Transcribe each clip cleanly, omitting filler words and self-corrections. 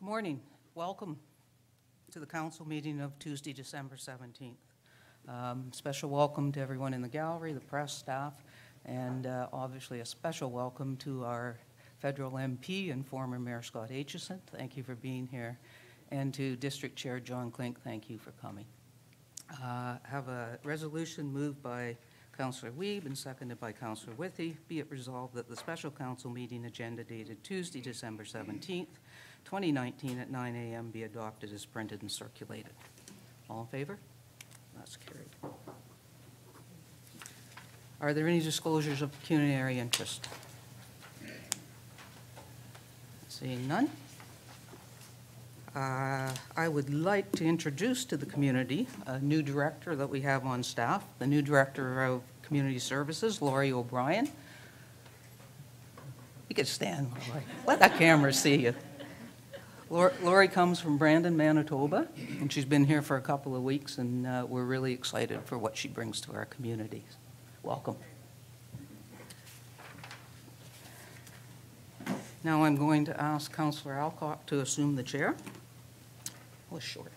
Good morning. Welcome to the council meeting of Tuesday, December 17th. Special welcome to everyone in the gallery, the press, staff, and obviously a special welcome to our federal MP and former Mayor Scott Aitchison. Thank you for being here. And to District Chair John Klink, thank you for coming. Have a resolution moved by Councillor Wiebe and seconded by Councillor Withey. Be it resolved that the special council meeting agenda dated Tuesday, December 17th, 2019 at 9 a.m. be adopted as printed and circulated. All in favor? That's carried. Are there any disclosures of pecuniary interest? Seeing none. I would like to introduce to the community a new director that we have on staff, the new Director of Community Services, Laurie O'Brien. You could stand, Laurie. Let that camera see you. Laurie comes from Brandon, Manitoba, and she's been here for a couple of weeks, and we're really excited for what she brings to our community. Welcome. Now I'm going to ask Councillor Alcock to assume the chair. That was short.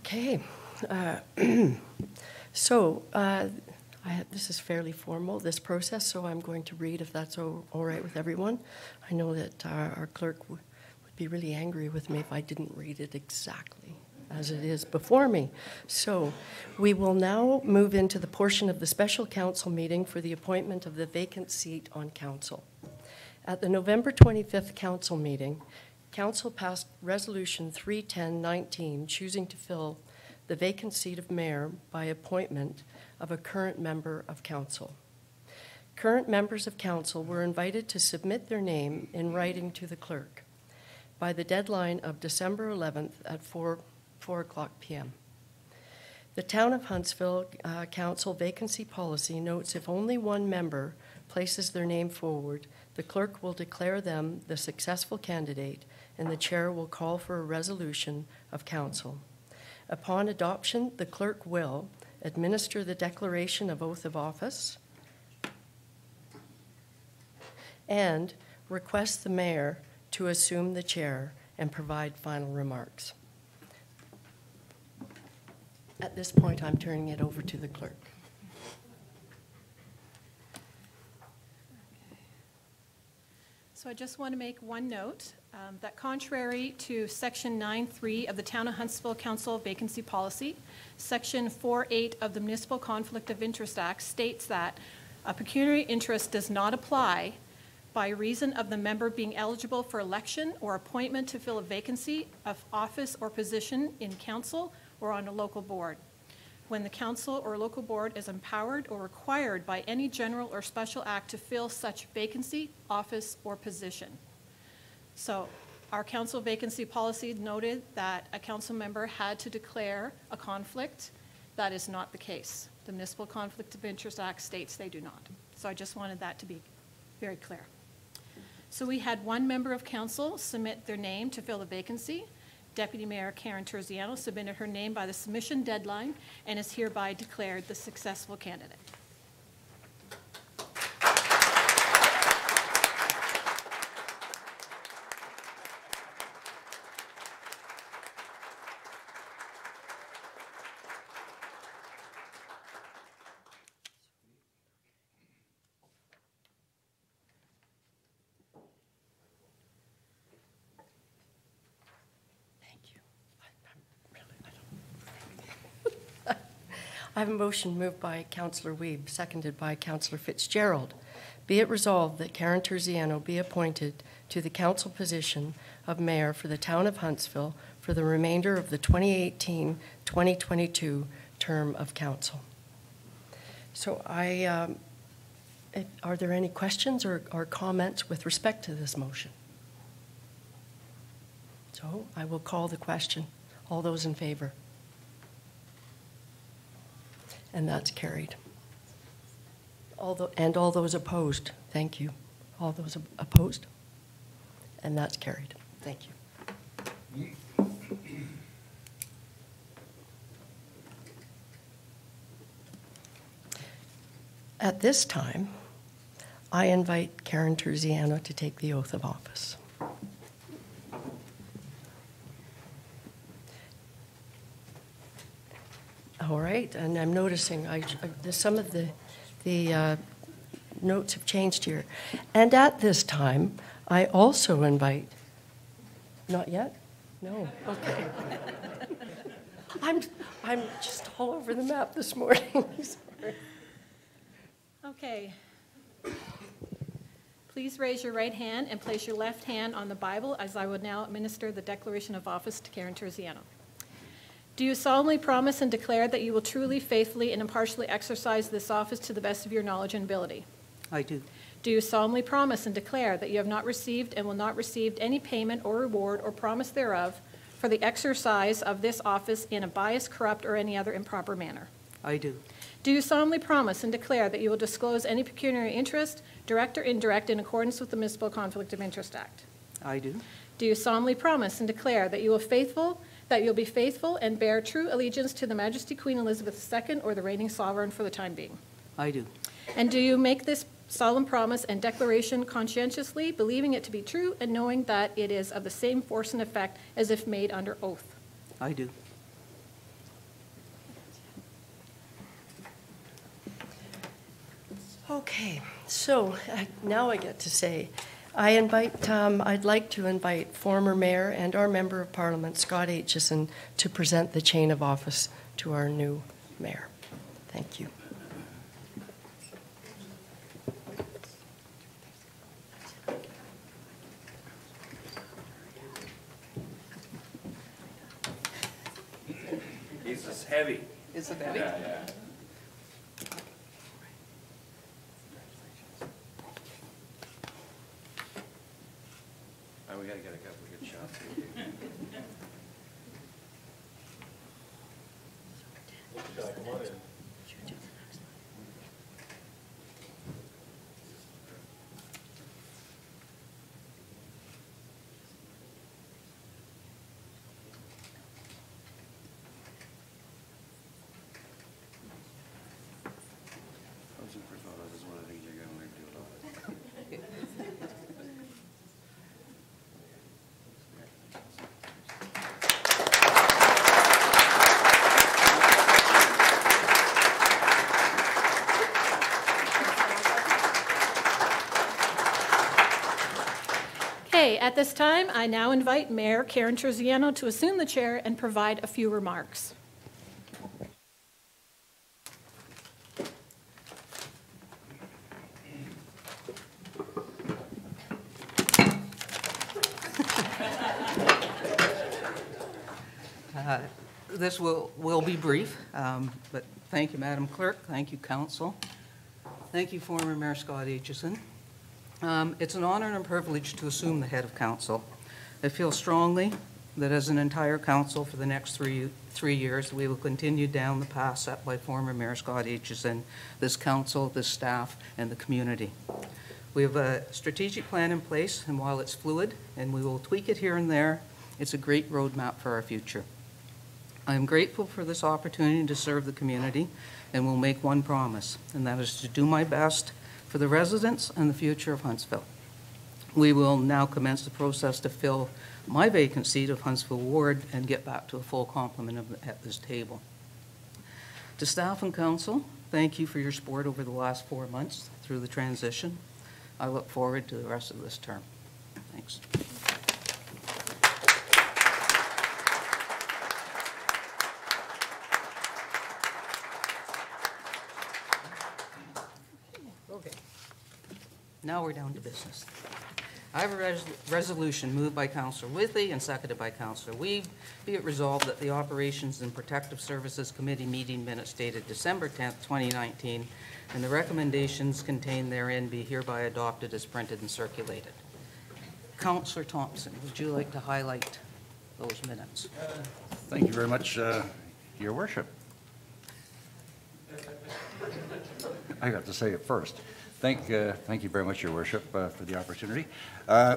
Okay. This is fairly formal, this process, so I'm going to read if that's all right with everyone. I know that our clerk would be really angry with me if I didn't read it exactly as it is before me. So we will now move into the portion of the special council meeting for the appointment of the vacant seat on council. At the November 25th council meeting, Council passed Resolution 310-19, choosing to fill the vacant seat of mayor by appointment of a current member of council. Current members of council were invited to submit their name in writing to the clerk by the deadline of December 11th at 4 o'clock p.m. The Town of Huntsville Council vacancy policy notes if only one member places their name forward, the clerk will declare them the successful candidate and the chair will call for a resolution of council. Upon adoption, the clerk will administer the declaration of oath of office and request the mayor to assume the chair and provide final remarks. At this point, I'm turning it over to the clerk. So I just want to make one note that contrary to Section 9.3 of the Town of Huntsville Council Vacancy Policy, Section 4.8 of the Municipal Conflict of Interest Act states that a pecuniary interest does not apply by reason of the member being eligible for election or appointment to fill a vacancy of office or position in council or on a local board, when the council or local board is empowered or required by any general or special act to fill such vacancy, office, or position. So our council vacancy policy noted that a council member had to declare a conflict. That is not the case. The Municipal Conflict of Interest Act states they do not. So I just wanted that to be very clear. So we had one member of council submit their name to fill the vacancy. Deputy Mayor Karen Terziano submitted her name by the submission deadline and is hereby declared the successful candidate. I have a motion moved by Councillor Wiebe, seconded by Councillor Fitzgerald. Be it resolved that Karen Terziano be appointed to the council position of mayor for the town of Huntsville for the remainder of the 2018-2022 term of council. So are there any questions or comments with respect to this motion? So I will call the question. All those in favor? And that's carried. All those opposed, thank you. All those opposed? And that's carried. Thank you. At this time, I invite Karen Terziano to take the oath of office. All right, and I'm noticing some of the notes have changed here. And at this time, I also invite, not yet? No, okay. I'm just all over the map this morning. Sorry. Okay. Please raise your right hand and place your left hand on the Bible as I will now administer the declaration of office to Karen Terziano. Do you solemnly promise and declare that you will truly, faithfully, and impartially exercise this office to the best of your knowledge and ability? I do. Do you solemnly promise and declare that you have not received and will not receive any payment or reward or promise thereof for the exercise of this office in a biased, corrupt, or any other improper manner? I do. Do you solemnly promise and declare that you will disclose any pecuniary interest, direct or indirect, in accordance with the Municipal Conflict of Interest Act? I do. Do you solemnly promise and declare that you will be faithful and bear true allegiance to the Majesty Queen Elizabeth II or the reigning sovereign for the time being? I do. And do you make this solemn promise and declaration conscientiously, believing it to be true and knowing that it is of the same force and effect as if made under oath? I do. Okay, so now I get to say, I'd like to invite former mayor and our member of parliament, Scott Aitchison, to present the chain of office to our new mayor. Thank you. This is heavy. Is it heavy? Yeah. We gotta get a couple of good shots. Posing for photos is one of the things you're gonna do a lot. Okay, at this time, I now invite Mayor Karen Terziano to assume the chair and provide a few remarks. This will be brief, but thank you, Madam Clerk. Thank you, Council. Thank you, former Mayor Scott Aitchison. It's an honor and a privilege to assume the head of council. I feel strongly that as an entire council for the next three years, we will continue down the path set by former Mayor Scott Aitchison, this council, this staff, and the community. We have a strategic plan in place, and while it's fluid and we will tweak it here and there, it's a great roadmap for our future. I am grateful for this opportunity to serve the community and will make one promise, and that is to do my best for the residents and the future of Huntsville. We will now commence the process to fill my vacant seat of Huntsville Ward and get back to a full complement at this table. To staff and council, thank you for your support over the last 4 months through the transition. I look forward to the rest of this term. Thanks. Okay. Now we're down to business. I have a resolution moved by Councillor Withy and seconded by Councillor Weave. Be it resolved that the Operations and Protective Services Committee meeting minutes dated December 10th, 2019, and the recommendations contained therein be hereby adopted as printed and circulated. Councillor Thompson, would you like to highlight those minutes? Thank you very much, Your Worship. I got to say it first. Thank you very much, Your Worship, for the opportunity.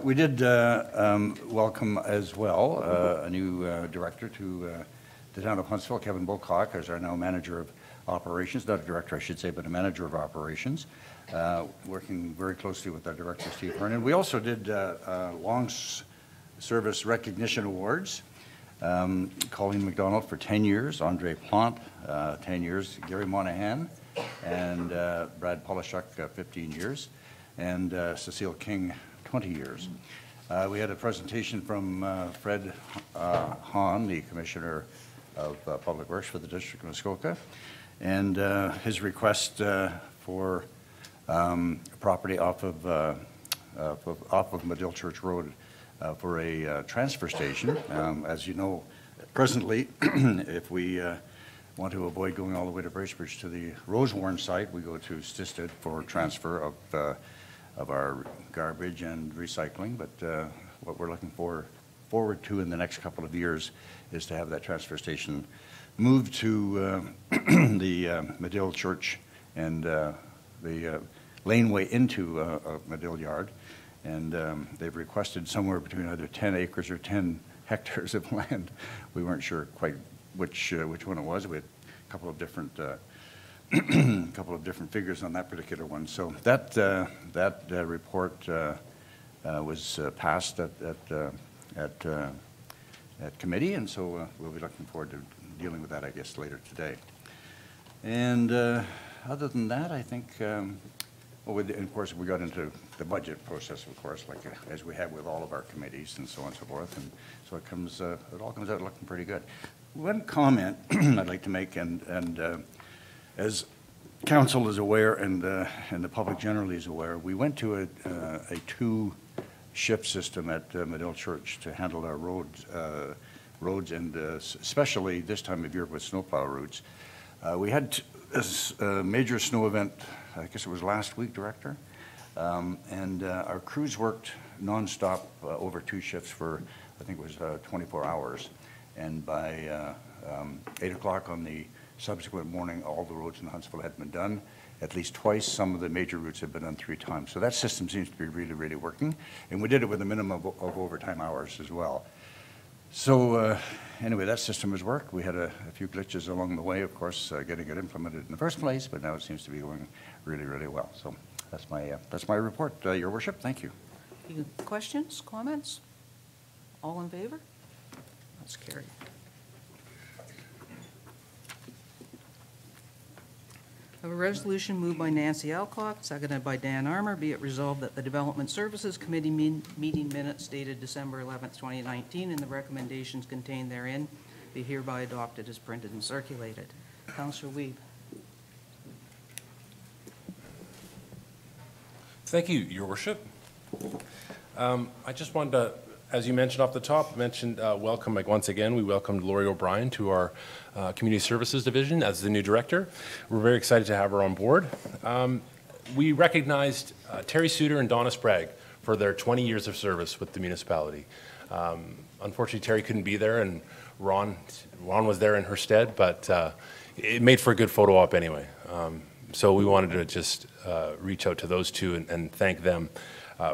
We did welcome as well a new director to the town of Huntsville, Kevin Bulcock, as our now manager operations, not a director, I should say, but a manager of operations, working very closely with our director, Steve Hernan. We also did long service recognition awards. Colleen McDonald for 10 years, Andre Plant, 10 years, Gary Monahan, and Brad Polishuk, 15 years, and Cecile King, 20 years. We had a presentation from Fred Hahn, the Commissioner of Public Works for the District of Muskoka, and his request for property off of Medill Church Road for a transfer station. As you know, presently, if we want to avoid going all the way to Bracebridge to the Rosewarne site, we go to Stisted for transfer of our garbage and recycling. But what we're looking forward to in the next couple of years is to have that transfer station moved to the Medill Church and the laneway into Medill Yard. And they've requested somewhere between either 10 acres or 10 hectares of land. We weren't sure quite which one it was. We had a couple of different figures on that particular one. So that report was passed at committee, and so we'll be looking forward to dealing with that, I guess, later today. And other than that, I think. Well, and of course, we got into the budget process, of course, like as we have with all of our committees and so on and so forth, and so it all comes out looking pretty good. One comment I'd like to make, and as council is aware, and the public generally is aware, we went to a two-shift system at Medill Church to handle our roads, and especially this time of year with snowplow routes. We had a major snow event. I guess it was last week, Director, and our crews worked nonstop over two shifts for, I think it was 24 hours, and by 8 o'clock on the subsequent morning, all the roads in Huntsville had been done at least twice. Some of the major routes have been done 3 times. So that system seems to be really, really working, and we did it with a minimum of overtime hours as well. So anyway, that system has worked. We had a few glitches along the way, of course, getting it implemented in the first place, but now it seems to be going really, really well. So that's my report, Your Worship. Thank you. Any questions, comments? All in favor? That's carried. I have a resolution moved by Nancy Alcock, seconded by Dan Armour. Be it resolved that the Development Services Committee meeting minutes dated December 11th, 2019, and the recommendations contained therein be hereby adopted as printed and circulated. Councillor Weeb. Thank you, Your Worship. I just wanted to, as you mentioned off the top, welcome, like once again, we welcomed Lori O'Brien to our Community Services Division as the new director. We're very excited to have her on board. We recognized Terry Suter and Donna Sprague for their 20 years of service with the municipality. Unfortunately, Terry couldn't be there, and Ron was there in her stead, but it made for a good photo op anyway. So we wanted to just reach out to those two and thank them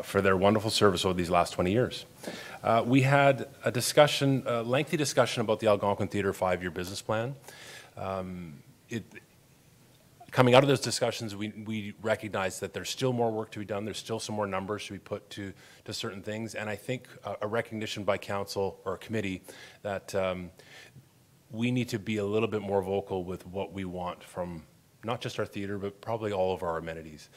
for their wonderful service over these last 20 years. We had a discussion, a lengthy discussion about the Algonquin Theatre 5-year business plan. Coming out of those discussions, we recognized that there's still more work to be done. There's still some more numbers to be put to certain things. And I think a recognition by council or committee that we need to be a little bit more vocal with what we want from not just our theater, but probably all of our amenities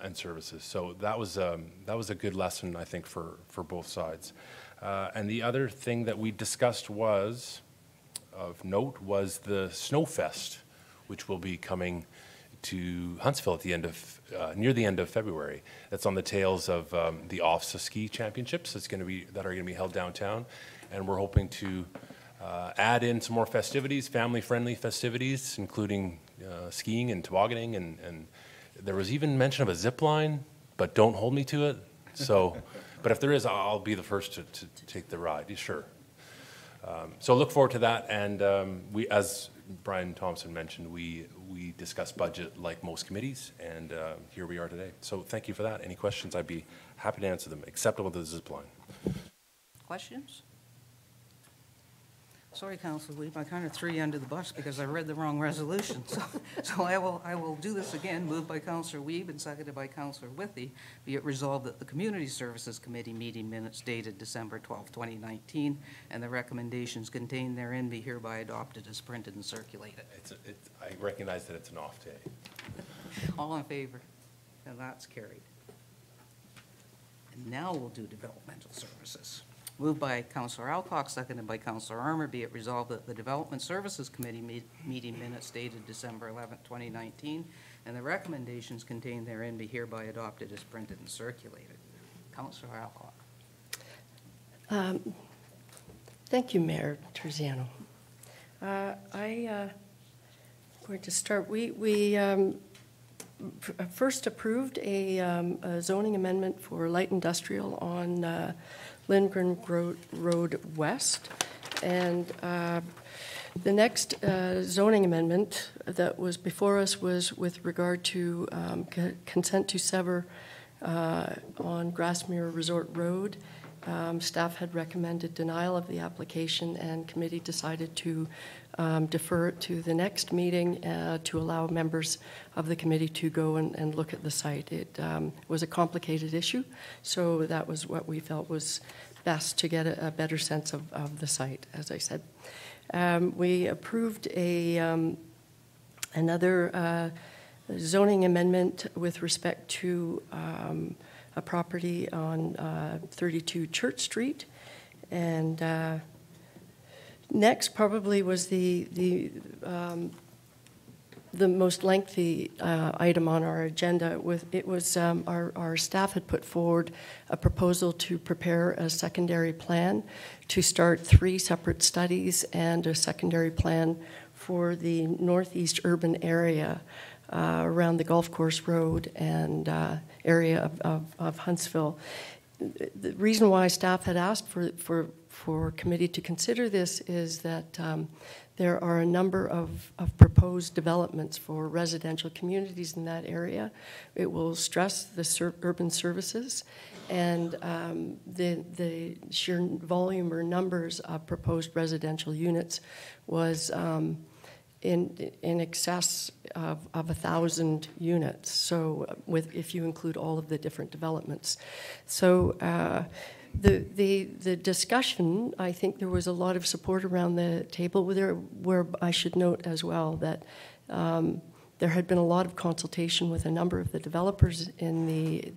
and services. So that was a good lesson, I think, for both sides. And the other thing that we discussed of note was the Snowfest, which will be coming to Huntsville at the end of near the end of February. That's on the tails of the OFSA ski championships that are going to be held downtown, and we're hoping to add in some more festivities, family-friendly festivities, including skiing and tobogganing, and there was even mention of a zip line, but don't hold me to it. So, but if there is, I'll be the first to take the ride, sure. So look forward to that, and we, as Brian Thompson mentioned, we discuss budget like most committees, and here we are today. So thank you for that. Any questions, I'd be happy to answer them, except with the zip line. Questions? Sorry, Councilor Weeb, I kind of threw you under the bus because I read the wrong resolution. So I will do this again, moved by Councilor Weeb and seconded by Councilor Withey. Be it resolved that the Community Services Committee meeting minutes dated December 12, 2019, and the recommendations contained therein be hereby adopted as printed and circulated. I recognize that it's an off day. All in favor? And that's carried. And now we'll do developmental services. Moved by Councilor Alcock, seconded by Councilor Armour. Be it resolved that the Development Services Committee meeting minutes dated December 11, 2019, and the recommendations contained therein be hereby adopted as printed and circulated. Councilor Alcock. Thank you, Mayor Terziano. I'm going to start. We first approved a zoning amendment for light industrial on Lindgren Road West. And the next zoning amendment that was before us was with regard to consent to sever on Grassmere Resort Road. Staff had recommended denial of the application, and committee decided to defer it to the next meeting to allow members of the committee to go and look at the site. It was a complicated issue, so that was what we felt was best to get a better sense of the site, as I said. We approved another zoning amendment with respect to a property on 32 Church Street. And next probably was the most lengthy item on our agenda. It was our staff had put forward a proposal to prepare a secondary plan to start 3 separate studies and a secondary plan for the northeast urban area around the Golf Course Road and area of Huntsville. The reason why staff had asked for committee to consider this is that there are a number of proposed developments for residential communities in that area. It will stress the urban services, and the sheer volume or numbers of proposed residential units was in excess of 1,000 units. So, if you include all of the different developments, so the discussion, I think there was a lot of support around the table. Where I should note as well that there had been a lot of consultation with a number of the developers in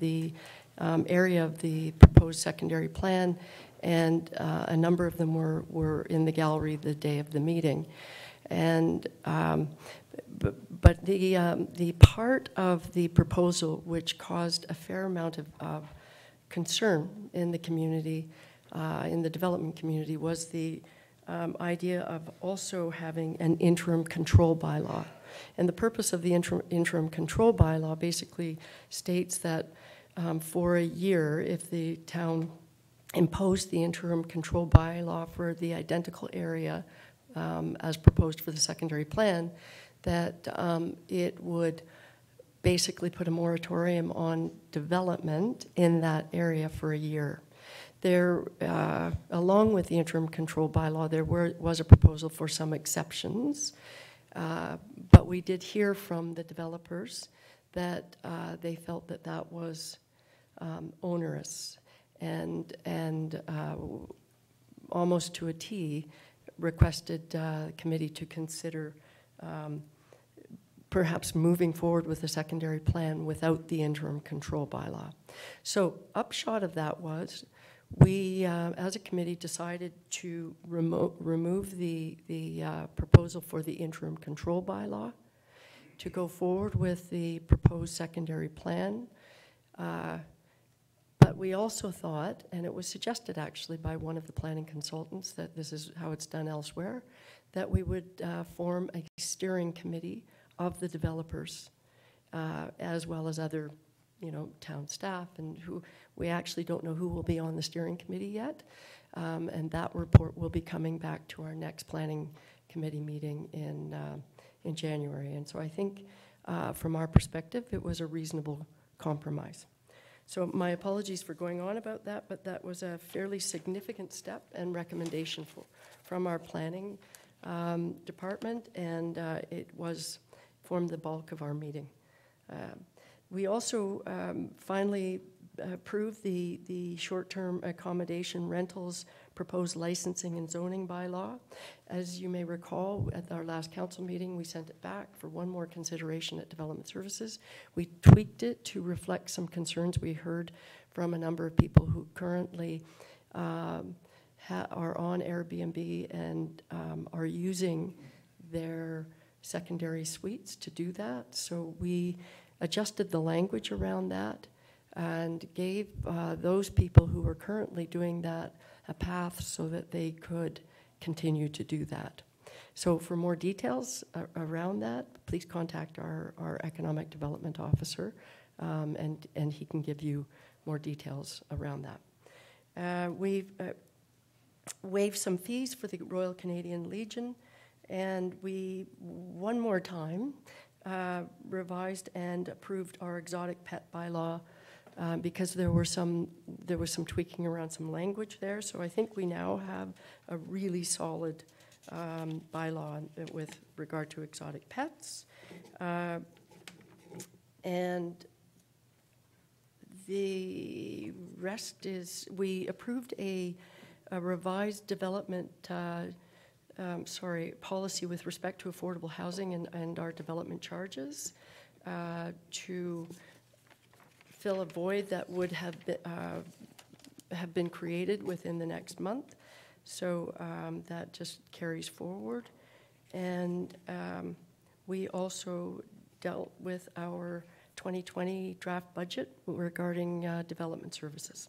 the area of the proposed secondary plan, and a number of them were in the gallery the day of the meeting. And but the part of the proposal which caused a fair amount of concern in the community, in the development community, was the idea of also having an interim control bylaw. And the purpose of the interim control bylaw basically states that for a year, if the town imposed the interim control bylaw for the identical area as proposed for the secondary plan, that it would basically put a moratorium on development in that area for a year. There, along with the interim control bylaw, there was a proposal for some exceptions, but we did hear from the developers that they felt that that was onerous and almost to a T requested committee to consider perhaps moving forward with a secondary plan without the interim control bylaw. So upshot of that was we, as a committee, decided to remove the proposal for the interim control bylaw, to go forward with the proposed secondary plan. But we also thought, and it was suggested actually by one of the planning consultants that this is how it's done elsewhere, that we would form a steering committee of the developers, as well as other, town staff, and who we actually don't know who will be on the steering committee yet, and that report will be coming back to our next planning committee meeting in January. And so I think, from our perspective, it was a reasonable compromise. So my apologies for going on about that, but that was a fairly significant step and recommendation from our planning department, and it formed the bulk of our meeting. We also finally approved the short-term accommodation rentals proposed licensing and zoning bylaw. As you may recall, at our last council meeting, we sent it back for one more consideration at Development Services. We tweaked it to reflect some concerns we heard from a number of people who currently are on Airbnb and are using their secondary suites to do that. So we adjusted the language around that and gave those people who are currently doing that a path so that they could continue to do that. So for more details around that, please contact our Economic Development Officer, and he can give you more details around that. We've waived some fees for the Royal Canadian Legion, and we, one more time, revised and approved our exotic pet bylaw because there was some tweaking around some language there. So I think we now have a really solid bylaw with regard to exotic pets. And the rest is, we approved a revised development policy with respect to affordable housing and our development charges to fill a void that would have been created within the next month. So that just carries forward. And we also dealt with our 2020 draft budget regarding development services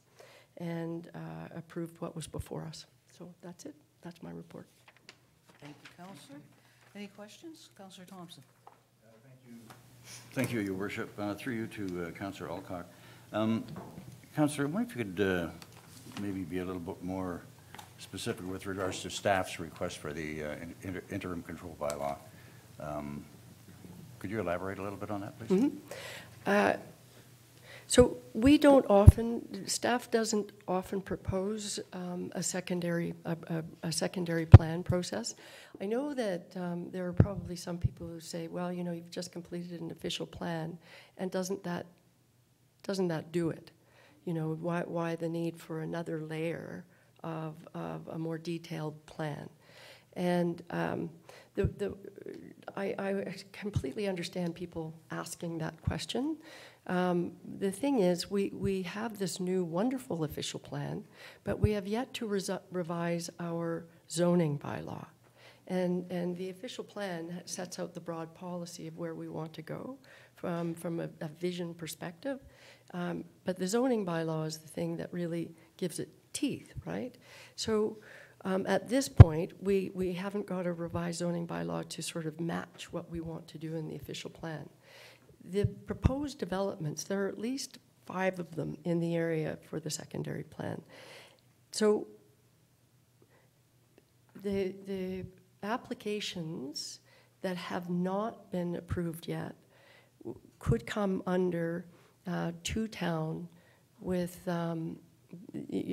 and approved what was before us. So that's it. That's my report. Thank you, Councillor. Any questions? Councillor Thompson. Thank you, Your Worship. Through you to Councillor Alcock. Councillor, I wonder if you could maybe be a little bit more specific with regards to staff's request for the interim control bylaw. Could you elaborate a little bit on that, please? Mm-hmm. So we don't often, staff doesn't often propose a secondary plan process. I know that there are probably some people who say, well, you know, you've just completed an official plan, and doesn't that do it? You know, why the need for another layer of a more detailed plan? And I completely understand people asking that question. The thing is, we have this new wonderful official plan, but we have yet to revise our zoning bylaw. And the official plan sets out the broad policy of where we want to go from a vision perspective. But the zoning bylaw is the thing that really gives it teeth, right? So at this point, we haven't got a revised zoning bylaw to sort of match what we want to do in the official plan. The proposed developments, there are at least 5 of them in the area for the secondary plan. So the applications that have not been approved yet could come under two-town with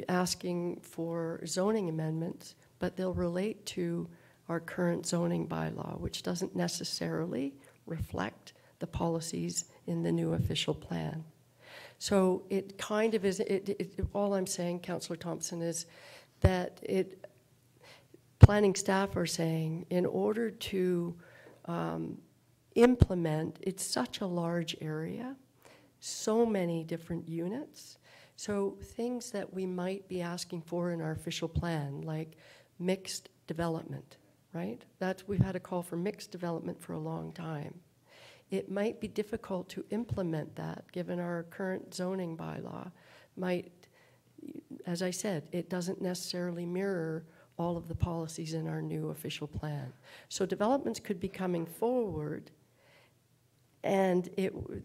asking for zoning amendments, but they'll relate to our current zoning bylaw, which doesn't necessarily reflect the policies in the new official plan. So it kind of is, all I'm saying, Councillor Thompson, is that planning staff are saying in order to implement, it's such a large area, so many different units, so things that we might be asking for in our official plan, like mixed development, right? We've had a call for mixed development for a long time. It might be difficult to implement that given our current zoning bylaw. As I said, it doesn't necessarily mirror all of the policies in our new official plan. So developments could be coming forward and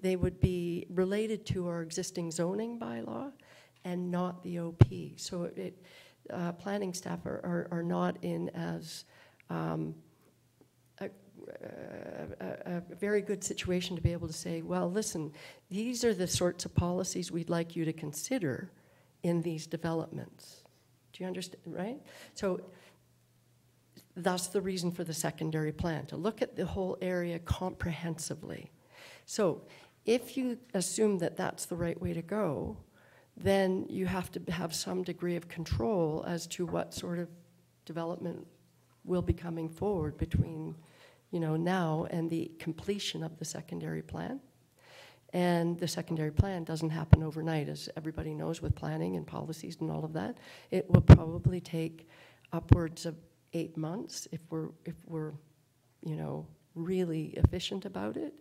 they would be related to our existing zoning bylaw and not the OP. So planning staff are not in as a very good situation to be able to say, well, listen, these are the sorts of policies we'd like you to consider in these developments. Do you understand, right? So That's the reason for the secondary plan, to look at the whole area comprehensively. So if you assume that that's the right way to go, then you have to have some degree of control as to what sort of development will be coming forward between, now and the completion of the secondary plan. And the secondary plan doesn't happen overnight, as everybody knows, with planning and policies and all of that. It will probably take upwards of 8 months if we're really efficient about it.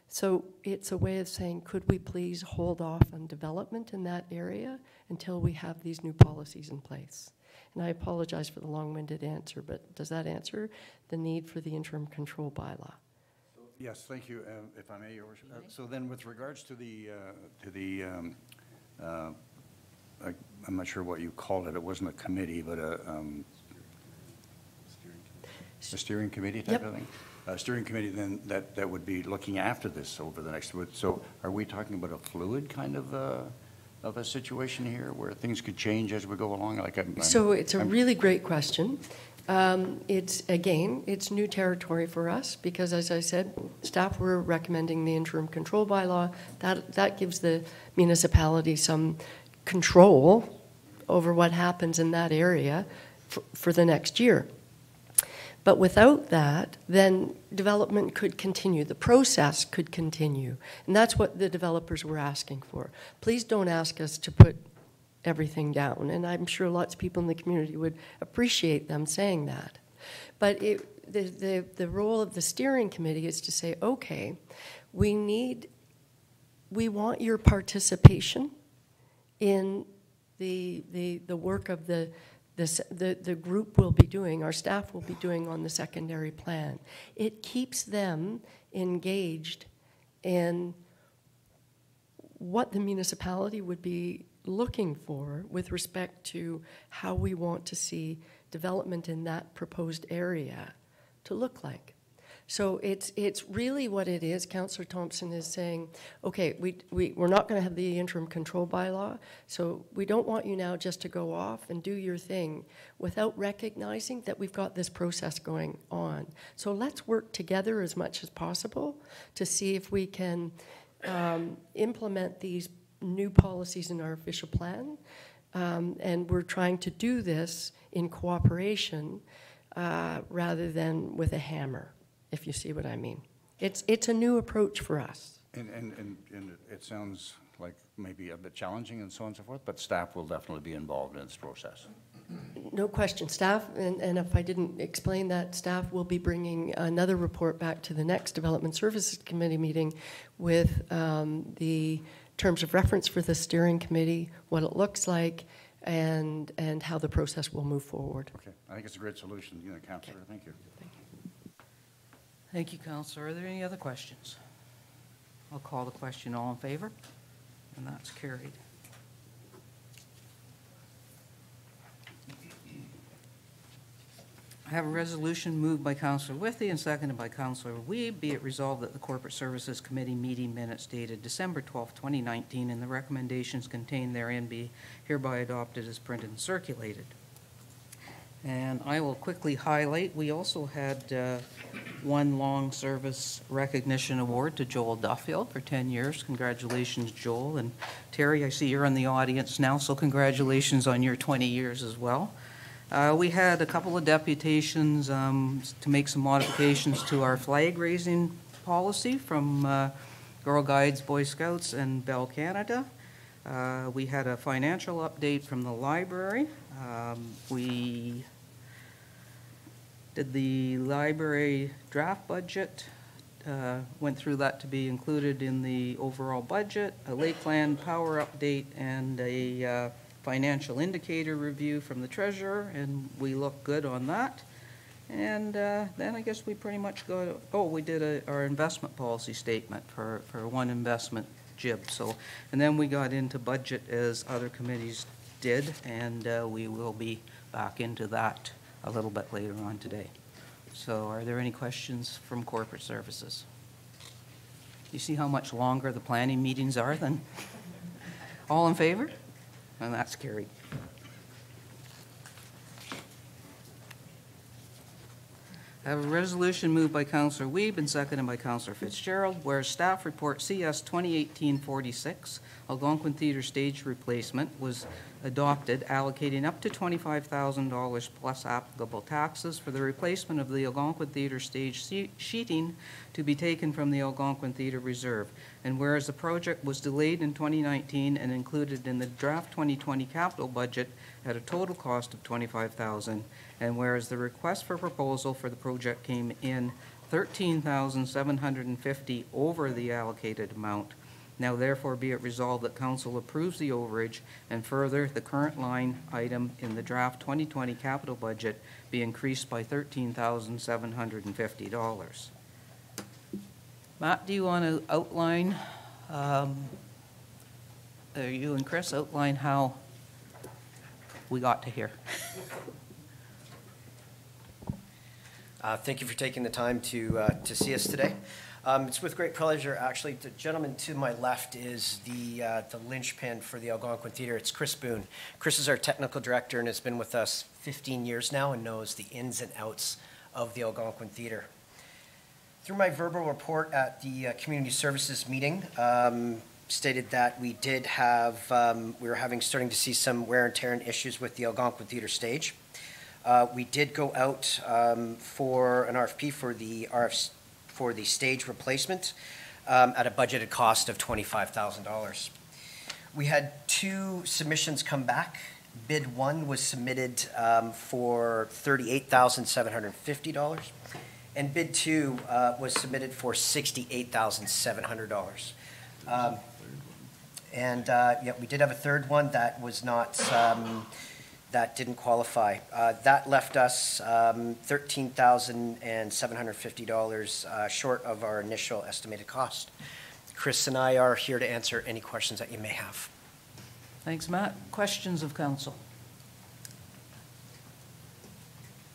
So it's a way of saying, could we please hold off on development in that area until we have these new policies in place? And I apologize for the long-winded answer, but does that answer the need for the interim control bylaw? Yes, thank you. If I may, Your Worship. So then with regards to I'm not sure what you called it. It wasn't a committee, but a steering committee type of thing? A steering committee then that would be looking after this over the next week. So are we talking about a fluid kind of a situation here where things could change as we go along? So it's a really great question. It's new territory for us because, as I said, staff were recommending the interim control bylaw. That gives the municipality some control over what happens in that area for the next year. But without that, then development could continue. The process could continue. And that's what the developers were asking for. Please don't ask us to put everything down. And I'm sure lots of people in the community would appreciate them saying that. But the role of the steering committee is to say, okay, we want your participation in the work of the group will be doing, our staff will be doing on the secondary plan. It keeps them engaged in what the municipality would be looking for with respect to how we want to see development in that proposed area to look like. So it's really what it is. Councillor Thompson is saying, okay, we're not going to have the interim control bylaw, so we don't want you now just to go off and do your thing without recognizing that we've got this process going on. So let's work together as much as possible to see if we can implement these new policies in our official plan. And we're trying to do this in cooperation rather than with a hammer, if you see what I mean. It's a new approach for us. And it sounds like maybe a bit challenging and so on and so forth, but staff will definitely be involved in this process. No question. Staff, and if I didn't explain that, staff will be bringing another report back to the next Development Services Committee meeting with the terms of reference for the steering committee, what it looks like, and how the process will move forward. Okay. I think it's a great solution, Councillor. Okay. Thank you. Thank you, Councillor. Are there any other questions? I'll call the question. All in favor? And that's carried. I have a resolution moved by Councillor Withey and seconded by Councillor Wiebe. Be it resolved that the Corporate Services Committee meeting minutes dated December 12, 2019, and the recommendations contained therein be hereby adopted as printed and circulated. And I will quickly highlight, we also had one long service recognition award to Joel Duffield for 10 years. Congratulations, Joel. And Terry, I see you're in the audience now, so congratulations on your 20 years as well. We had a couple of deputations to make some modifications to our flag raising policy from Girl Guides, Boy Scouts, and Bell Canada. We had a financial update from the library. We did the library draft budget, went through that to be included in the overall budget, a Lakeland power update, and a financial indicator review from the treasurer, and we look good on that. And then I guess we pretty much go, we did our investment policy statement for one investment JIB. So, and then we got into budget as other committees did, and we will be back into that a little bit later on today. So are there any questions from corporate services? You see how much longer the planning meetings are than? All in favor? And that's carried. I have a resolution moved by Councillor Wiebe and seconded by Councillor Fitzgerald, whereas staff report CS 2018-46, Algonquin Theatre stage replacement, was adopted, allocating up to $25,000 plus applicable taxes for the replacement of the Algonquin Theatre stage sheeting to be taken from the Algonquin Theatre Reserve. And whereas the project was delayed in 2019 and included in the draft 2020 capital budget at a total cost of $25,000, and whereas the request for proposal for the project came in $13,750 over the allocated amount, now therefore be it resolved that council approves the overage, and further, the current line item in the draft 2020 capital budget be increased by $13,750. Matt, do you want to outline, you and Chris outline how we got to here? Thank you for taking the time to see us today. It's with great pleasure, actually. The gentleman to my left is the linchpin for the Algonquin Theatre. It's Chris Boone. Chris is our technical director and has been with us 15 years now and knows the ins and outs of the Algonquin Theatre. Through my verbal report at the community services meeting, stated that we did have, we were starting to see some wear and tear and issues with the Algonquin Theatre stage. We did go out for an RFP for the stage replacement at a budgeted cost of $25,000. We had 2 submissions come back. Bid 1 was submitted for $38,750, and bid 2 was submitted for $68,700. Yeah, we did have a third one that was not. That didn't qualify. That left us $13,750 short of our initial estimated cost. Chris and I are here to answer any questions that you may have. Thanks, Matt. Questions of council?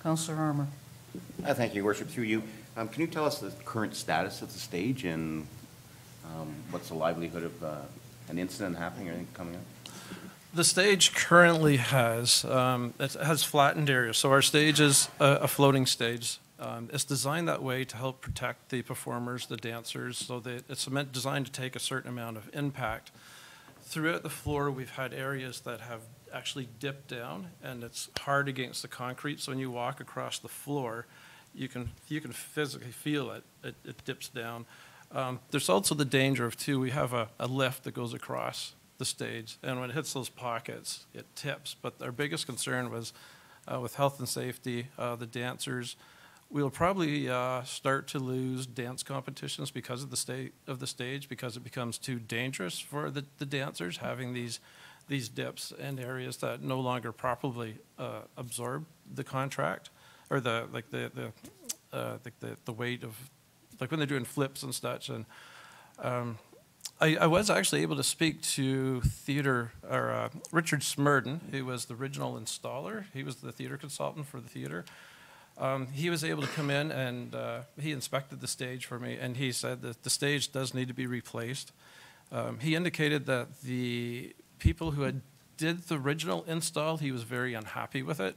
Councillor Armour. Thank you, Your Worship. Through you, can you tell us the current status of the stage and what's the likelihood of an incident happening or anything coming up? The stage currently has it has flattened areas. So our stage is a floating stage. It's designed that way to help protect the performers, the dancers, so that it's designed to take a certain amount of impact. Throughout the floor, we've had areas that have actually dipped down, and it's hard against the concrete. So when you walk across the floor, you can physically feel it. It dips down. There's also the danger of, too, we have a lift that goes across the stage, and when it hits those pockets, it tips. But our biggest concern was with health and safety, the dancers. We'll probably start to lose dance competitions because of the state of the stage, because it becomes too dangerous for the dancers having these dips and areas that no longer properly absorb the contract or the weight of, like when they're doing flips and such. And I was actually able to speak to Richard Smurden, who was the original installer. He was the theater consultant for the theater. He was able to come in and he inspected the stage for me, and he said that the stage does need to be replaced. He indicated that the people who did the original install, he was very unhappy with it.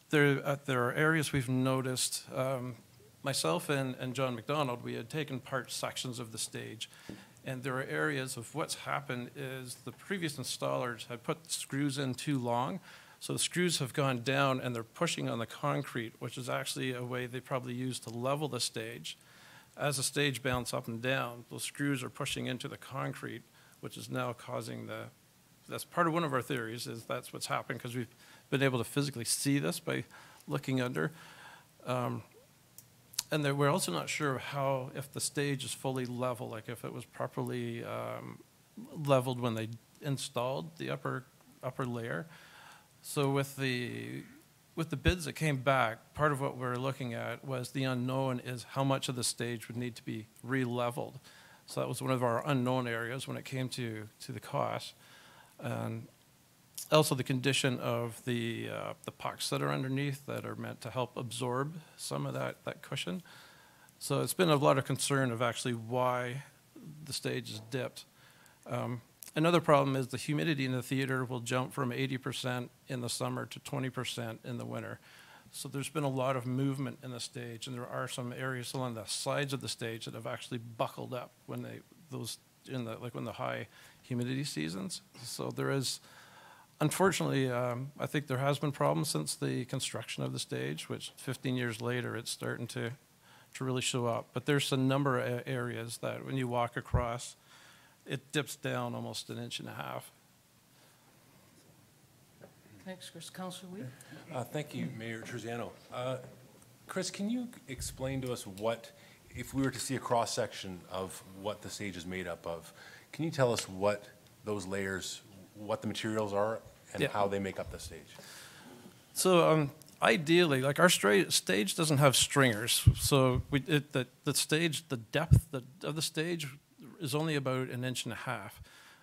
There are areas we've noticed. Myself and John McDonald, we had taken part sections of the stage, and there are areas of what's happened is the previous installers had put screws in too long, so the screws have gone down and they're pushing on the concrete, which is actually a way they probably use to level the stage. As the stage bounces up and down, those screws are pushing into the concrete, which is now causing that's part of one of our theories, is that's what's happened, because we've been able to physically see this by looking under. And we're also not sure if the stage is fully level, like if it was properly leveled when they installed the upper layer. So with the bids that came back, part of what we're looking at was the unknown is how much of the stage would need to be re-leveled. So that was one of our unknown areas when it came to the cost. And also the condition of the pucks that are underneath that are meant to help absorb some of that cushion. So it's been a lot of concern of actually why the stage is dipped. Another problem is the humidity in the theater will jump from 80% in the summer to 20% in the winter. So there's been a lot of movement in the stage, and there are some areas along the sides of the stage that have actually buckled up when when the high humidity seasons. So there is, unfortunately, I think there has been problems since the construction of the stage, which 15 years later, it's starting to really show up. But there's a number of areas that when you walk across, it dips down almost 1.5 inches. Thanks, Chris. Councillor Weed? Thank you, Mayor Terziano. Chris, can you explain to us what, if we were to see a cross-section of what the stage is made up of, can you tell us what those layers, what the materials are, and Yeah. how they make up the stage? So ideally, like our stage doesn't have stringers, so the stage, the depth of the stage is only about 1.5 inches.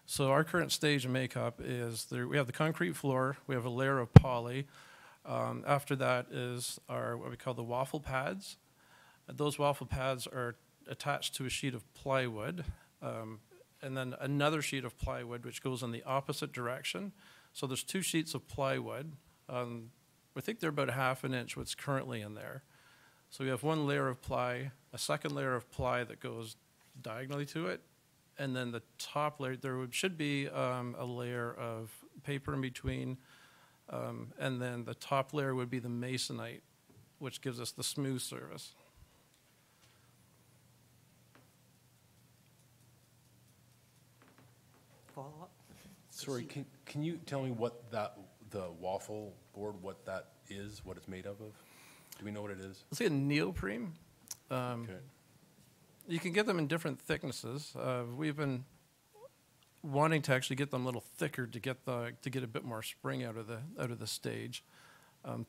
So our current stage makeup is we have the concrete floor, we have a layer of poly. After that is our what we call the waffle pads. Those waffle pads are attached to a sheet of plywood, and then another sheet of plywood which goes in the opposite direction. So there's 2 sheets of plywood. I think they're about 1/2 inch what's currently in there. So we have 1 layer of ply, a second layer of ply that goes diagonally to it, and then the top layer, should be a layer of paper in between, and then the top layer would be the masonite, which gives us the smooth surface. Follow-up? Sorry, can you tell me what the waffle board, what that is, what it's made of? Do we know what it is? Let's say a neoprene. Okay. You can get them in different thicknesses. We've been wanting to actually get them a little thicker to get a bit more spring out of the stage.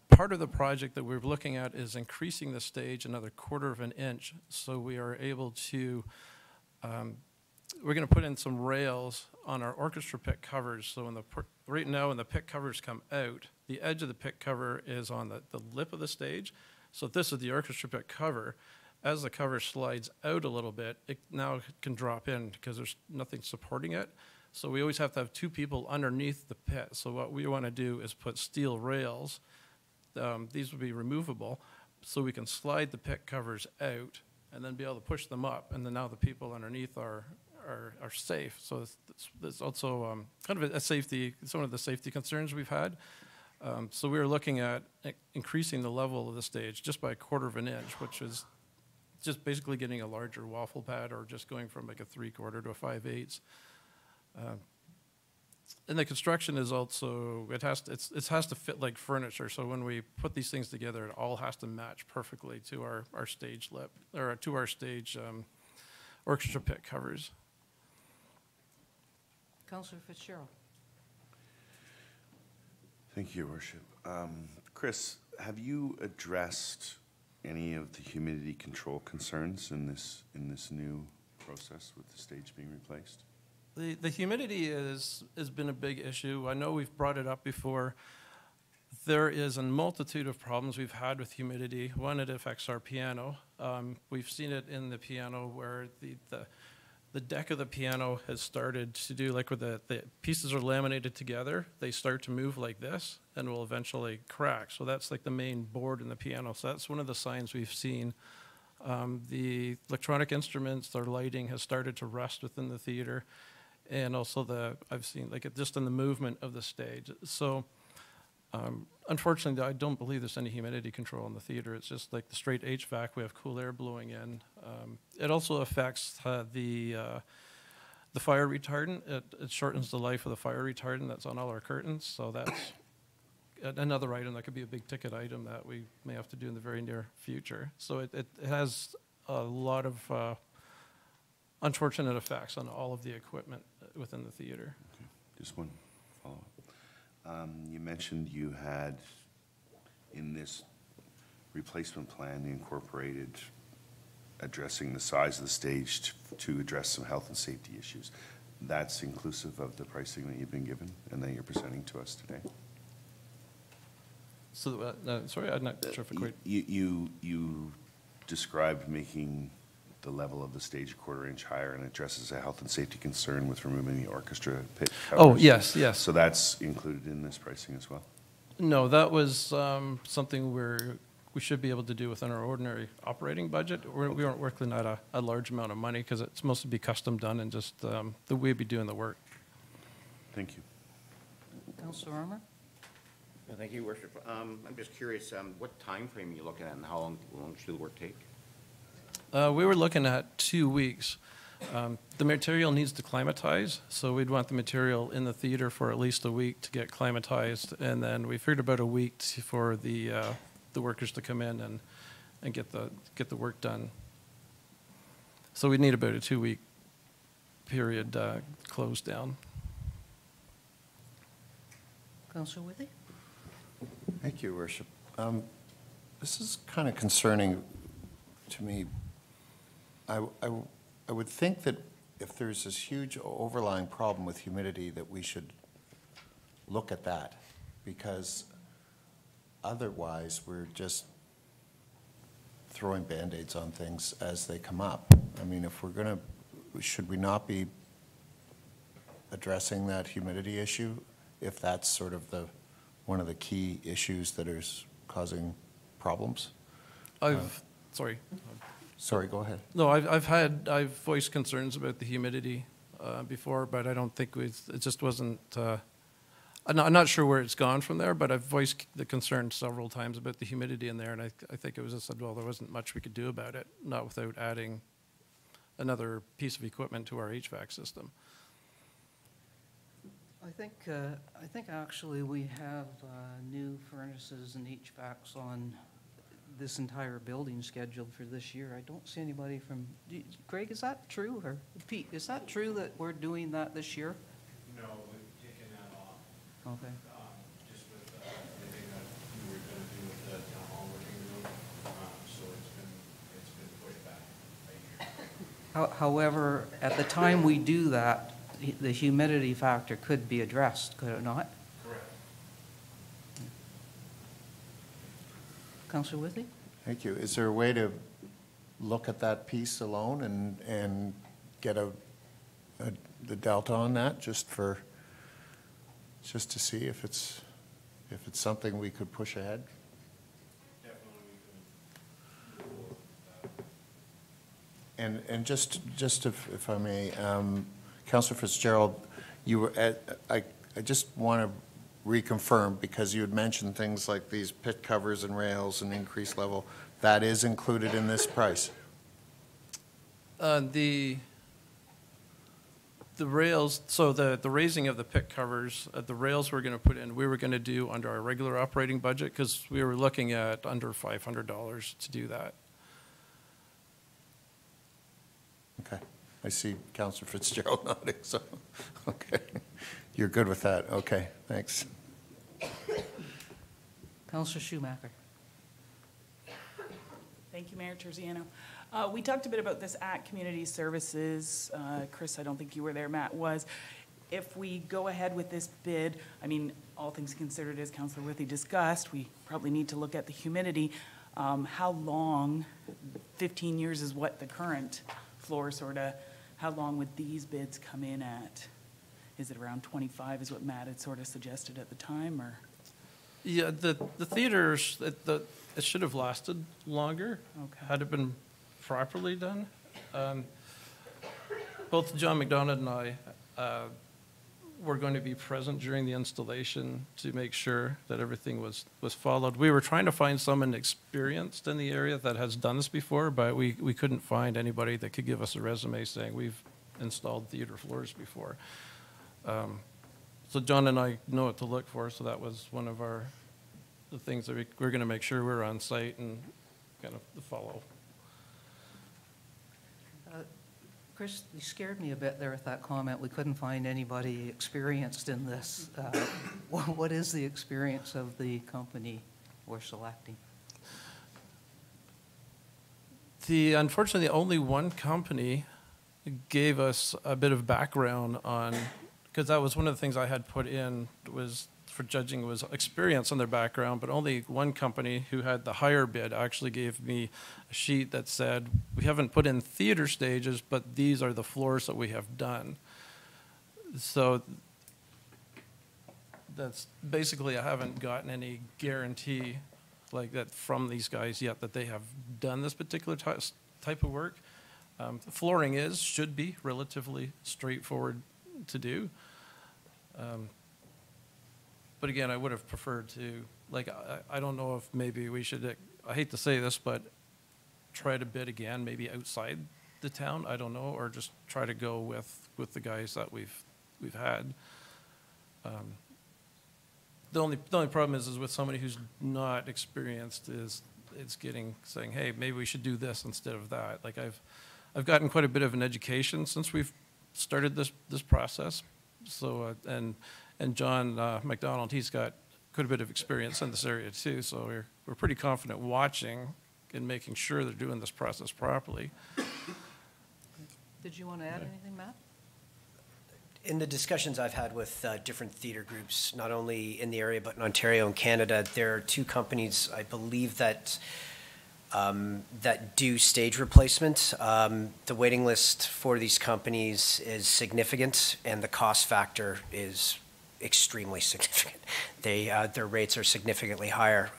Part of the project that we're looking at is increasing the stage another 1/4 inch, so we are able to. We're going to put in some rails on our orchestra pit covers. So right now, when the pit covers come out, the edge of the pit cover is on the lip of the stage. So if this is the orchestra pit cover, as the cover slides out a little bit, it now can drop in because there's nothing supporting it. So we always have to have 2 people underneath the pit. So what we want to do is put steel rails. These would be removable, so we can slide the pit covers out and then be able to push them up. And then now the people underneath are safe. So it's also kind of a safety, some of the safety concerns we've had. So we were looking at increasing the level of the stage just by 1/4 inch, which is just basically getting a larger waffle pad or just going from like a 3/4 to a 5/8. And the construction is also, it has to fit like furniture. So when we put these things together, it all has to match perfectly to our stage lip, or to our stage orchestra pit covers. Councillor Fitzgerald? Thank you, Your Worship. Chris, have you addressed any of the humidity control concerns in this new process with the stage being replaced? The humidity has been a big issue. I know we've brought it up before. There is a multitude of problems we've had with humidity. One, it affects our piano. We've seen it in the piano where the deck of the piano has started to do, like where the pieces are laminated together, they start to move like this and will eventually crack. So that's like the main board in the piano. So that's one of the signs we've seen. The electronic instruments, their lighting has started to rust within the theater. And also I've seen like just in the movement of the stage. So unfortunately, I don't believe there's any humidity control in the theater. It's just like the straight HVAC. We have cool air blowing in. It also affects the fire retardant. It shortens the life of the fire retardant that's on all our curtains. So that's another item that could be a big ticket item that we may have to do in the very near future. So it has a lot of unfortunate effects on all of the equipment within the theater. Okay. Just one follow-up. You mentioned you had, in this replacement plan, incorporated addressing the size of the stage to address some health and safety issues. That's inclusive of the pricing that you've been given and that you're presenting to us today? So, sorry, I'm not sure if I quite... You described making the level of the stage a 1/4 inch higher, and it addresses a health and safety concern with removing the orchestra pit covers. Oh, yes, yes. So that's included in this pricing as well? No, that was something we should be able to do within our ordinary operating budget. We aren't working at a large amount of money because it's mostly be custom done and just the way we'd be doing the work. Thank you. Councillor Armour? Thank you, Your Worship. I'm just curious, what time frame are you looking at and how long should the work take? We were looking at 2 weeks. The material needs to climatize, so we'd want the material in the theater for at least a week to get climatized, and then we figured about a week for the workers to come in and get the work done. So we'd need about a 2-week period closed down. Councillor Withy? Thank you, Your Worship. This is kind of concerning to me. I would think that if there's this huge overlying problem with humidity, that we should look at that, because otherwise we're just throwing Band-Aids on things as they come up. I mean, if we're going to, should we not be addressing that humidity issue if that's sort of one of the key issues that is causing problems? Sorry. Sorry, go ahead. No, I've voiced concerns about the humidity before, but I don't think it just wasn't, I'm not sure where it's gone from there, but I've voiced the concern several times about the humidity in there, and I think it was just said, well, there wasn't much we could do about it, not without adding another piece of equipment to our HVAC system. I think actually we have new furnaces and HVACs on this entire building scheduled for this year. I don't see anybody from, Greg, is that true? Or Pete, is that true that we're doing that this year? No, we've taken that off. Okay. Just with everything that we were going to do with the town hall working room, so it's been pushed back a year. However, at the time we do that, the humidity factor could be addressed, could it not? Correct. Councillor Withy? Thank you. Is there a way to look at that piece alone and get the delta on that, just to see if it's something we could push ahead? Definitely we can. And just if I may, Councillor Fitzgerald, you were I just want to reconfirm, because you had mentioned things like these pit covers and rails and increased level, that is included in this price? The rails, so the raising of the pit covers, the rails we're going to put in, we were going to do under our regular operating budget, because we were looking at under $500 to do that. Okay. I see Councillor Fitzgerald nodding, so, okay. You're good with that. Okay, thanks. Councillor Schumacher? Thank you, Mayor Terziano. We talked a bit about this at Community Services. Chris, I don't think you were there, Matt was. If we go ahead with this bid, I mean, all things considered, as Councillor Withy discussed, we probably need to look at the humidity. How long, 15 years is what the current floor sort of, how long would these bids come in at? Is it around 25 is what Matt had sort of suggested at the time, or? Yeah, the theaters, it should have lasted longer, Okay. had it been properly done. Both John McDonald and I were going to be present during the installation to make sure that everything was followed. We were trying to find someone experienced in the area that has done this before, but we couldn't find anybody that could give us a resume saying we've installed theater floors before. So John and I know what to look for, so that was one of the things that we're going to make sure we're on site and kind of follow. Chris, you scared me a bit there with that comment. We couldn't find anybody experienced in this. What is the experience of the company we're selecting? Unfortunately, only one company gave us a bit of background on, because that was one of the things I had put in was for judging was experience on their background, but only one company who had the higher bid actually gave me a sheet that said, we haven't put in theater stages, but these are the floors that we have done. So that's basically, I haven't gotten any guarantee like that from these guys yet that they have done this particular type of work. Flooring should be relatively straightforward to do. But again, I would have preferred to, like, I don't know if maybe we should, I hate to say this, but try to bid again, maybe outside the town, I don't know, or just try to go with the guys that we've had. The only problem is with somebody who's not experienced is it's saying, hey, maybe we should do this instead of that. Like I've gotten quite a bit of an education since we've started this process. So and John McDonald, he's got quite a bit of experience in this area too. So we're pretty confident watching and making sure they're doing this process properly. Did you want to add anything, Matt? In the discussions I've had with different theater groups, not only in the area but in Ontario and Canada, there are two companies, I believe, that do stage replacement. The waiting list for these companies is significant, and the cost factor is extremely significant. Their rates are significantly higher.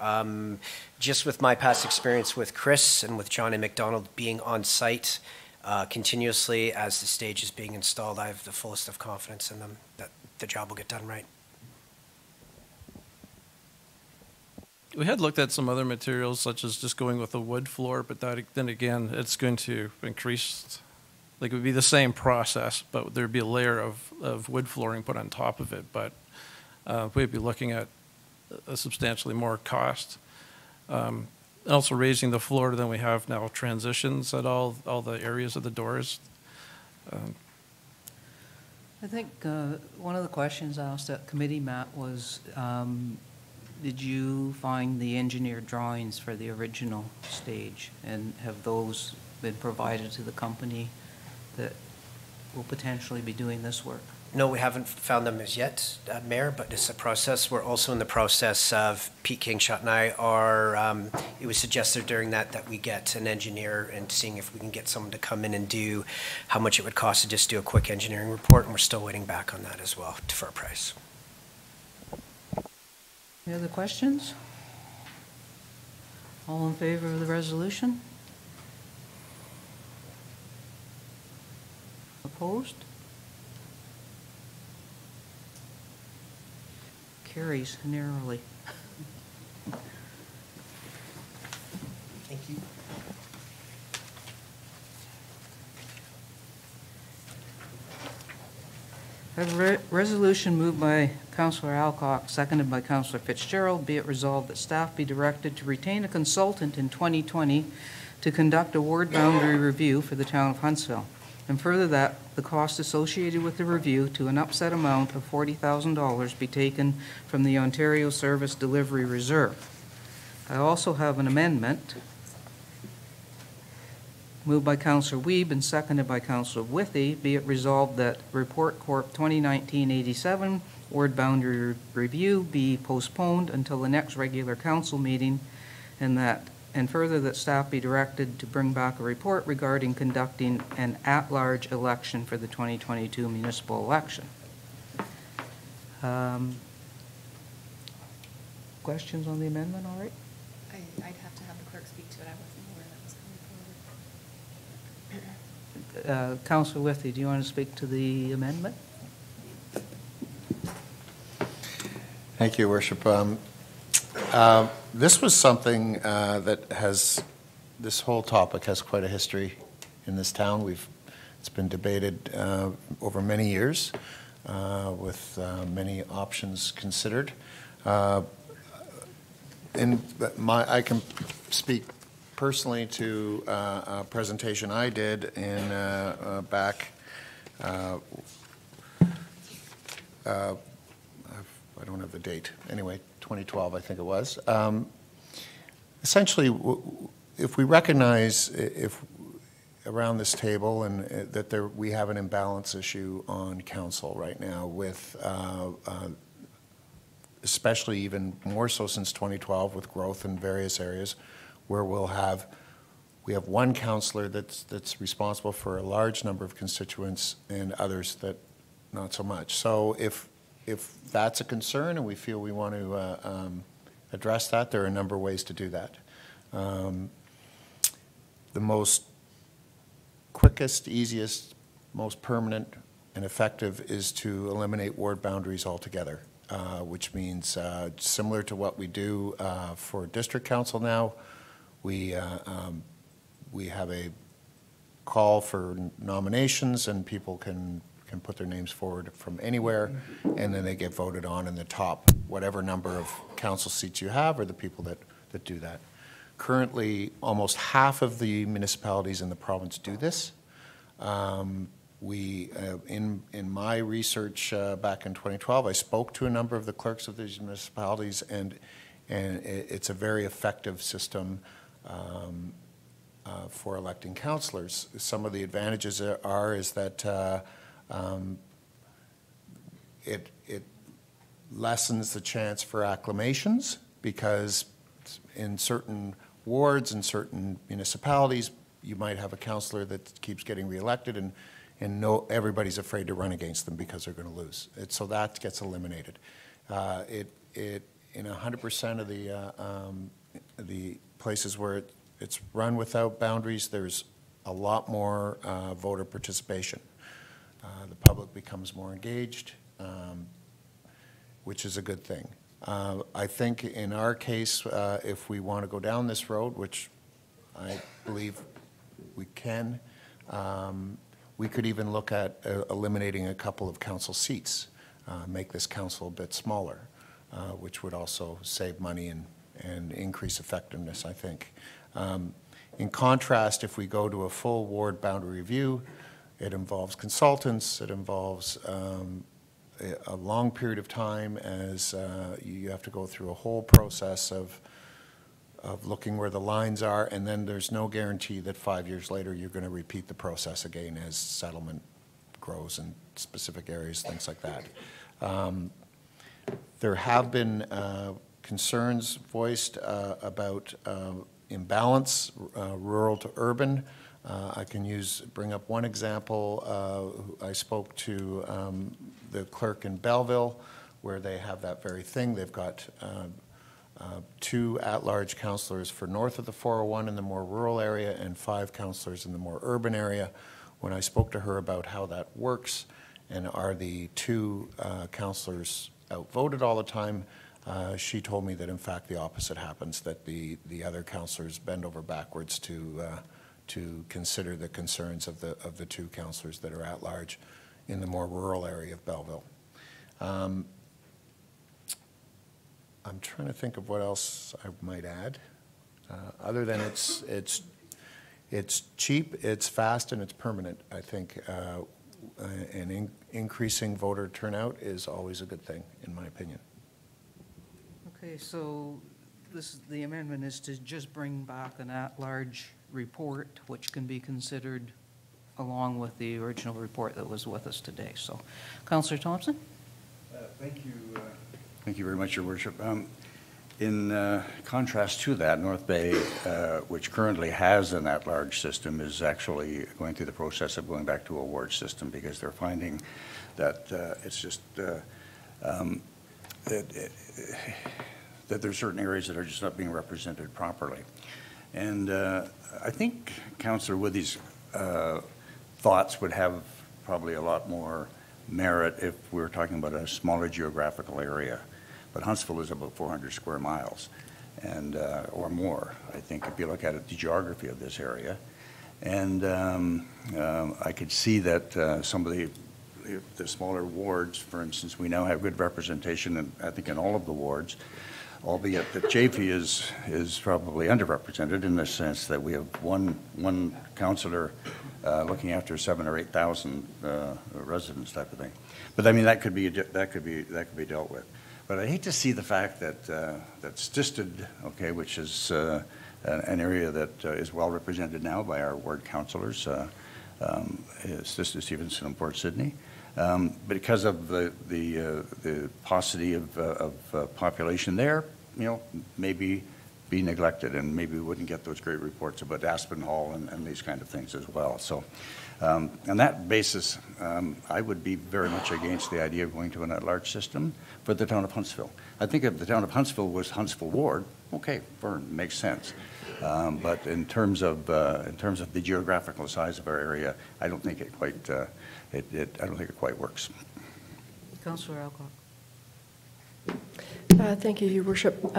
Just with my past experience with Chris and with John and McDonald being on site continuously as the stage is being installed, I have the fullest of confidence in them that the job will get done right. We had looked at some other materials, such as just going with a wood floor, but then again, it's going to increase, like it would be the same process, but there'd be a layer of wood flooring put on top of it, but we'd be looking at a substantially more cost. Also raising the floor than we have now, transitions at all the areas of the doors. I think one of the questions asked at committee, Matt, was did you find the engineered drawings for the original stage, and have those been provided to the company that will potentially be doing this work? No, we haven't found them as yet, Mayor, but it's a process. We're also in the process of, Pete Kingshot and I are, it was suggested during that we get an engineer and seeing if we can get someone to come in and do how much it would cost to just do a quick engineering report, and we're still waiting back on that as well for a price. Any other questions? All in favor of the resolution? Opposed? Carries narrowly. Thank you. I have a resolution moved by Councillor Alcock, seconded by Councillor Fitzgerald. Be it resolved that staff be directed to retain a consultant in 2020 to conduct a ward boundary review for the town of Huntsville, and further that the cost associated with the review to an upset amount of $40,000 be taken from the Ontario Service Delivery Reserve. I also have an amendment moved by Councillor Wiebe and seconded by Councillor Withey. Be it resolved that Report Corp 2019-87 Ward Boundary Review be postponed until the next regular council meeting, and further that staff be directed to bring back a report regarding conducting an at-large election for the 2022 municipal election. Questions on the amendment, all right? I'd have to have the clerk speak to it. I wasn't aware that was coming forward. Councillor Withey, do you want to speak to the amendment? Thank you, Worship. This was something this whole topic has quite a history in this town. It's been debated over many years with many options considered. I can speak personally to a presentation I did in back. I don't have the date. Anyway, 2012, I think it was. Essentially, if we recognize around this table and that we have an imbalance issue on council right now, with especially even more so since 2012 with growth in various areas, where we have one councillor that's responsible for a large number of constituents and others that not so much. So if that's a concern and we feel we want to address that, there are a number of ways to do that. The most quickest, easiest, most permanent and effective is to eliminate ward boundaries altogether, which means similar to what we do for district council now, we have a call for nominations and people can put their names forward from anywhere, and then they get voted on in the top, whatever number of council seats you have, or the people that do that. Currently, almost half of the municipalities in the province do this. In my research back in 2012, I spoke to a number of the clerks of these municipalities, and it's a very effective system for electing councillors. Some of the advantages is that it lessens the chance for acclamations, because in certain wards and certain municipalities, you might have a councillor that keeps getting reelected, and everybody's afraid to run against them because they're going to lose. So that gets eliminated. In 100% of the places where it's run without boundaries, there's a lot more voter participation. The public becomes more engaged, which is a good thing. I think in our case, if we want to go down this road, which I believe we can, we could even look at eliminating a couple of council seats, make this council a bit smaller, which would also save money and increase effectiveness, I think. In contrast, if we go to a full ward boundary review, it involves consultants, it involves a long period of time, as you have to go through a whole process of looking where the lines are, and then there's no guarantee that 5 years later you're going to repeat the process again as settlement grows in specific areas, things like that. There have been concerns voiced about imbalance, rural to urban. I can bring up one example. I spoke to the clerk in Belleville, where they have that very thing. They've got 2 at-large councillors for north of the 401 in the more rural area, and 5 councillors in the more urban area. When I spoke to her about how that works, and are the 2 councillors outvoted all the time, she told me that in fact the opposite happens, that the other councillors bend over backwards to consider the concerns of the 2 councillors that are at large in the more rural area of Belleville. I'm trying to think of what else I might add, other than it's cheap, it's fast, and it's permanent. I think increasing voter turnout is always a good thing, in my opinion. Okay, so the amendment is to just bring back an at-large report, which can be considered along with the original report that was with us today. So, Councillor Thompson? Thank you. Thank you very much, Your Worship. In contrast to that, North Bay, which currently has an at-large system, is actually going through the process of going back to a ward system, because they're finding that it's just that there's certain areas that are just not being represented properly. And I think Councillor Withy's thoughts would have probably a lot more merit if we were talking about a smaller geographical area. But Huntsville is about 400 square miles, and or more, I think, if you look at it, the geography of this area. And I could see that some of the smaller wards, for instance, we now have good representation, and I think in all of the wards, albeit that Chaffee is probably underrepresented in the sense that we have one councillor looking after 7,000 or 8,000 residents, type of thing. But I mean, that could be dealt with. But I hate to see the fact that that Stisted, okay, which is an area that is well represented now by our ward councillors, Stisted, Stevenson, and Port Sydney, because of the paucity of population there, maybe be neglected, and maybe we wouldn't get those great reports about Aspen Hall and these kind of things as well. So on that basis, I would be very much against the idea of going to an at-large system for the town of Huntsville. I think if the town of Huntsville was Huntsville Ward, okay, fine, makes sense. But in terms of the geographical size of our area, I don't think it quite I don't think it quite works. Councillor Alcock. Thank you, Your Worship.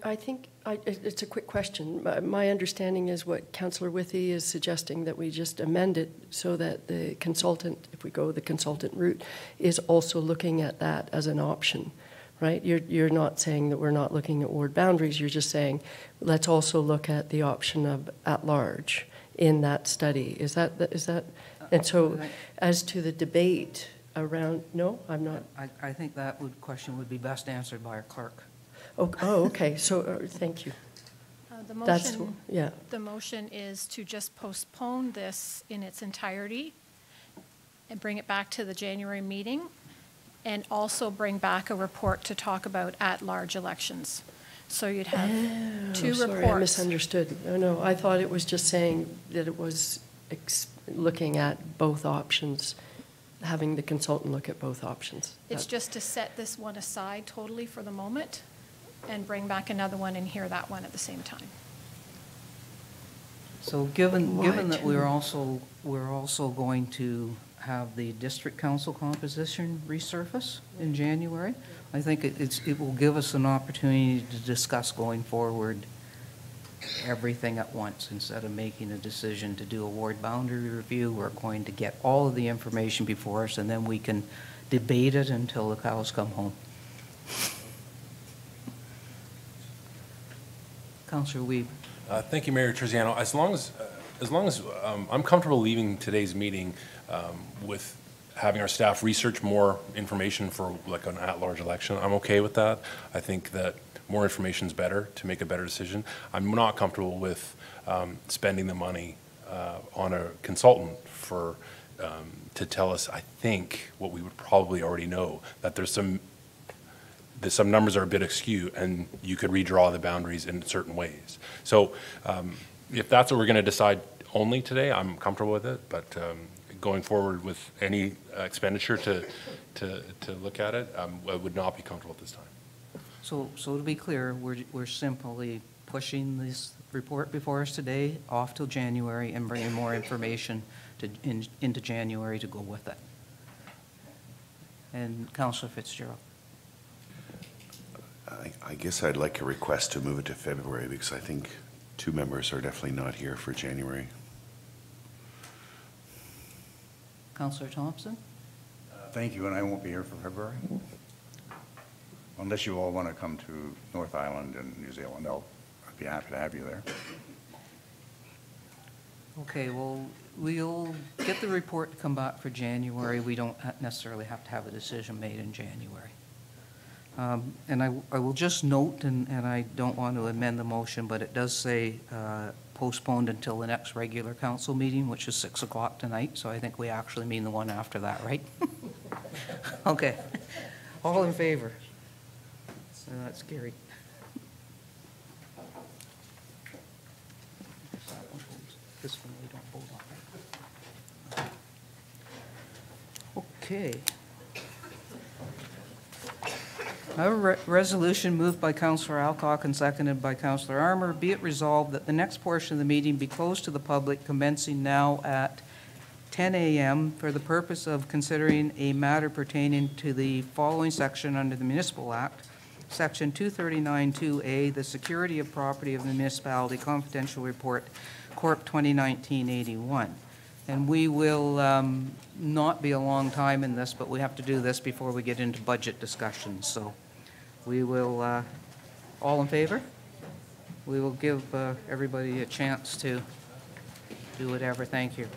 I think it's a quick question. My understanding is what Councillor Withey is suggesting, that we just amend it so that the consultant, if we go the consultant route, is also looking at that as an option, right? You're not saying that we're not looking at ward boundaries. You're just saying let's also look at the option of at large in that study. Is that? And so, as to the debate around, no, I'm not. I think that question would be best answered by our clerk. Oh, okay. So, thank you. The motion is to just postpone this in its entirety and bring it back to the January meeting, and also bring back a report to talk about at-large elections. So you'd have two sorry, reports. I misunderstood. No, I thought it was just saying that it was looking at both options, having the consultant look at both options. It's just to set this one aside totally for the moment and bring back another one and hear that one at the same time. So given that we're also going to have the district council composition resurface in January, I think it will give us an opportunity to discuss going forward everything at once. Instead of making a decision to do a ward boundary review, we're going to get all of the information before us, and then we can debate it until the cows come home. Councillor Weeb. Thank you, Mayor Terziano. As long as I'm comfortable leaving today's meeting with having our staff research more information for like an at-large election, I'm okay with that. I think that more information is better to make a better decision. I'm not comfortable with spending the money on a consultant for to tell us, I think, what we would probably already know, that there's some numbers are a bit askew, and you could redraw the boundaries in certain ways. So if that's what we're going to decide only today, I'm comfortable with it. But going forward with any expenditure to look at it, I would not be comfortable at this time. So to be clear, we're simply pushing this report before us today off till January and bringing more information into January to go with it. And Councillor Fitzgerald. I guess I'd like a request to move it to February, because I think 2 members are definitely not here for January. Councillor Thompson? Thank you, and I won't be here for February. Unless you all want to come to North Island and New Zealand, I'd be happy to have you there. Okay, well, we'll get the report to come back for January. We don't necessarily have to have a decision made in January. And I will just note, and I don't want to amend the motion, but it does say postponed until the next regular council meeting, which is 6 o'clock tonight, so I think we actually mean the one after that, right? Okay. All in favor? So that's scary. This one we don't vote on, right? Okay. A resolution moved by Councillor Alcock and seconded by Councillor Armour. Be it resolved that the next portion of the meeting be closed to the public, commencing now at 10 a.m. for the purpose of considering a matter pertaining to the following section under the Municipal Act, Section 239-2A, the security of property of the municipality, confidential report, Corp. 2019-81. And we will not be a long time in this, but we have to do this before we get into budget discussions. So we will, all in favor? We will give everybody a chance to do whatever. Thank you.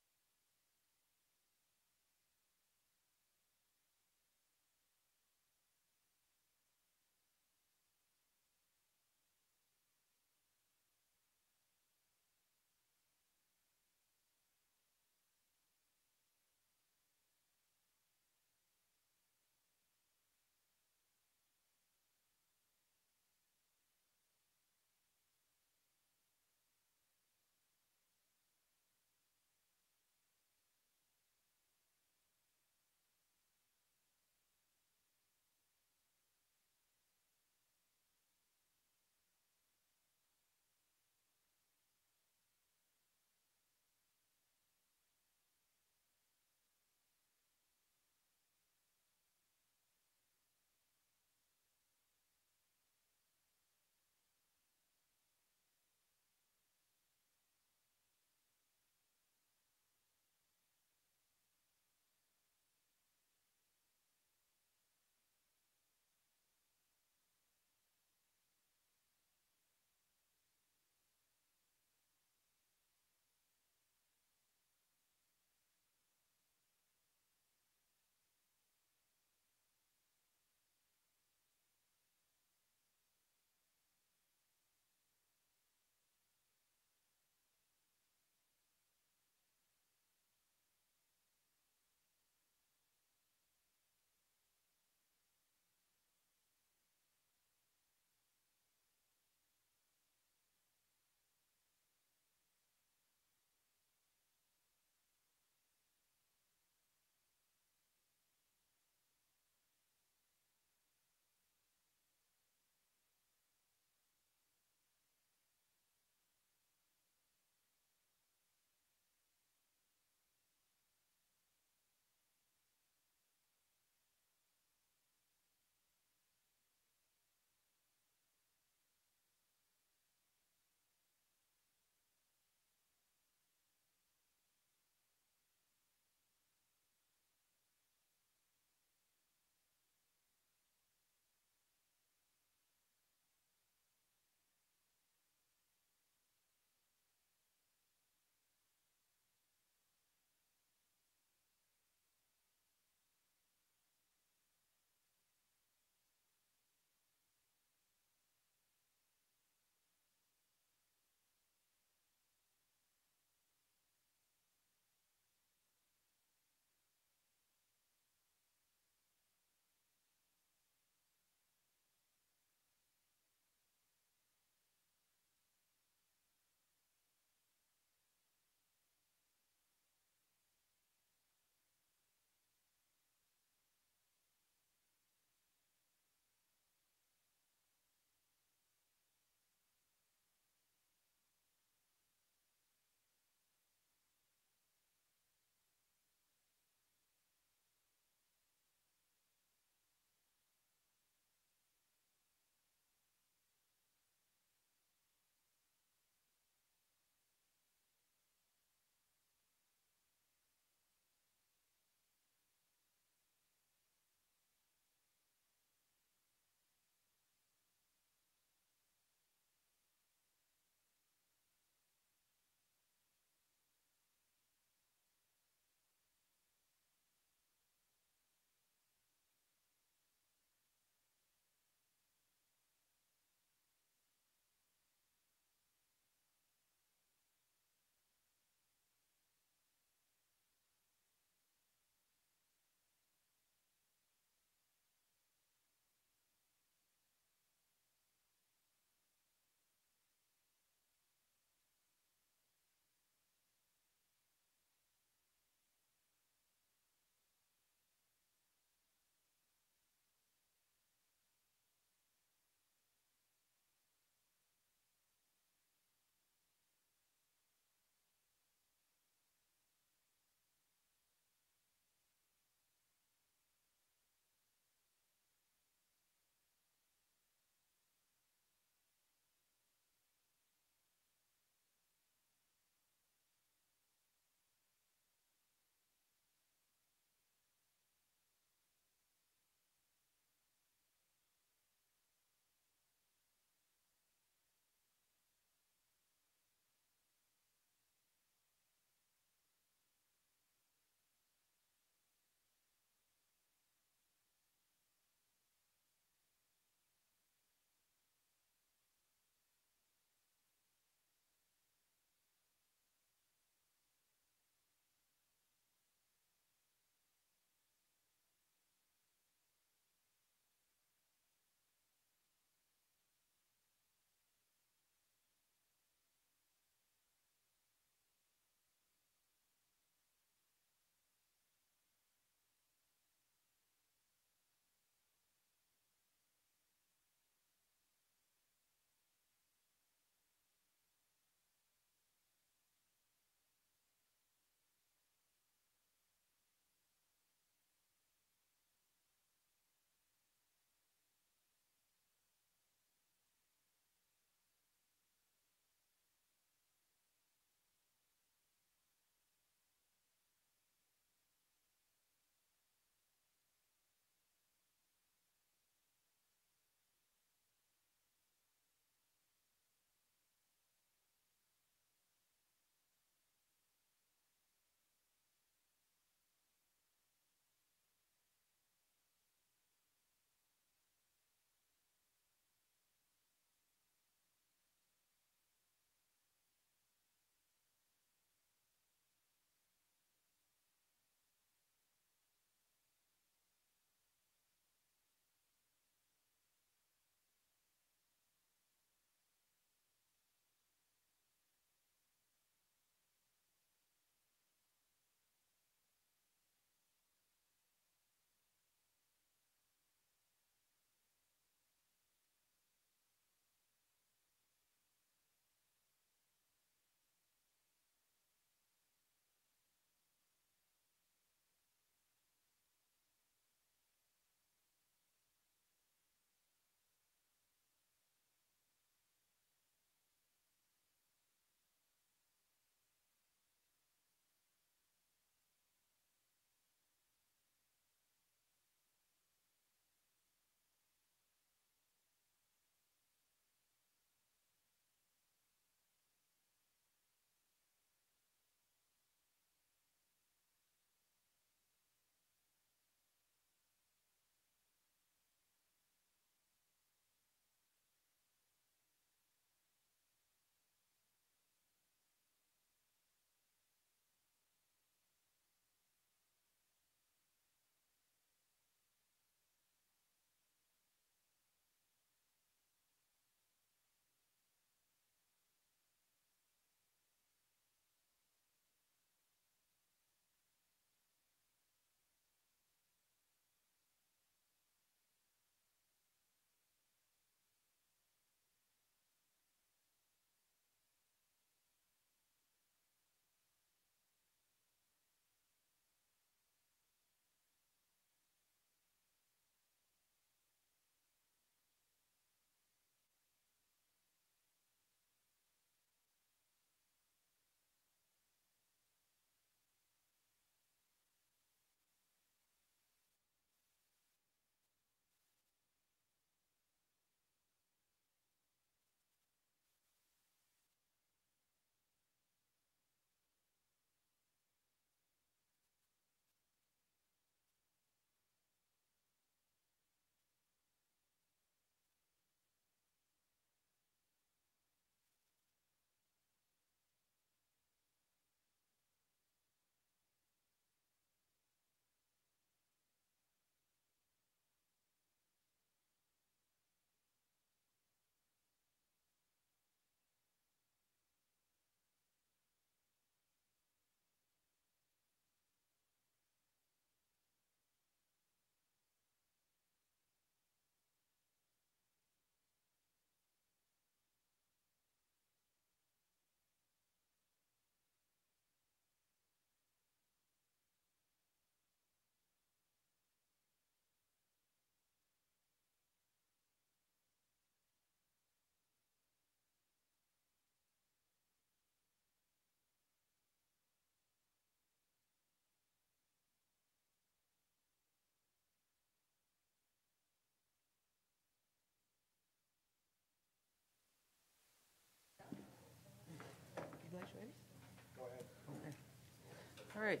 All right.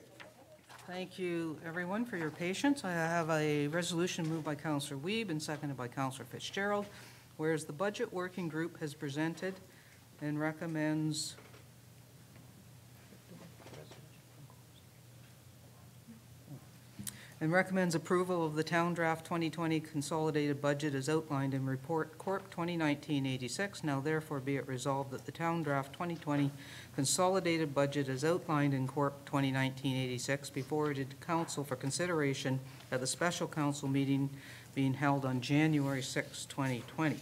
Thank you, everyone, for your patience. I have a resolution moved by Councillor Wiebe and seconded by Councillor Fitzgerald, whereas the Budget Working Group has presented and recommends approval of the Town Draft 2020 Consolidated Budget as outlined in Report Corp. 2019-86. Now therefore be it resolved that the Town Draft 2020 Consolidated Budget as outlined in Corp. 2019-86 be forwarded to Council for consideration at the special council meeting being held on January 6, 2020.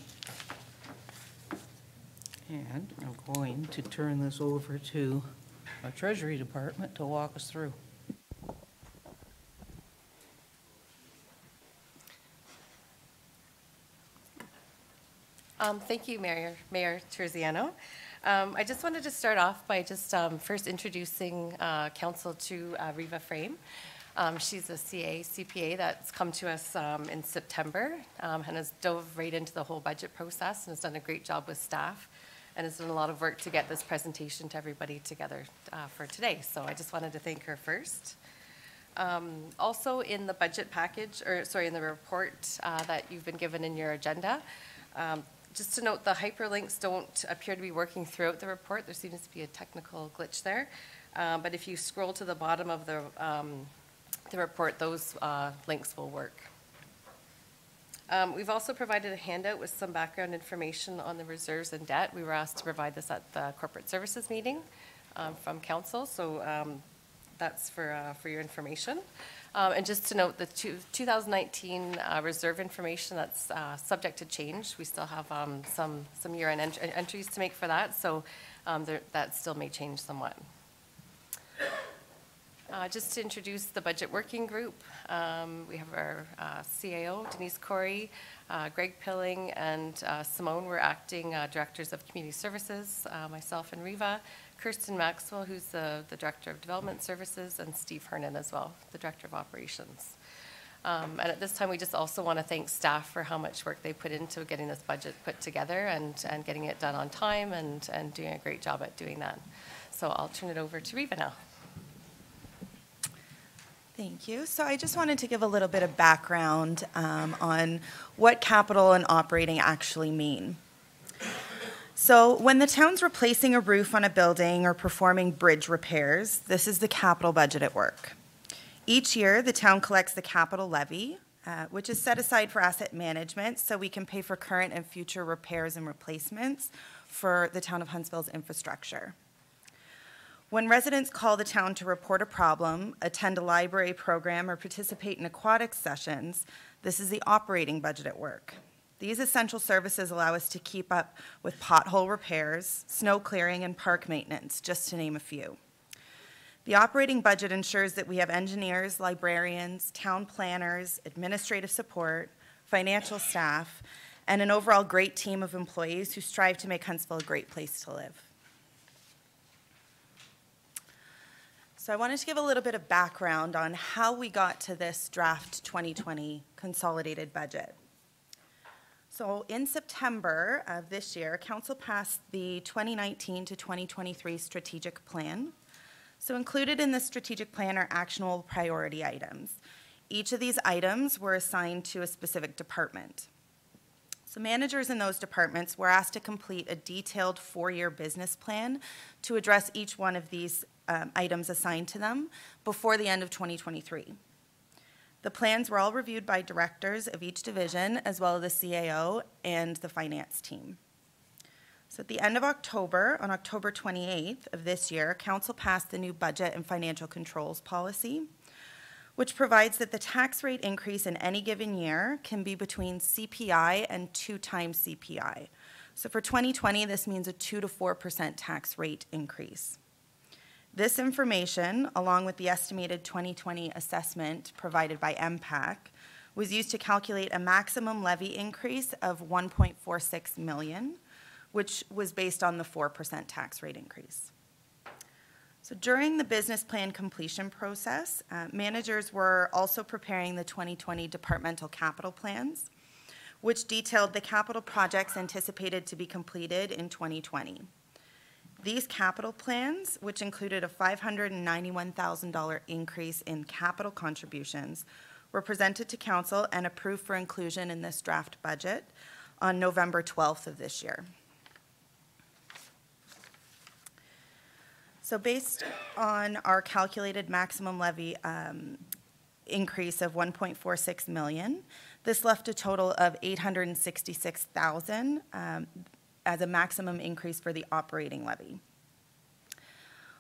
And I'm going to turn this over to our Treasury Department to walk us through. Thank you, Mayor Terziano. I just wanted to start off by just first introducing council to Riva Frame. She's a CPA that's come to us in September and has dove right into the whole budget process and has done a great job with staff and has done a lot of work to get this presentation to everybody together for today. So I just wanted to thank her first. Also in the budget package, in the report that you've been given in your agenda, just to note, the hyperlinks don't appear to be working throughout the report. There seems to be a technical glitch there. But if you scroll to the bottom of the report, those links will work. We've also provided a handout with some background information on the reserves and debt. We were asked to provide this at the corporate services meeting from council, so that's for your information. And just to note, the 2019 reserve information, that's subject to change. We still have some year-end entries to make for that, so that still may change somewhat. Just to introduce the Budget Working Group, we have our CAO, Denise Corey, Greg Pilling, and Simone. We're acting directors of community services, myself and Riva. Kirsten Maxwell, who's the Director of Development Services, and Steve Hernan as well, the Director of Operations. And at this time, we just also want to thank staff for how much work they put into getting this budget put together and getting it done on time and doing a great job at doing that. So I'll turn it over to Riva now. Thank you. So I just wanted to give a little bit of background on what capital and operating actually mean. So when the town's replacing a roof on a building or performing bridge repairs, this is the capital budget at work. Each year, the town collects the capital levy, which is set aside for asset management so we can pay for current and future repairs and replacements for the town of Huntsville's infrastructure. When residents call the town to report a problem, attend a library program, or participate in aquatic sessions, this is the operating budget at work. These essential services allow us to keep up with pothole repairs, snow clearing, and park maintenance, just to name a few. The operating budget ensures that we have engineers, librarians, town planners, administrative support, financial staff, and an overall great team of employees who strive to make Huntsville a great place to live. So I wanted to give a little bit of background on how we got to this draft 2020 consolidated budget. So in September of this year, Council passed the 2019 to 2023 strategic plan. So included in the strategic plan are actionable priority items. Each of these items were assigned to a specific department. So managers in those departments were asked to complete a detailed 4-year business plan to address each one of these items assigned to them before the end of 2023. The plans were all reviewed by directors of each division, as well as the CAO and the finance team. So at the end of October, on October 28th of this year, Council passed the new budget and financial controls policy, which provides that the tax rate increase in any given year can be between CPI and 2 times CPI. So for 2020, this means a 2 to 4% tax rate increase. This information, along with the estimated 2020 assessment provided by MPAC, was used to calculate a maximum levy increase of $1.46 million, which was based on the 4% tax rate increase. So during the business plan completion process, managers were also preparing the 2020 departmental capital plans, which detailed the capital projects anticipated to be completed in 2020. These capital plans, which included a $591,000 increase in capital contributions, were presented to council and approved for inclusion in this draft budget on November 12th of this year. So based on our calculated maximum levy increase of 1.46 million, this left a total of 866,000 as a maximum increase for the operating levy.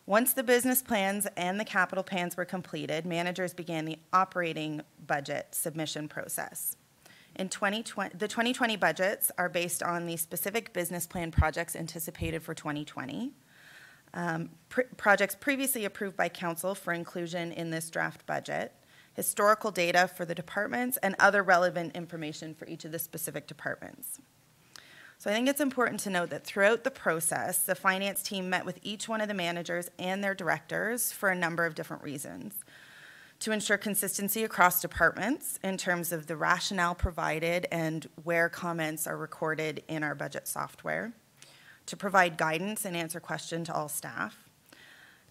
Once the business plans and the capital plans were completed, managers began the operating budget submission process. In 2020, the 2020 budgets are based on the specific business plan projects anticipated for 2020. Projects previously approved by council for inclusion in this draft budget, historical data for the departments, and other relevant information for each of the specific departments. So I think it's important to note that throughout the process, the finance team met with each one of the managers and their directors for a number of different reasons. To ensure consistency across departments in terms of the rationale provided and where comments are recorded in our budget software, to provide guidance and answer questions to all staff,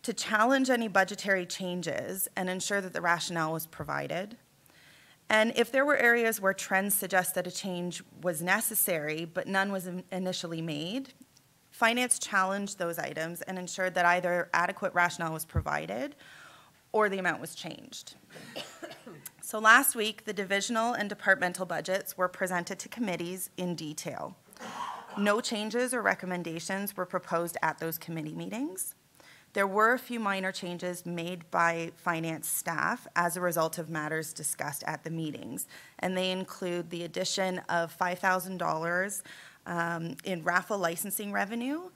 to challenge any budgetary changes and ensure that the rationale was provided, and if there were areas where trends suggest that a change was necessary but none was initially made, finance challenged those items and ensured that either adequate rationale was provided or the amount was changed. So last week, the divisional and departmental budgets were presented to committees in detail. No changes or recommendations were proposed at those committee meetings. There were a few minor changes made by finance staff as a result of matters discussed at the meetings, and they include the addition of $5,000 in raffle licensing revenue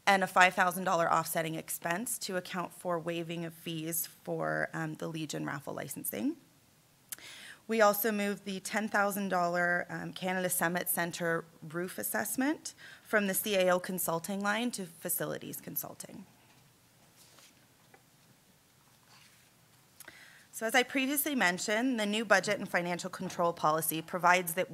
and a $5,000 offsetting expense to account for waiving of fees for the Legion raffle licensing. We also moved the $10,000 Canada Summit Centre roof assessment from the CAO consulting line to facilities consulting. So as I previously mentioned, the new budget and financial control policy provides that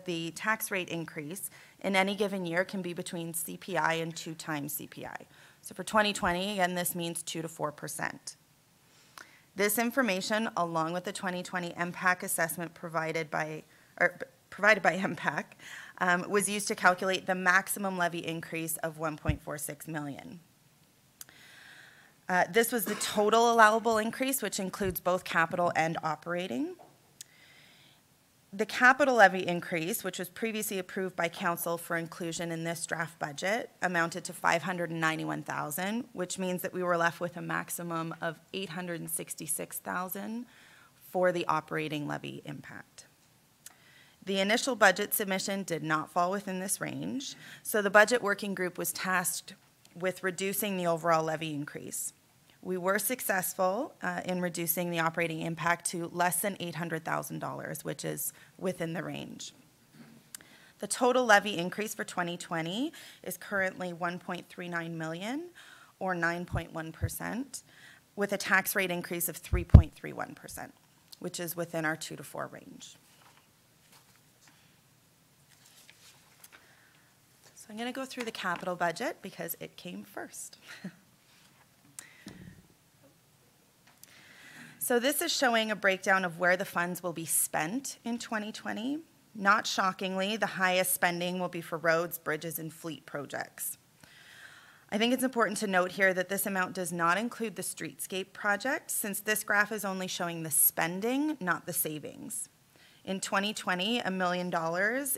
the tax rate increase in any given year can be between CPI and 2 times CPI. So for 2020, again, this means 2 to 4%. This information, along with the 2020 MPAC assessment provided by MPAC, was used to calculate the maximum levy increase of 1.46 million. This was the total allowable increase, which includes both capital and operating. The capital levy increase, which was previously approved by council for inclusion in this draft budget, amounted to $591,000, which means that we were left with a maximum of $866,000 for the operating levy impact. The initial budget submission did not fall within this range, so the budget working group was tasked with reducing the overall levy increase. We were successful in reducing the operating impact to less than $800,000, which is within the range. The total levy increase for 2020 is currently $1.39 million, or 9.1%, with a tax rate increase of 3.31%, which is within our 2 to 4 range. So I'm going to go through the capital budget because it came first. So this is showing a breakdown of where the funds will be spent in 2020. Not shockingly, the highest spending will be for roads, bridges, and fleet projects. I think it's important to note here that this amount does not include the streetscape project, since this graph is only showing the spending, not the savings. In 2020, $1 million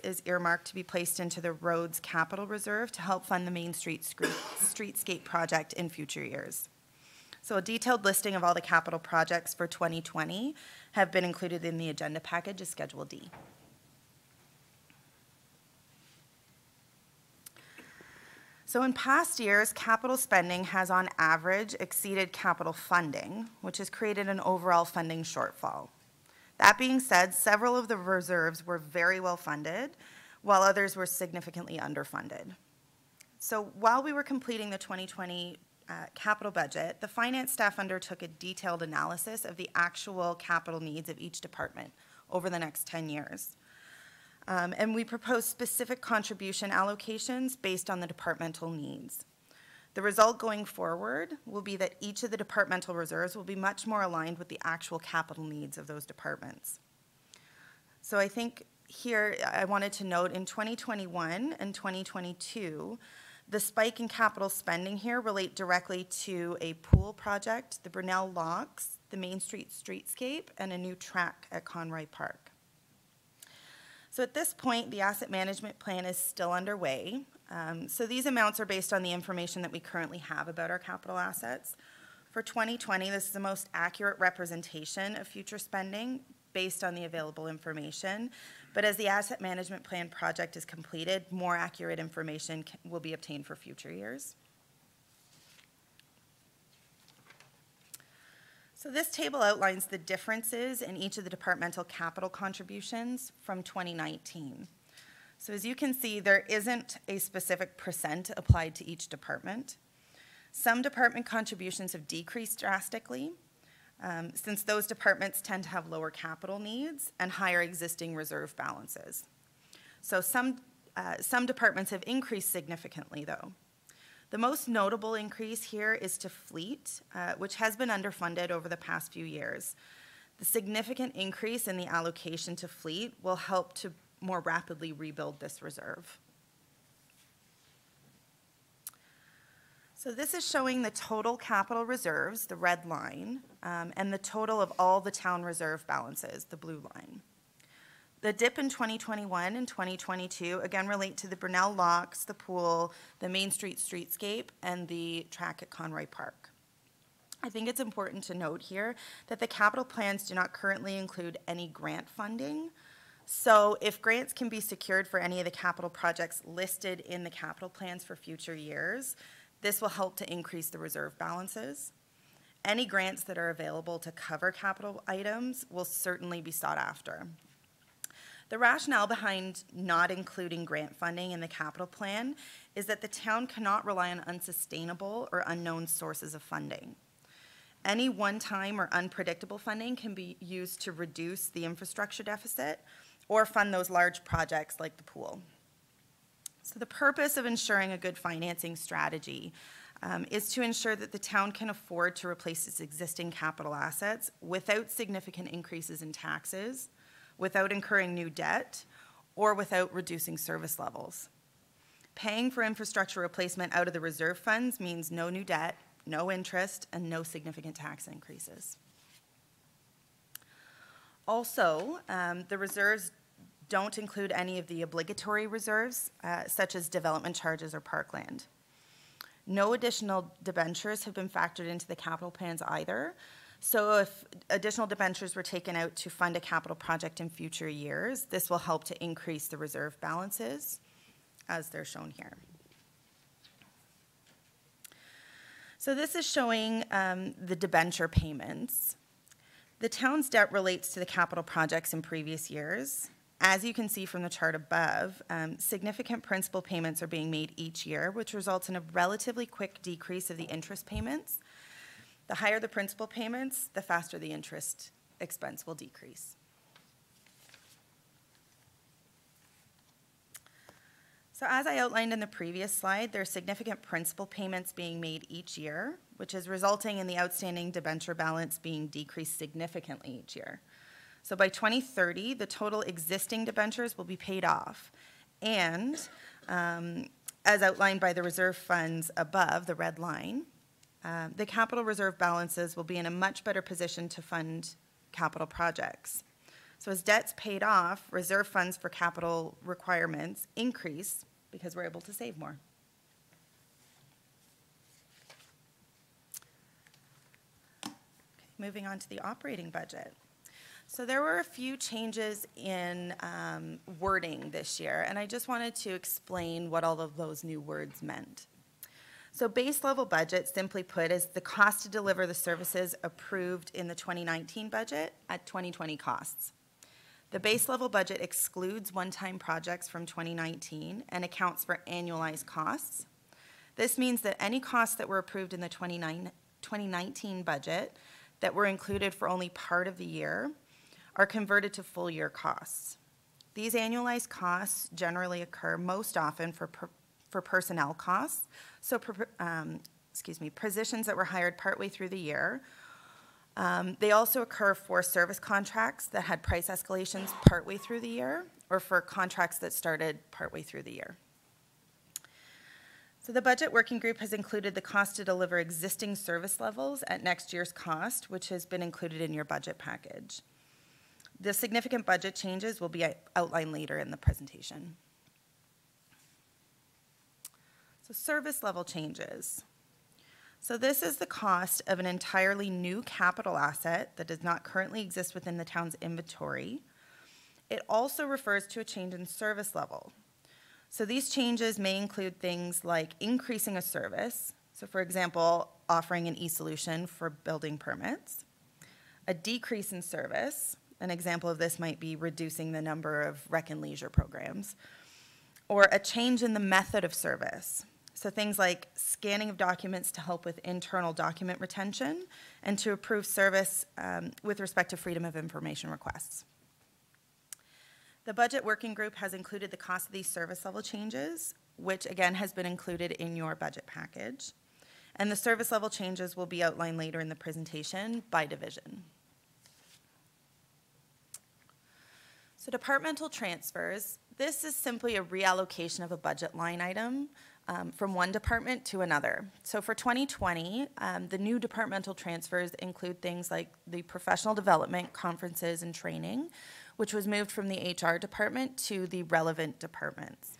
is earmarked to be placed into the roads capital reserve to help fund the Main Street streetscape project in future years. So a detailed listing of all the capital projects for 2020 have been included in the agenda package as Schedule D. So in past years, capital spending has on average exceeded capital funding, which has created an overall funding shortfall. That being said, several of the reserves were very well funded, while others were significantly underfunded. So while we were completing the 2020 capital budget, the finance staff undertook a detailed analysis of the actual capital needs of each department over the next 10 years. And we proposed specific contribution allocations based on the departmental needs. The result going forward will be that each of the departmental reserves will be much more aligned with the actual capital needs of those departments. So I think here I wanted to note in 2021 and 2022, the spike in capital spending here relate directly to a pool project, the Brunel Locks, the Main Street streetscape, and a new track at Conroy Park. So at this point, the asset management plan is still underway. So these amounts are based on the information that we currently have about our capital assets. For 2020, this is the most accurate representation of future spending based on the available information. But as the asset management plan project is completed, more accurate information will be obtained for future years. So this table outlines the differences in each of the departmental capital contributions from 2019. So as you can see, there isn't a specific percent applied to each department. Some department contributions have decreased drastically, since those departments tend to have lower capital needs and higher existing reserve balances. So some departments have increased significantly, though. The most notable increase here is to fleet, which has been underfunded over the past few years. The significant increase in the allocation to fleet will help to more rapidly rebuild this reserve. So this is showing the total capital reserves, the red line, and the total of all the town reserve balances, the blue line. The dip in 2021 and 2022 again relate to the Brunel Locks, the pool, the Main Street streetscape, and the track at Conroy Park. I think it's important to note here that the capital plans do not currently include any grant funding. So if grants can be secured for any of the capital projects listed in the capital plans for future years, this will help to increase the reserve balances. Any grants that are available to cover capital items will certainly be sought after. The rationale behind not including grant funding in the capital plan is that the town cannot rely on unsustainable or unknown sources of funding. Any one-time or unpredictable funding can be used to reduce the infrastructure deficit or fund those large projects like the pool. So the purpose of ensuring a good financing strategy is to ensure that the town can afford to replace its existing capital assets without significant increases in taxes, without incurring new debt, or without reducing service levels. Paying for infrastructure replacement out of the reserve funds means no new debt, no interest, and no significant tax increases. Also, the reserves don't include any of the obligatory reserves, such as development charges or parkland. No additional debentures have been factored into the capital plans either. So if additional debentures were taken out to fund a capital project in future years, this will help to increase the reserve balances as they're shown here. So this is showing the debenture payments. The town's debt relates to the capital projects in previous years. As you can see from the chart above, significant principal payments are being made each year, which results in a relatively quick decrease of the interest payments. The higher the principal payments, the faster the interest expense will decrease. So as I outlined in the previous slide, there are significant principal payments being made each year, which is resulting in the outstanding debenture balance being decreased significantly each year. So by 2030, the total existing debentures will be paid off. And as outlined by the reserve funds above, the red line, the capital reserve balances will be in a much better position to fund capital projects. So as debt's paid off, reserve funds for capital requirements increase because we're able to save more. Okay, moving on to the operating budget. So there were a few changes in wording this year, and I just wanted to explain what all of those new words meant. So base level budget, simply put, is the cost to deliver the services approved in the 2019 budget at 2020 costs. The base level budget excludes one-time projects from 2019 and accounts for annualized costs. This means that any costs that were approved in the 2019 budget that were included for only part of the year are converted to full year costs. These annualized costs generally occur most often for for personnel costs. So, positions that were hired partway through the year. They also occur for service contracts that had price escalations partway through the year, or for contracts that started partway through the year. So the budget working group has included the cost to deliver existing service levels at next year's cost, which has been included in your budget package. The significant budget changes will be outlined later in the presentation. So service level changes. So this is the cost of an entirely new capital asset that does not currently exist within the town's inventory. It also refers to a change in service level. So these changes may include things like increasing a service. So for example, offering an e-solution for building permits. A decrease in service. An example of this might be reducing the number of rec and leisure programs. Or a change in the method of service. So things like scanning of documents to help with internal document retention and to improve service with respect to freedom of information requests. The budget working group has included the cost of these service level changes, which again has been included in your budget package. And the service level changes will be outlined later in the presentation by division. So departmental transfers, this is simply a reallocation of a budget line item from one department to another. So for 2020, the new departmental transfers include things like the professional development, conferences, and training, which was moved from the HR department to the relevant departments.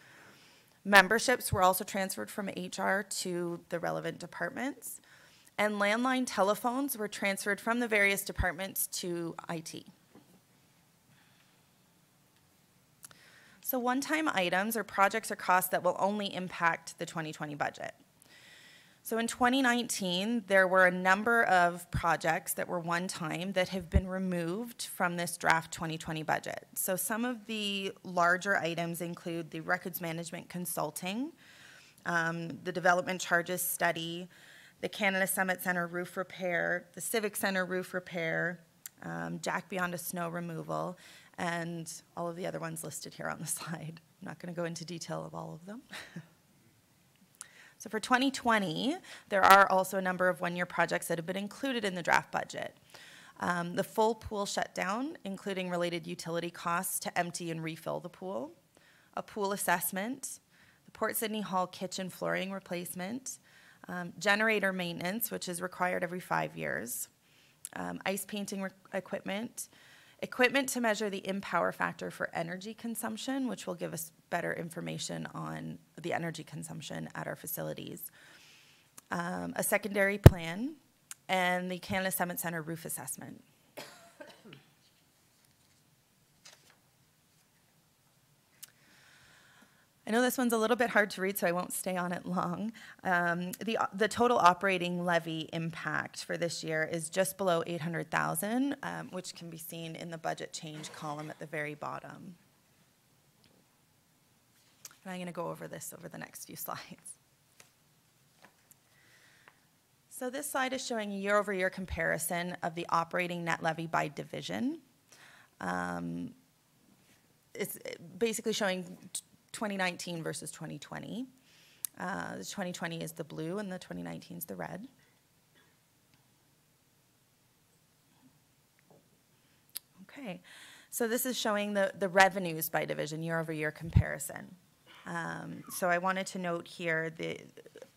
Memberships were also transferred from HR to the relevant departments. And landline telephones were transferred from the various departments to IT. So one-time items are projects or costs that will only impact the 2020 budget. So in 2019, there were a number of projects that were one-time that have been removed from this draft 2020 budget. So some of the larger items include the records management consulting, the development charges study, the Canada Summit Centre roof repair, the Civic Centre roof repair, Jack Beyond a snow removal, and all of the other ones listed here on the slide. I'm not going to go into detail of all of them. So for 2020, there are also a number of one-year projects that have been included in the draft budget. The full pool shutdown, including related utility costs to empty and refill the pool, a pool assessment, the Port Sydney Hall kitchen flooring replacement, generator maintenance, which is required every 5 years, ice painting equipment, equipment to measure the in-power factor for energy consumption, which will give us better information on the energy consumption at our facilities, a secondary plan, and the Canada Summit Centre roof assessment. I know this one's a little bit hard to read, so I won't stay on it long. The total operating levy impact for this year is just below $800,000, which can be seen in the budget change column at the very bottom. And I'm going to go over this over the next few slides. So this slide is showing a year-over-year comparison of the operating net levy by division. It's basically showing 2019 versus 2020. The 2020 is the blue and the 2019 is the red. Okay, so this is showing the revenues by division, year-over-year comparison. So I wanted to note here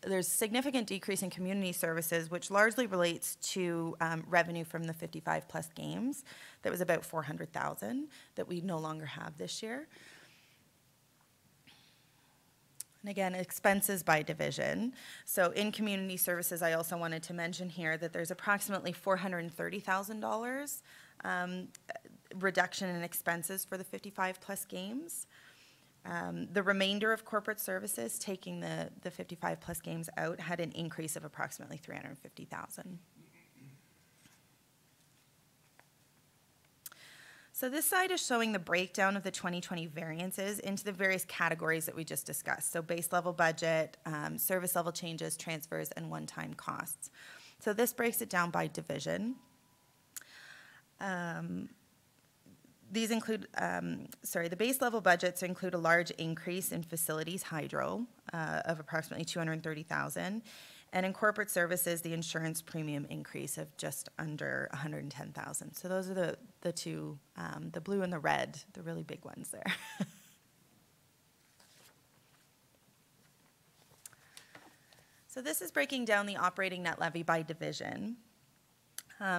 there's significant decrease in community services, which largely relates to revenue from the 55-plus games. That was about $400,000 that we no longer have this year. And again, expenses by division. So in community services, I also wanted to mention here that there's approximately $430,000 reduction in expenses for the 55-plus games. The remainder of corporate services, taking the 55-plus games out, had an increase of approximately $350,000. So this slide is showing the breakdown of the 2020 variances into the various categories that we just discussed. So base level budget, service level changes, transfers, and one-time costs. So this breaks it down by division. These include, the base level budgets include a large increase in facilities hydro of approximately 230,000, and in corporate services, the insurance premium increase of just under 110,000. So those are the two, the blue and the red, the really big ones there. So this is breaking down the operating net levy by division.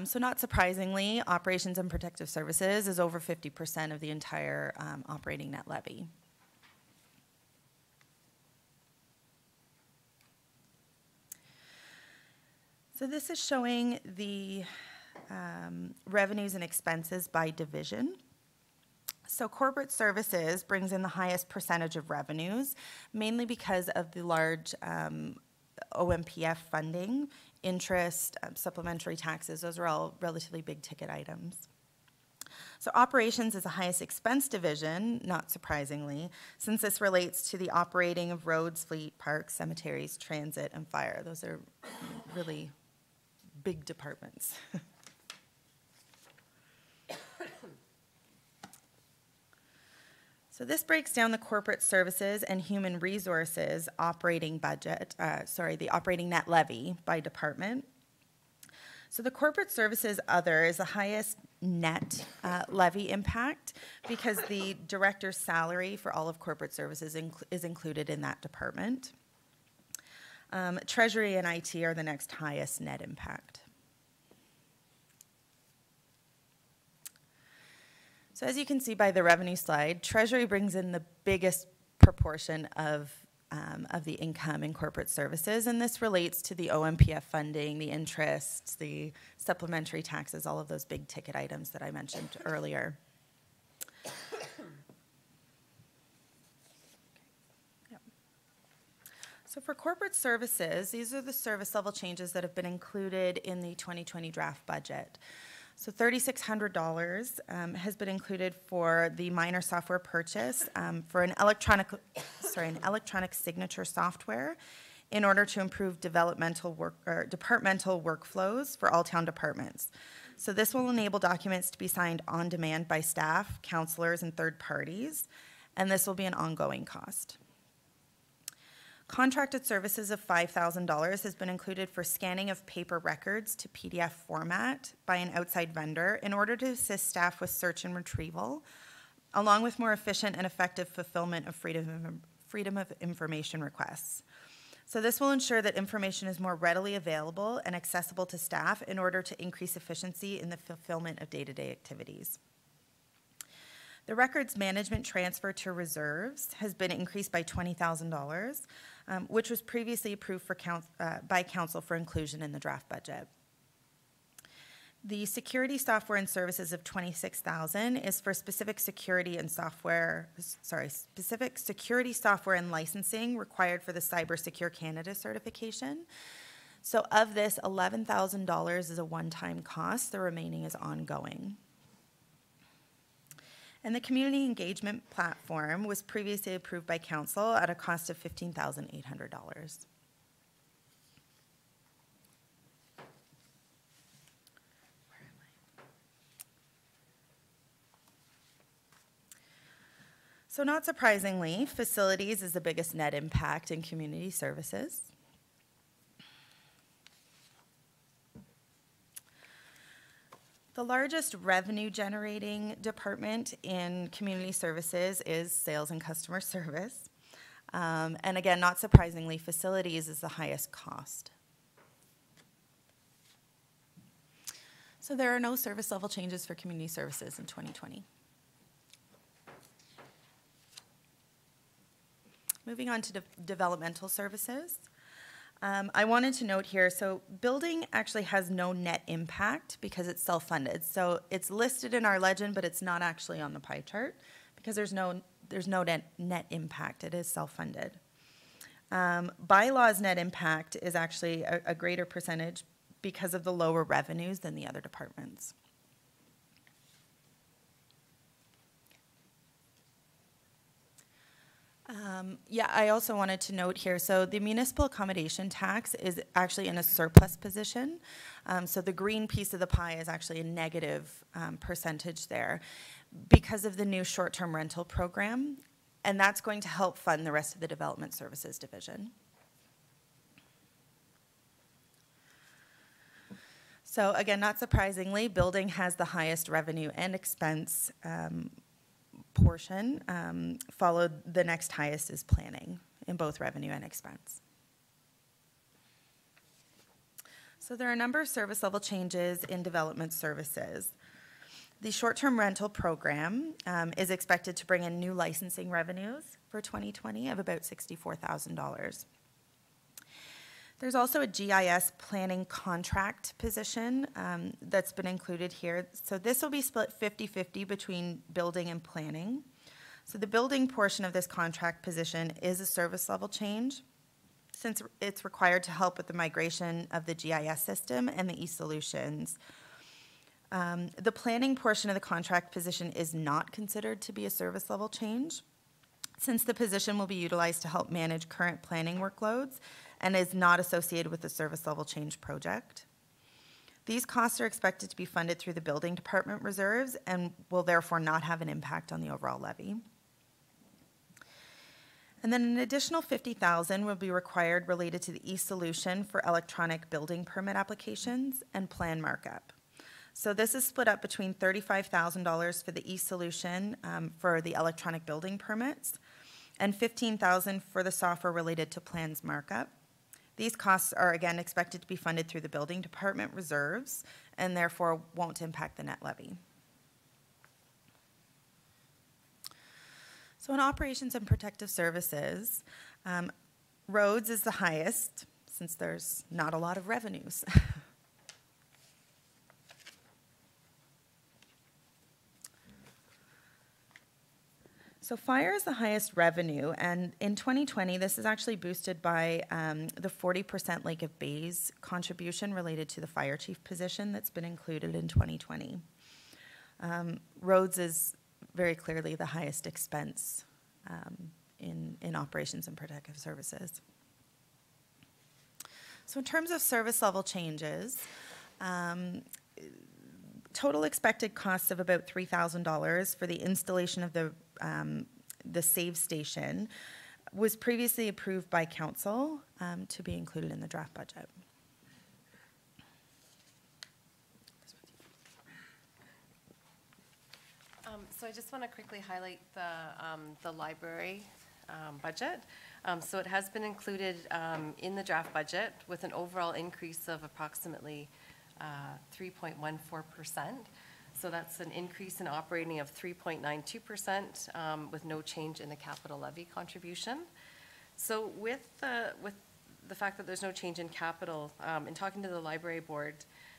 So not surprisingly, operations and protective services is over 50% of the entire operating net levy. So this is showing the revenues and expenses by division. So corporate services brings in the highest percentage of revenues, mainly because of the large OMPF funding, interest, supplementary taxes. Those are all relatively big ticket items. So operations is the highest expense division, not surprisingly, since this relates to the operating of roads, fleet, parks, cemeteries, transit, and fire. Those are really big departments. So this breaks down the corporate services and human resources operating budget, the operating net levy by department. So the corporate services other is the highest net levy impact because the director's salary for all of corporate services is included in that department. Treasury and IT are the next highest net impact. So as you can see by the revenue slide, Treasury brings in the biggest proportion of the income in corporate services, and this relates to the OMPF funding, the interest, the supplementary taxes, all of those big ticket items that I mentioned earlier. So for corporate services, these are the service level changes that have been included in the 2020 draft budget. So $3,600 has been included for the minor software purchase for an electronic signature software in order to improve departmental workflows for all town departments. So this will enable documents to be signed on demand by staff, counselors, and third parties, and this will be an ongoing cost. Contracted services of $5,000 has been included for scanning of paper records to PDF format by an outside vendor in order to assist staff with search and retrieval, along with more efficient and effective fulfillment of freedom of information requests. So this will ensure that information is more readily available and accessible to staff in order to increase efficiency in the fulfillment of day-to-day activities. The records management transfer to reserves has been increased by $20,000, which was previously approved by Council for inclusion in the draft budget. The security software and services of $26,000 is for specific security software and licensing required for the Cybersecure Canada certification. So of this, $11,000 is a one-time cost. The remaining is ongoing. And the community engagement platform was previously approved by Council at a cost of $15,800. So not surprisingly, facilities is the biggest net impact in community services. The largest revenue generating department in community services is sales and customer service. And again, not surprisingly, facilities is the highest cost. So there are no service level changes for community services in 2020. Moving on to developmental services. I wanted to note here, so building actually has no net impact because it's self-funded. So it's listed in our legend, but it's not actually on the pie chart because there's no net impact. It is self-funded. Bylaws net impact is actually a greater percentage because of the lower revenues than the other departments. Yeah, I also wanted to note here, so the municipal accommodation tax is actually in a surplus position. So the green piece of the pie is actually a negative percentage there. because of the new short-term rental program, and that's going to help fund the rest of the Development Services Division. So again, not surprisingly, building has the highest revenue and expense portion, followed the next highest is planning in both revenue and expense. So there are a number of service level changes in development services. The short-term rental program is expected to bring in new licensing revenues for 2020 of about $64,000. There's also a GIS planning contract position that's been included here. So this will be split 50-50 between building and planning. So the building portion of this contract position is a service level change, since it's required to help with the migration of the GIS system and the e-solutions. The planning portion of the contract position is not considered to be a service level change, since the position will be utilized to help manage current planning workloads and is not associated with the service level change project. These costs are expected to be funded through the building department reserves and will therefore not have an impact on the overall levy. And then an additional $50,000 will be required related to the e-solution for electronic building permit applications and plan markup. So this is split up between $35,000 for the e-solution for the electronic building permits and $15,000 for the software related to plans markup. These costs are again expected to be funded through the building department reserves and therefore won't impact the net levy. So in operations and protective services, roads is the highest since there's not a lot of revenues. So fire is the highest revenue, and in 2020, this is actually boosted by the 40% Lake of Bays contribution related to the fire chief position that's been included in 2020. Roads is very clearly the highest expense in operations and protective services. So in terms of service level changes, total expected costs of about $3,000 for the installation of the save station was previously approved by council to be included in the draft budget. So I just want to quickly highlight the library budget. So it has been included in the draft budget with an overall increase of approximately 3.14%. So that's an increase in operating of 3.92% with no change in the capital levy contribution. So with the fact that there's no change in capital, in talking to the library board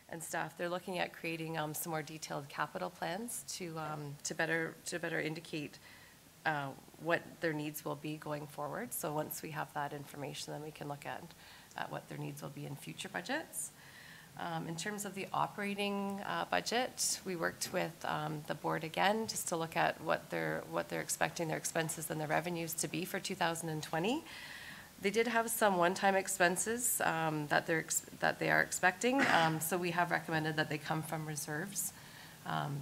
and staff, they're looking at creating some more detailed capital plans to better indicate what their needs will be going forward. So once we have that information, then we can look at what their needs will be in future budgets. In terms of the operating budget, we worked with the board again just to look at what they're expecting their expenses and their revenues to be for 2020. They did have some one-time expenses that they are expecting, so we have recommended that they come from reserves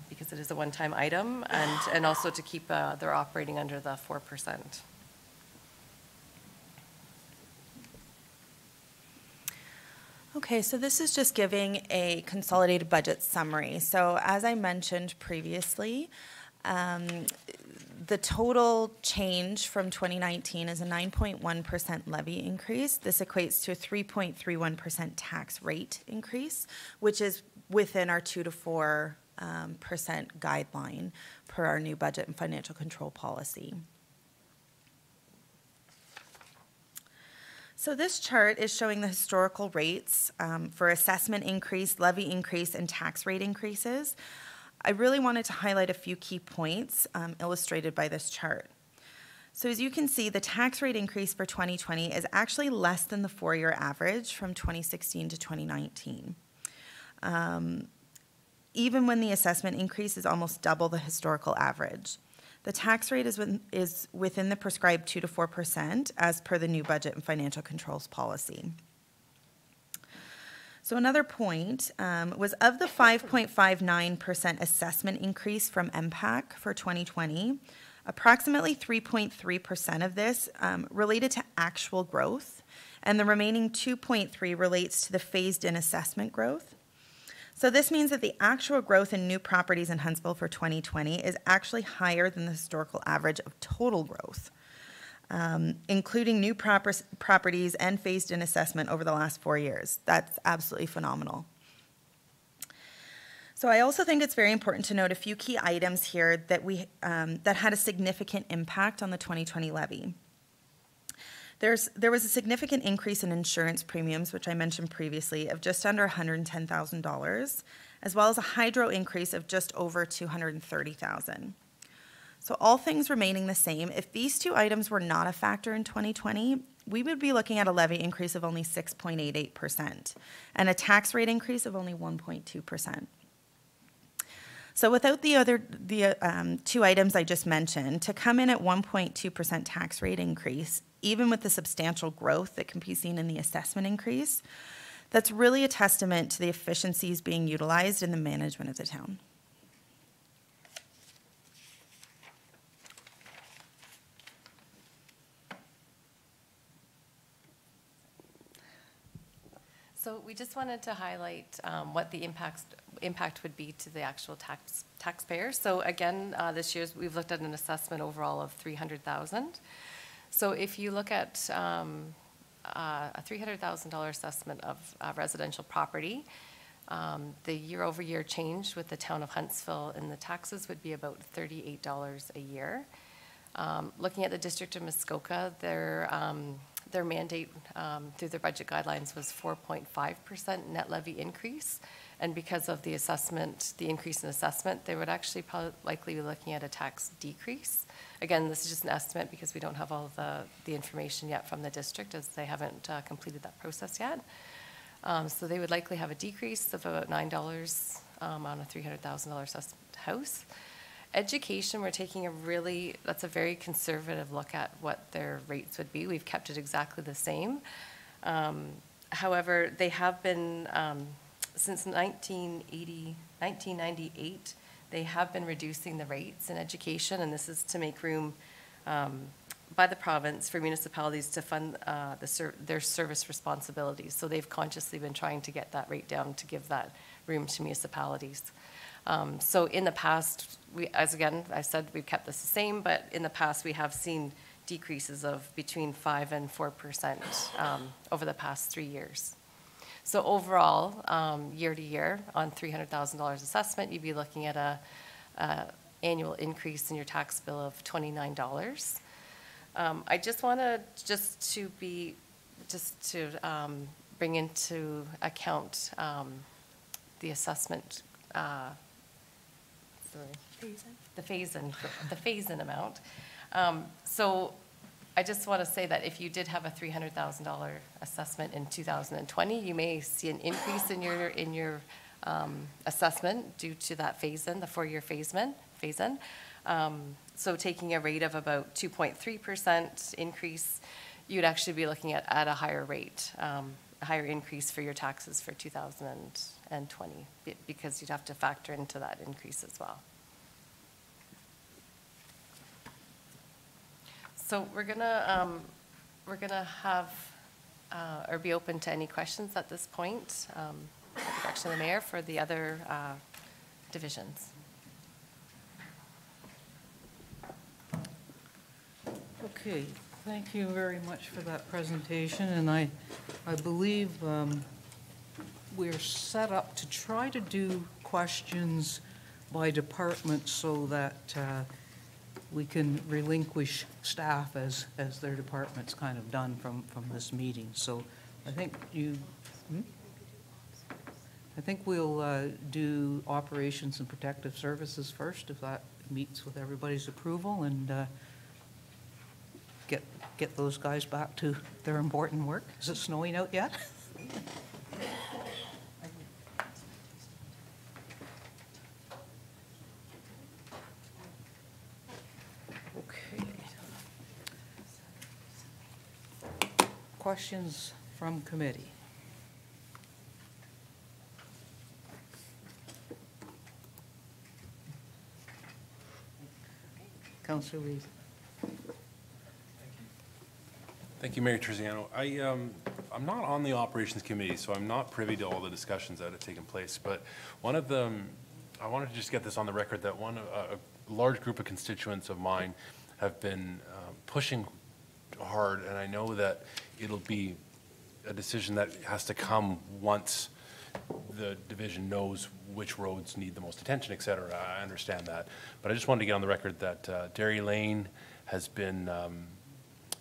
because it is a one-time item, and also to keep their operating under the 4%. Okay, so this is just giving a consolidated budget summary. So as I mentioned previously, the total change from 2019 is a 9.1% levy increase. This equates to a 3.31% tax rate increase, which is within our 2 to 4% guideline per our new budget and financial control policy. So this chart is showing the historical rates for assessment increase, levy increase, and tax rate increases. I really wanted to highlight a few key points illustrated by this chart. So as you can see, the tax rate increase for 2020 is actually less than the 4-year average from 2016 to 2019. Even when the assessment increase is almost double the historical average. The tax rate is within the prescribed 2 to 4% as per the new budget and financial controls policy. So So another point was of the 5.59% assessment increase from MPAC for 2020, approximately 3.3% of this related to actual growth, and the remaining 2.3 relates to the phased-in assessment growth. So this means that the actual growth in new properties in Huntsville for 2020 is actually higher than the historical average of total growth, including new properties and phased-in assessment over the last 4 years. That's absolutely phenomenal. So I also think it's very important to note a few key items here that that had a significant impact on the 2020 levy. There was a significant increase in insurance premiums, which I mentioned previously, of just under $110,000, as well as a hydro increase of just over $230,000. So all things remaining the same, if these two items were not a factor in 2020, we would be looking at a levy increase of only 6.88% and a tax rate increase of only 1.2%. So without the two items I just mentioned, to come in at 1.2% tax rate increase, even with the substantial growth that can be seen in the assessment increase, that's really a testament to the efficiencies being utilized in the management of the town. So we just wanted to highlight what the impact would be to the actual taxpayers. So again, this year we've looked at an assessment overall of $300,000. So if you look at a $300,000 assessment of residential property, the year-over-year change with the town of Huntsville in the taxes would be about $38 a year. Looking at the District of Muskoka, their mandate through their budget guidelines was 4.5% net levy increase. And because of the assessment, the increase in assessment, they would actually likely be looking at a tax decrease. Again, this is just an estimate because we don't have all the information yet from the district as they haven't completed that process yet. So they would likely have a decrease of about $9 on a $300,000 assessed house. Education, we're taking that's a very conservative look at what their rates would be. We've kept it exactly the same. However, they have been, since 1998, they have been reducing the rates in education, and this is to make room by the province for municipalities to fund their service responsibilities. So they've consciously been trying to get that rate down to give that room to municipalities. So in the past, I said we've kept this the same, but in the past we have seen decreases of between 5% and 4% over the past 3 years. So overall, year to year, on $300,000 assessment, you'd be looking at a annual increase in your tax bill of $29. I just want to bring into account the assessment. The phase-in amount. So I just want to say that if you did have a $300,000 assessment in 2020, you may see an increase in your assessment due to that phase-in, the 4-year phase-in. So taking a rate of about 2.3% increase, you'd actually be looking at a higher rate, a higher increase for your taxes for 2020, because you'd have to factor into that increase as well. So we're gonna have or be open to any questions at this point. Direction of the mayor for the other divisions. Okay, thank you very much for that presentation, and I believe we're set up to try to do questions by department so that we can relinquish staff as their department's kind of done from this meeting. So I think I think we'll do operations and protective services first, if that meets with everybody's approval, and get those guys back to their important work. Is it snowing out yet? Okay. Questions from committee? Councillor Reed. Thank you, Mayor Terziano. I'm not on the operations committee, so I'm not privy to all the discussions that have taken place, but one of them, I wanted to just get this on the record that a large group of constituents of mine have been pushing hard, and I know that it'll be a decision that has to come once the division knows which roads need the most attention, et cetera. I understand that. But I just wanted to get on the record that Dairy Lane has been,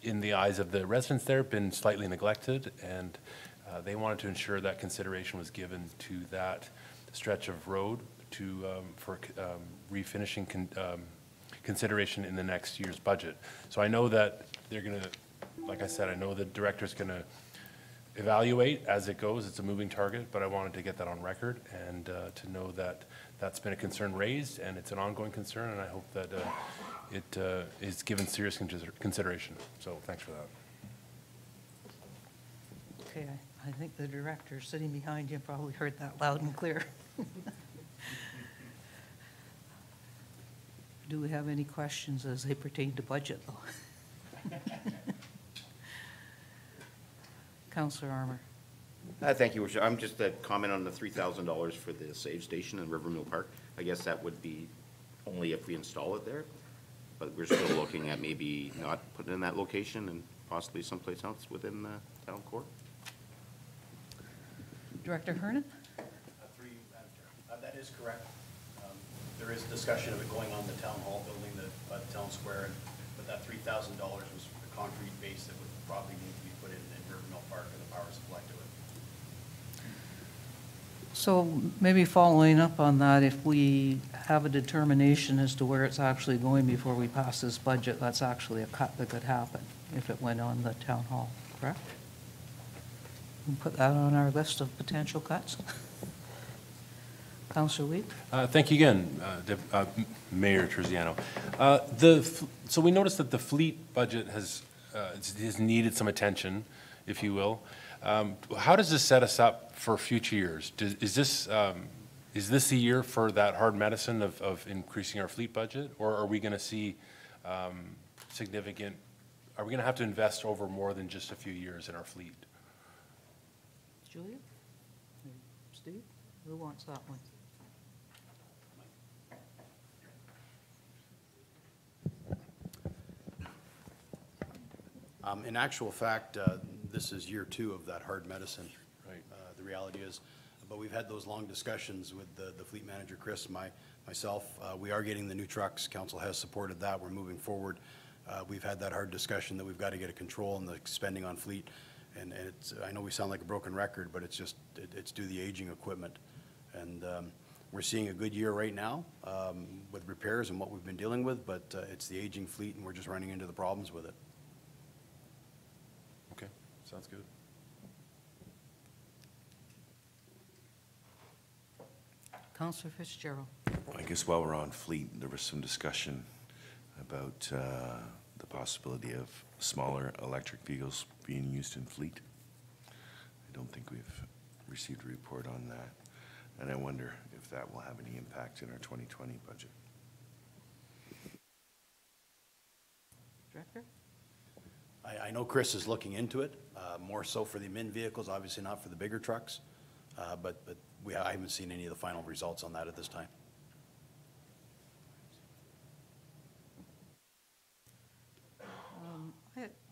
in the eyes of the residents there, been slightly neglected, and they wanted to ensure that consideration was given to that stretch of road for refinishing consideration in the next year's budget. So I know that they're going to, like I said, I know the director's going to evaluate as it goes. It's a moving target, but I wanted to get that on record and to know that that's been a concern raised, and it's an ongoing concern, and I hope that it is given serious consideration. So thanks for that. Okay, I think the director sitting behind you probably heard that loud and clear. Do we have any questions as they pertain to budget, though? Councillor Armour. Thank you, Worship. I'm just a comment on the $3,000 for the save station in Rivermill Park. I guess that would be only if we install it there, but we're still looking at maybe not putting it in that location and possibly someplace else within the town core. Director Hernan? Through you, Madam Chair. That is correct. There is discussion of it going on the town hall building, the town square, but that $3,000 was for the concrete base that would probably need to be put in Rivermill Park and the power supply to it. So maybe following up on that, if we have a determination as to where it's actually going before we pass this budget, that's actually a cut that could happen if it went on the town hall, correct? We'll put that on our list of potential cuts. Councillor Weed? Thank you again, Mayor Terziano. So we noticed that the fleet budget has needed some attention, if you will. How does this set us up for future years? Is this the year for that hard medicine of increasing our fleet budget, or are we going to see significant? Are we going to have to invest over more than just a few years in our fleet? Julia? Steve? Who wants that one? In actual fact, this is year 2 of that hard medicine. Right. The reality is, but we've had those long discussions with the fleet manager, Chris, myself. We are getting the new trucks. Council has supported that. We're moving forward. We've had that hard discussion that we've got to get a control on the spending on fleet. And it's, I know we sound like a broken record, but it's just, it's due to the aging equipment. And we're seeing a good year right now with repairs and what we've been dealing with, but it's the aging fleet, and we're just running into the problems with it. Okay, sounds good. Councillor Fitzgerald. I guess while we're on fleet, there was some discussion about the possibility of smaller electric vehicles being used in fleet. I don't think we've received a report on that, and I wonder if that will have any impact in our 2020 budget. Director? I know Chris is looking into it, more so for the min vehicles, obviously not for the bigger trucks, but I haven't seen any of the final results on that at this time.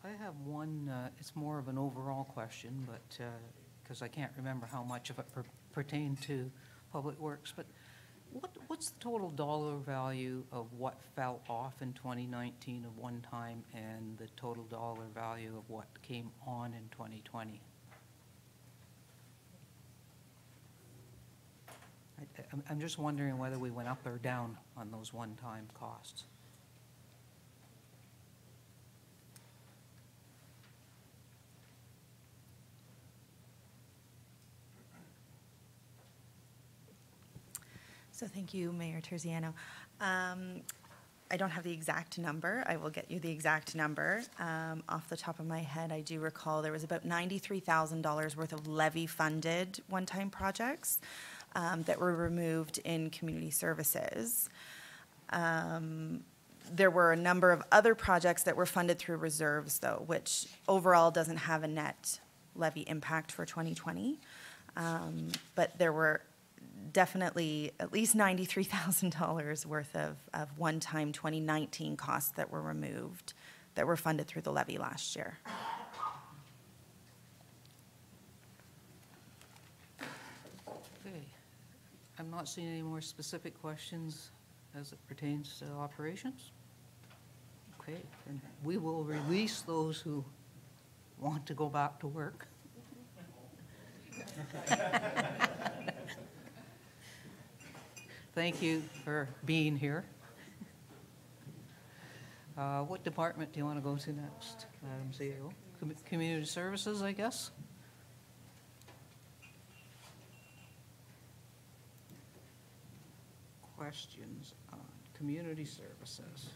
I have one, it's more of an overall question, but, because I can't remember how much of it pertained to Public Works, but what's the total dollar value of what fell off in 2019 of one time and the total dollar value of what came on in 2020? I'm just wondering whether we went up or down on those one-time costs. So thank you, Mayor Terziano. I don't have the exact number. I will get you the exact number. Off the top of my head, I do recall there was about $93,000 worth of levy-funded one-time projects that were removed in community services. There were a number of other projects that were funded through reserves, though, which overall doesn't have a net levy impact for 2020. But there were definitely at least $93,000 worth of one-time 2019 costs that were removed, that were funded through the levy last year. Okay. I'm not seeing any more specific questions as it pertains to operations. Okay, and we will release those who want to go back to work. Thank you for being here. What department do you want to go to next, Madam CEO? Community Services, I guess? Questions on Community Services?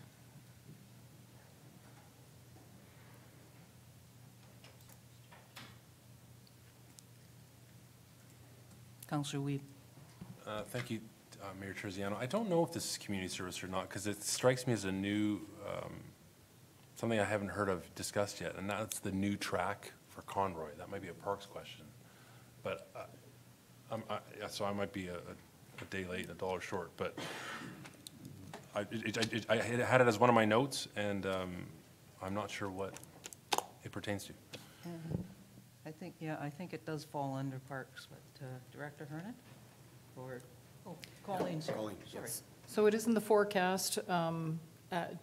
Councillor Weed. Thank you, Mayor Terziano. I don't know if this is community service or not, because it strikes me as a new, something I haven't heard of discussed yet, and that's the new track for Conroy. That might be a Parks question. But, yeah, so I might be a day late and a dollar short, but I had it as one of my notes, and I'm not sure what it pertains to. I think it does fall under Parks, but Director Hernan? Or, Colleen's here. Colleen, Sorry. yes. So it is in the forecast,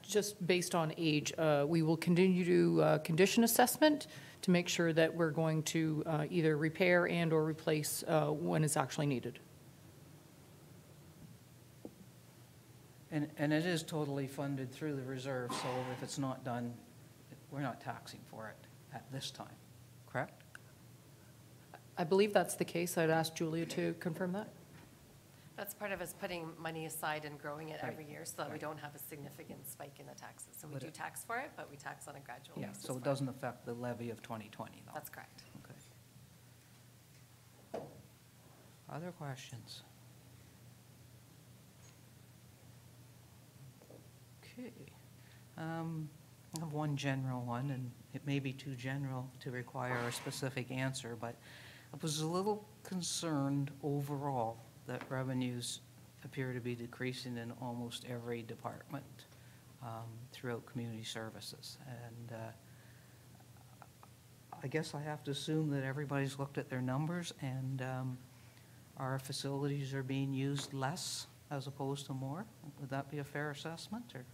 just based on age. We will continue to condition assessment to make sure that we're going to either repair and/or replace when it's actually needed. And it is totally funded through the reserve, so if it's not done, we're not taxing for it at this time, correct? I believe that's the case. I'd ask Julia to confirm that. That's part of us putting money aside and growing it every Right. year so that we Right. don't have a significant spike in the taxes. So we But do it- tax for it, but we tax on a gradual Yeah, basis. so it for doesn't affect the levy of 2020, though. That's correct. Okay. Other questions? Okay. I have one general one, and it may be too general to require a specific answer, but I was a little concerned overall that revenues appear to be decreasing in almost every department throughout community services. And I guess I have to assume that everybody's looked at their numbers and our facilities are being used less as opposed to more. Would that be a fair assessment, or?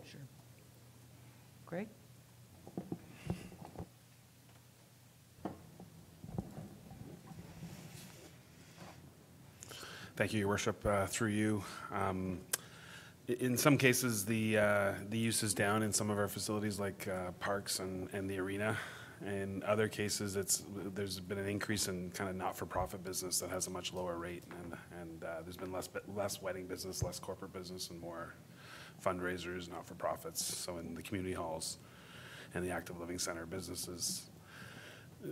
Sure. Greg? Thank you, Your Worship. Through you, in some cases, the use is down in some of our facilities, like parks and the arena. In other cases, there's been an increase in kind of not-for-profit business that has a much lower rate, and there's been less wedding business, less corporate business, and more fundraisers, not-for-profits. So in the community halls and the active living center, businesses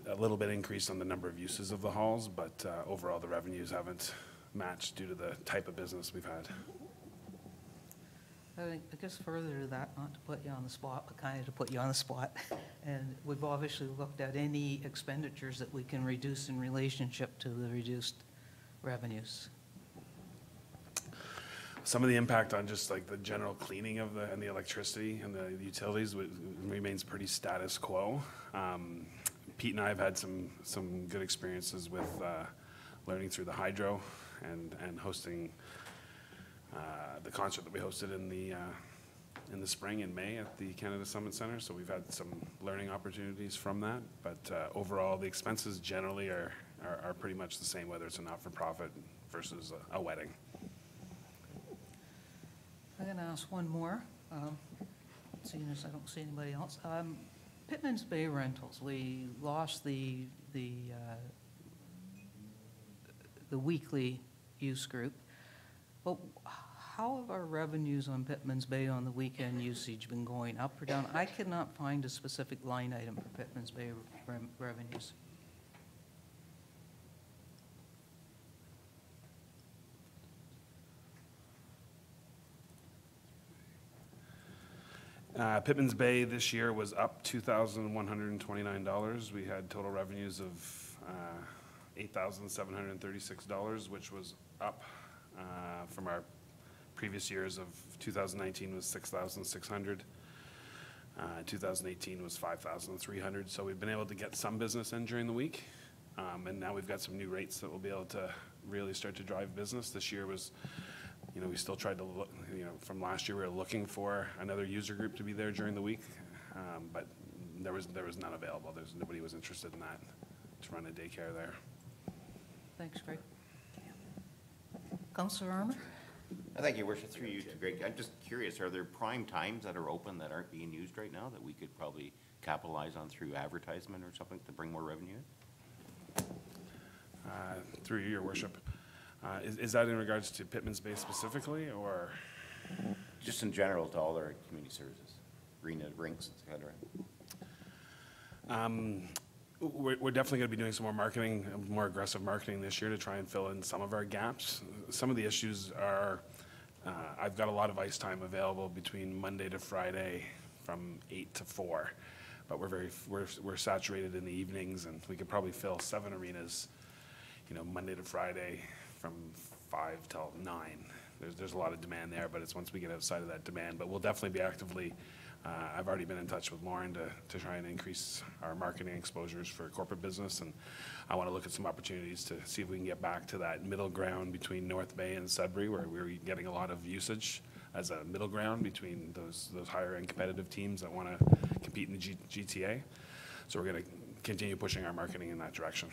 a little bit increased on the number of uses of the halls, but overall the revenues haven't matched due to the type of business we've had. I guess further to that, not to put you on the spot, but kind of to put you on the spot, and we've obviously looked at any expenditures that we can reduce in relationship to the reduced revenues. Some of the impact on just like the general cleaning of and the electricity and the utilities remains pretty status quo. Pete and I have had some good experiences with learning through the hydro and hosting the concert that we hosted in the spring in May at the Canada Summit Center. So we've had some learning opportunities from that. But overall, the expenses generally are pretty much the same, whether it's a not-for-profit versus a wedding. I'm going to ask one more, seeing as I don't see anybody else. Pittman's Bay Rentals, we lost the weekly use group, but how have our revenues on Pittman's Bay on the weekend usage been going, up or down? I cannot find a specific line item for Pittman's Bay revenues. Pittman's Bay this year was up $2,129. We had total revenues of $8,736, which was up from our previous years of 2019 was $6,600. 2018 was $5,300. So we've been able to get some business in during the week. And now we've got some new rates that will be able to really start to drive business. This year was, we still tried to look, from last year we were looking for another user group to be there during the week, but there was none available. Nobody was interested in that, to run a daycare there. Thanks, Greg. Councillor Armour? Thank you, Worship. Through you to Greg. I'm just curious, are there prime times that are open that aren't being used right now that we could probably capitalize on through advertisement or something to bring more revenue in? Through you, Your Worship. Is that in regards to Pittman's Bay specifically, or? Just in general to all our community services, arena, rinks, et cetera. We're definitely going to be doing some more marketing, more aggressive marketing this year to try and fill in some of our gaps. Some of the issues are, I've got a lot of ice time available between Monday to Friday from 8 to 4, but we're saturated in the evenings, and we could probably fill 7 arenas, Monday to Friday from 5 till 9. There's a lot of demand there, but it's once we get outside of that demand. But we'll definitely be actively, I've already been in touch with Lauren to try and increase our marketing exposures for corporate business, and I want to look at some opportunities to see if we can get back to that middle ground between North Bay and Sudbury, where we're getting a lot of usage as a middle ground between those higher end competitive teams that want to compete in the GTA. So we're going to continue pushing our marketing in that direction.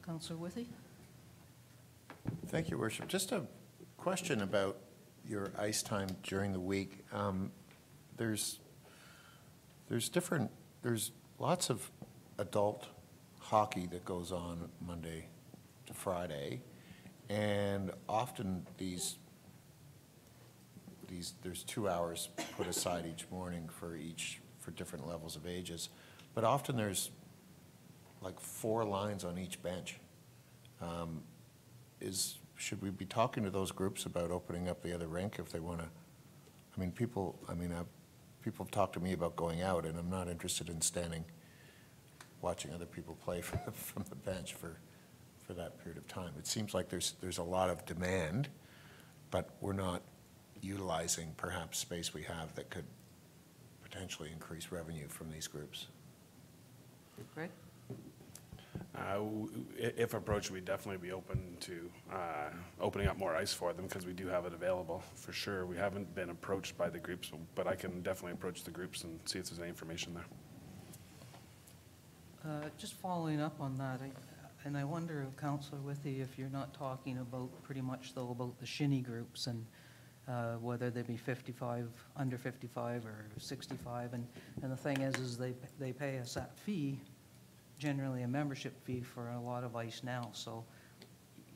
Councillor Withey? Thank you, Worship. Just a question about your ice time during the week. There's lots of adult hockey that goes on Monday to Friday, and often there's 2 hours put aside each morning for different levels of ages, but often there's like 4 lines on each bench. Should we be talking to those groups about opening up the other rink if they want to? People have talked to me about going out, and I'm not interested in standing watching other people play from the bench for that period of time. It seems like there's a lot of demand, but we're not utilizing perhaps space we have that could potentially increase revenue from these groups. Greg? If approached, we'd definitely be open to opening up more ice for them, because we do have it available for sure. We haven't been approached by the groups, but I can definitely approach the groups and see if there's any information there. Just following up on that, and I wonder, Councillor Withey, if you're not talking about pretty much though about the shinny groups and whether they be 55, under 55 or 65, and the thing is they pay a set fee, generally a membership fee for a lot of ice now, so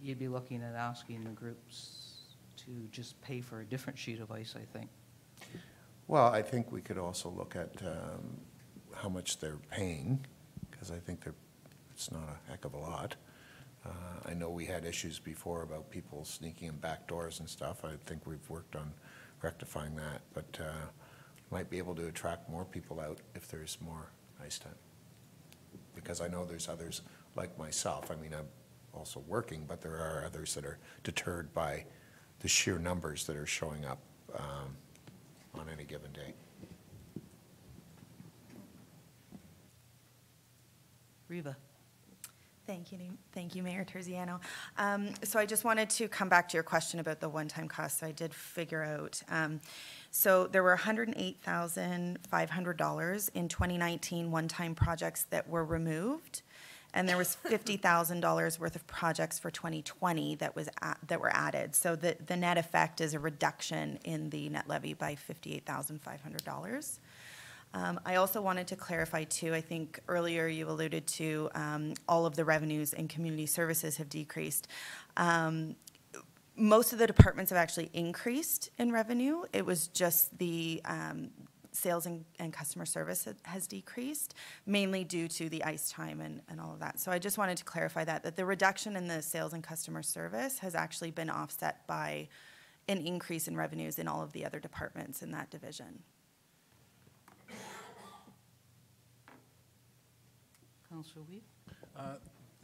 you'd be looking at asking the groups to just pay for a different sheet of ice, I think. Well, I think we could also look at how much they're paying, because I think it's not a heck of a lot. I know we had issues before about people sneaking in back doors and stuff. I think we've worked on rectifying that, but might be able to attract more people out if there's more ice time. Because I know there's others like myself. I'm also working, but there are others that are deterred by the sheer numbers that are showing up on any given day. Riva? Thank you, Mayor Terziano. So I just wanted to come back to your question about the one-time costs. I did figure out. So there were $108,500 in 2019 one-time projects that were removed, and there was $50,000 worth of projects for 2020 that were added. So the net effect is a reduction in the net levy by $58,500. I also wanted to clarify too, I think earlier you alluded to all of the revenues in community services have decreased. Most of the departments have actually increased in revenue. It was just the sales and customer service has decreased, mainly due to the ice time and all of that. So I just wanted to clarify that the reduction in the sales and customer service has actually been offset by an increase in revenues in all of the other departments in that division. Councillor Weed?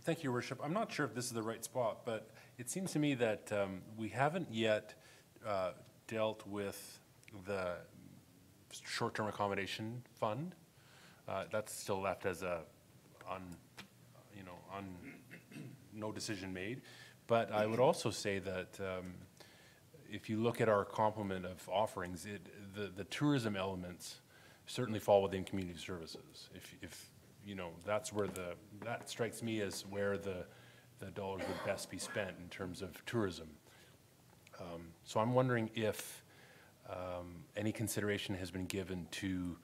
Thank you, Your Worship. I'm not sure if this is the right spot, but it seems to me that we haven't yet dealt with the short-term accommodation fund. That's still left as no decision made. But I would also say that if you look at our complement of offerings, the tourism elements certainly fall within community services. If you know, that's where that strikes me as where the dollars would best be spent in terms of tourism. So I'm wondering if any consideration has been given to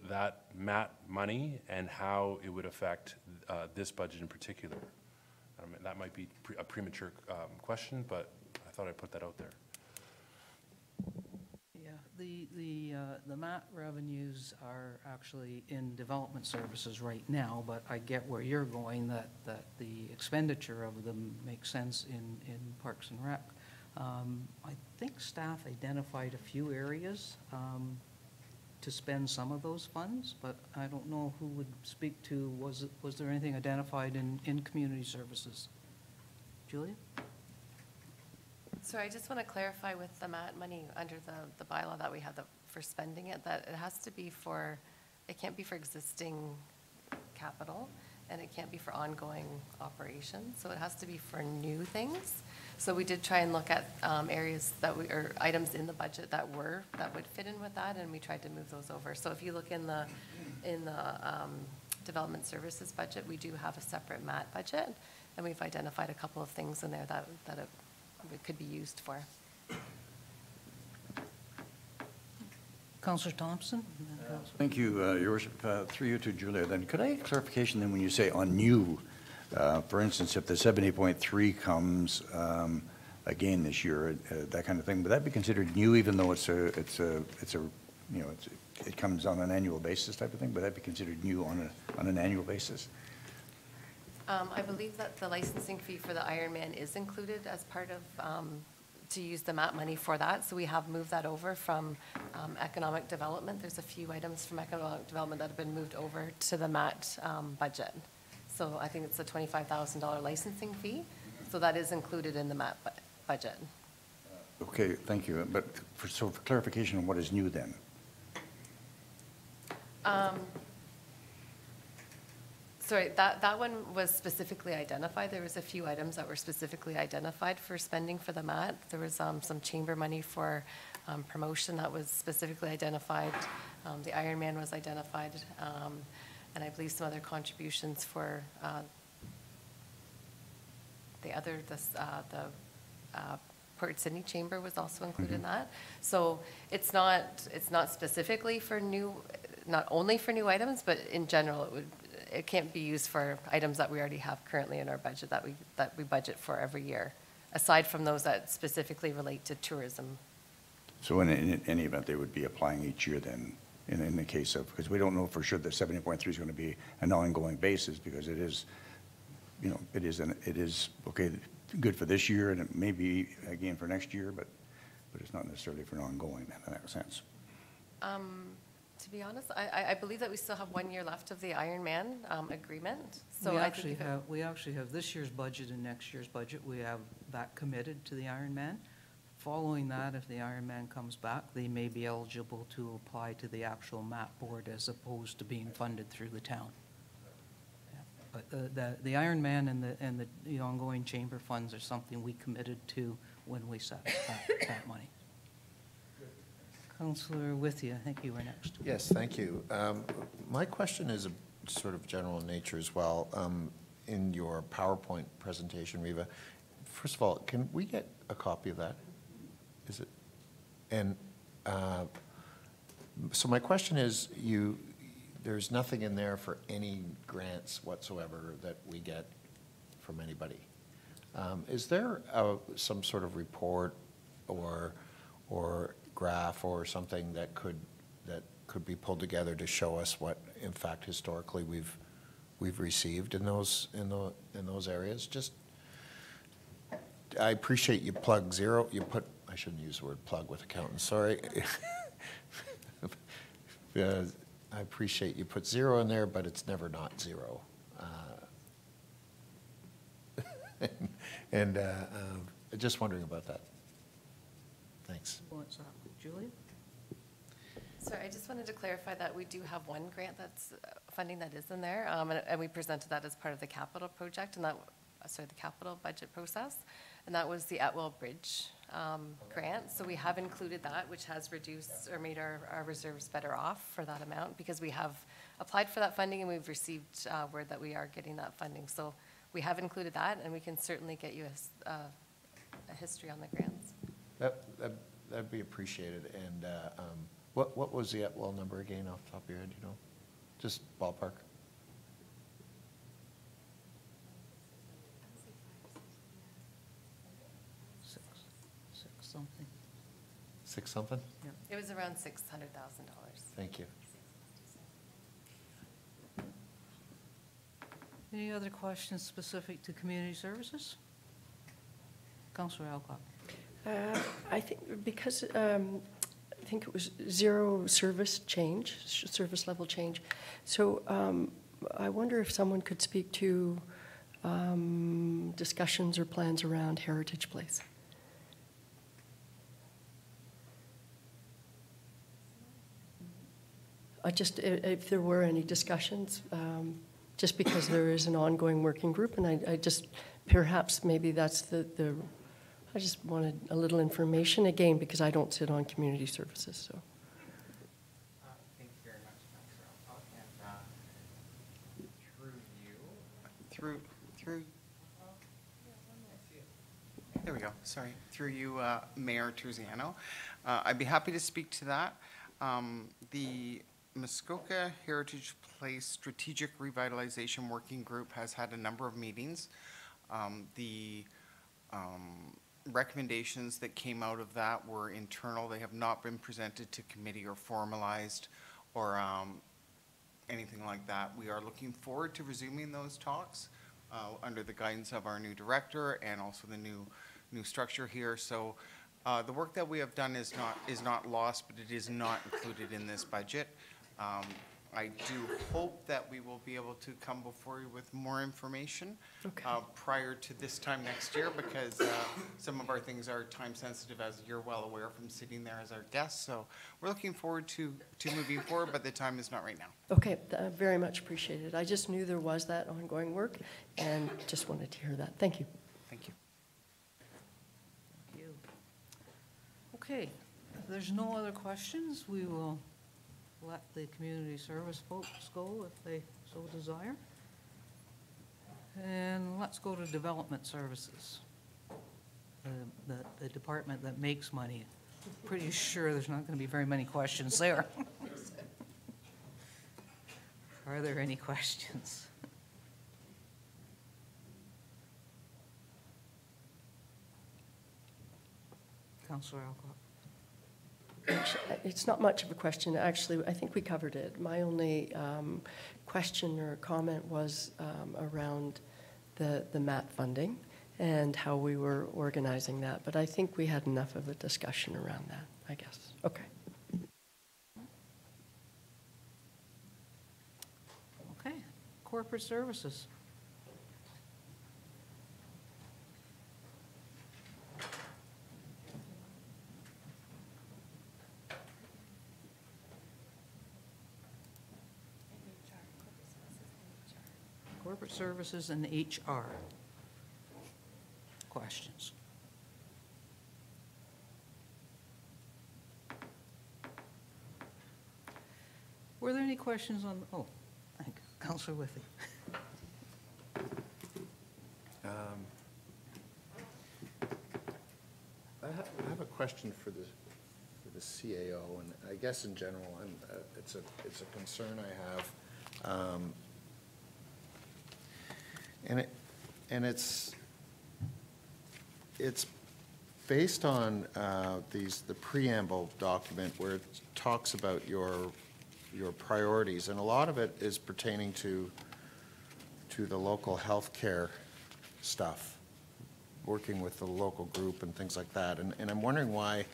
that MAT money and how it would affect this budget in particular. That might be a premature question, but I thought I'd put that out there. Yeah, the MAT revenues are actually in development services right now, but I get where you're going, that the expenditure of them makes sense in Parks and Rec. I think staff identified a few areas to spend some of those funds, but I don't know who would speak to, was there anything identified in community services? Julia? So I just want to clarify with the MAT money under the bylaw that we have for spending it, that it has to be for, it can't be for existing capital, and it can't be for ongoing operations, so it has to be for new things. So we did try and look at areas or items in the budget that would fit in with that, and we tried to move those over. So if you look in the development services budget, we do have a separate MAT budget, and we've identified a couple of things in there that it could be used for. Councillor Thompson? Thank you, Your Worship. Through you to Julia, then could I get clarification then when you say on new, for instance, if the 70.3 comes again this year, that kind of thing, would that be considered new even though it comes on an annual basis type of thing? Would that be considered new on an annual basis? I believe that the licensing fee for the Ironman is included as part of, to use the MAT money for that. So we have moved that over from economic development. There's a few items from economic development that have been moved over to the MAT budget. So I think it's a $25,000 licensing fee. So that is included in the MAT budget. Okay, thank you. But for clarification, what is new then? Sorry, that one was specifically identified. There was a few items that were specifically identified for spending for the MAT. There was some chamber money for promotion that was specifically identified. The Ironman was identified, and I believe some other contributions for the Port Sydney Chamber was also included in that. So it's not specifically for new, not only for new items, but in general it can't be used for items that we already have currently in our budget that we budget for every year, aside from those that specifically relate to tourism. So in any event, they would be applying each year then, in the case of, because we don't know for sure that 70.3 is going to be an ongoing basis, because it is, it is okay, good for this year, and it may be again for next year, but it's not necessarily for an ongoing in that sense. To be honest, I believe that we still have 1 year left of the Ironman agreement. So we actually have this year's budget and next year's budget. We have that committed to the Ironman. Following that, if the Ironman comes back, they may be eligible to apply to the actual MAP board as opposed to being funded through the town. Yeah. But the Ironman and the ongoing chamber funds are something we committed to when we set that money. Councillor Withia, I think you were next. Yes, thank you. My question is a sort of general in nature as well. In your PowerPoint presentation, Riva, first of all, can we get a copy of that? Is it? And so my question is, there's nothing in there for any grants whatsoever that we get from anybody. Is there some sort of report or graph or something that could be pulled together to show us what, in fact, historically we've received in those areas, just I appreciate you plug zero, I shouldn't use the word plug with accountants, sorry. I appreciate you put zero in there, but it's never not zero. And just wondering about that. Thanks. What's up, Julia? Sorry, I just wanted to clarify that we do have one grant that's funding that is in there, and we presented that as part of the capital project, and that, the capital budget process, and that was the Atwell Bridge grant. So we have included that, which has reduced or made our reserves better off for that amount, because we have applied for that funding and we've received word that we are getting that funding. So we have included that, and we can certainly get you a history on the grants. That'd be appreciated. And what was the Atwell number again off the top of your head, you know? Just ballpark. Six something. Six something? Yep. It was around $600,000. Thank you. Any other questions specific to community services? Councillor Alcock. I think because I think it was zero service change, service level change. So I wonder if someone could speak to discussions or plans around Heritage Place. If there were any discussions, just because there is an ongoing working group, and I just, perhaps maybe that's I just wanted a little information, again, because I don't sit on community services, so. Thank you very much, Councillor Alcock. And through there we go, sorry. Through you, Mayor Terziano. I'd be happy to speak to that. The Muskoka Heritage Place Strategic Revitalization Working Group has had a number of meetings. The recommendations that came out of that were internal. They have not been presented to committee or formalized or anything like that. We are looking forward to resuming those talks under the guidance of our new director and also the new structure here. So the work that we have done is not lost, but it is not included in this budget. I do hope that we will be able to come before you with more information prior to this time next year, because some of our things are time sensitive, as you're well aware from sitting there as our guest. So we're looking forward to moving forward, but the time is not right now. Okay, very much appreciated. I just knew there was that ongoing work and just wanted to hear that. Thank you. Thank you. Thank you. Okay, if there's no other questions, we will let the community service folks go if they so desire. And let's go to development services, the department that makes money. Pretty sure there's not going to be very many questions there. Are there any questions? Councillor Alcock. It's not much of a question. Actually, I think we covered it. My only question or comment was around the MAT funding and how we were organizing that. But I think we had enough of a discussion around that, I guess. Okay. Okay, corporate services. Corporate services and HR. Questions? Were there any questions on, oh, thank you. Councillor Withey. I have a question for the CAO, and I guess in general, it's a concern I have. And it's based on the preamble document where it talks about your priorities, and a lot of it is pertaining to the local health care stuff. working with the local group and things like that. And I'm wondering why,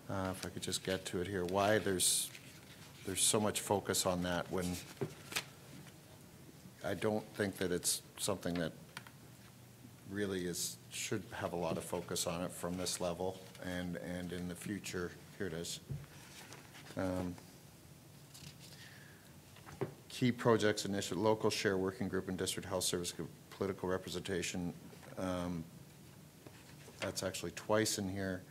if I could just get to it here, why there's so much focus on that when I don't think that it's something that really should have a lot of focus on it from this level and in the future. Here it is. Key projects initiative, local share working group and district health service political representation. That's actually twice in here.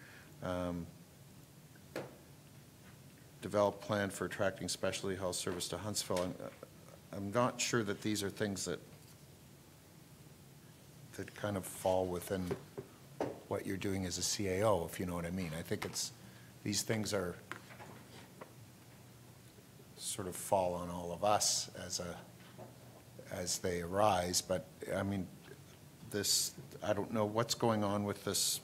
Develop plan for attracting specialty health service to Huntsville. I'm not sure that these are things that kind of fall within what you're doing as a CAO, if you know what I mean. I think these things are sort of fall on all of us as they arise, but I mean, I don't know what's going on with this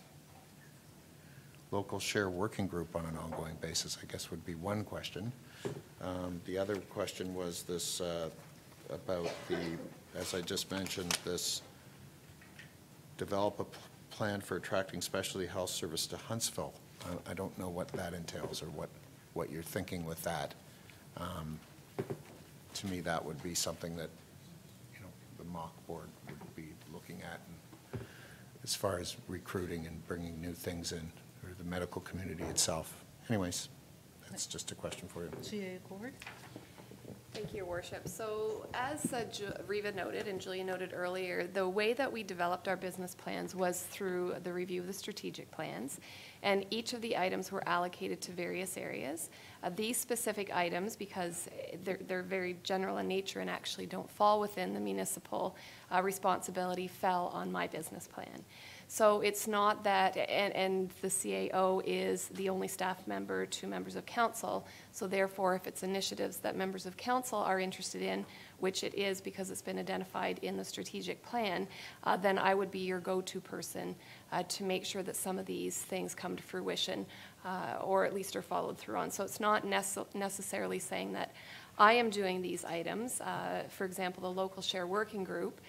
local share working group on an ongoing basis, I guess would be one question. The other question was this about as I just mentioned, this develop a plan for attracting specialty health service to Huntsville. I don't know what that entails or what you're thinking with that. To me, that would be something that, the mock board would be looking at as far as recruiting and bringing new things in, or the medical community itself. Anyways, that's just a question for you. CA Cord? Thank you, Your Worship. So as Riva noted and Julia noted earlier, the way that we developed our business plans was through the review of the strategic plans, and each of the items were allocated to various areas. These specific items, because they're very general in nature and actually don't fall within the municipal responsibility, fell on my business plan. So it's not that, and the CAO is the only staff member to members of council, so therefore if it's initiatives that members of council are interested in, which it is because it's been identified in the strategic plan, then I would be your go-to person to make sure that some of these things come to fruition or at least are followed through on. So it's not necessarily saying that I am doing these items. For example, the local share working group,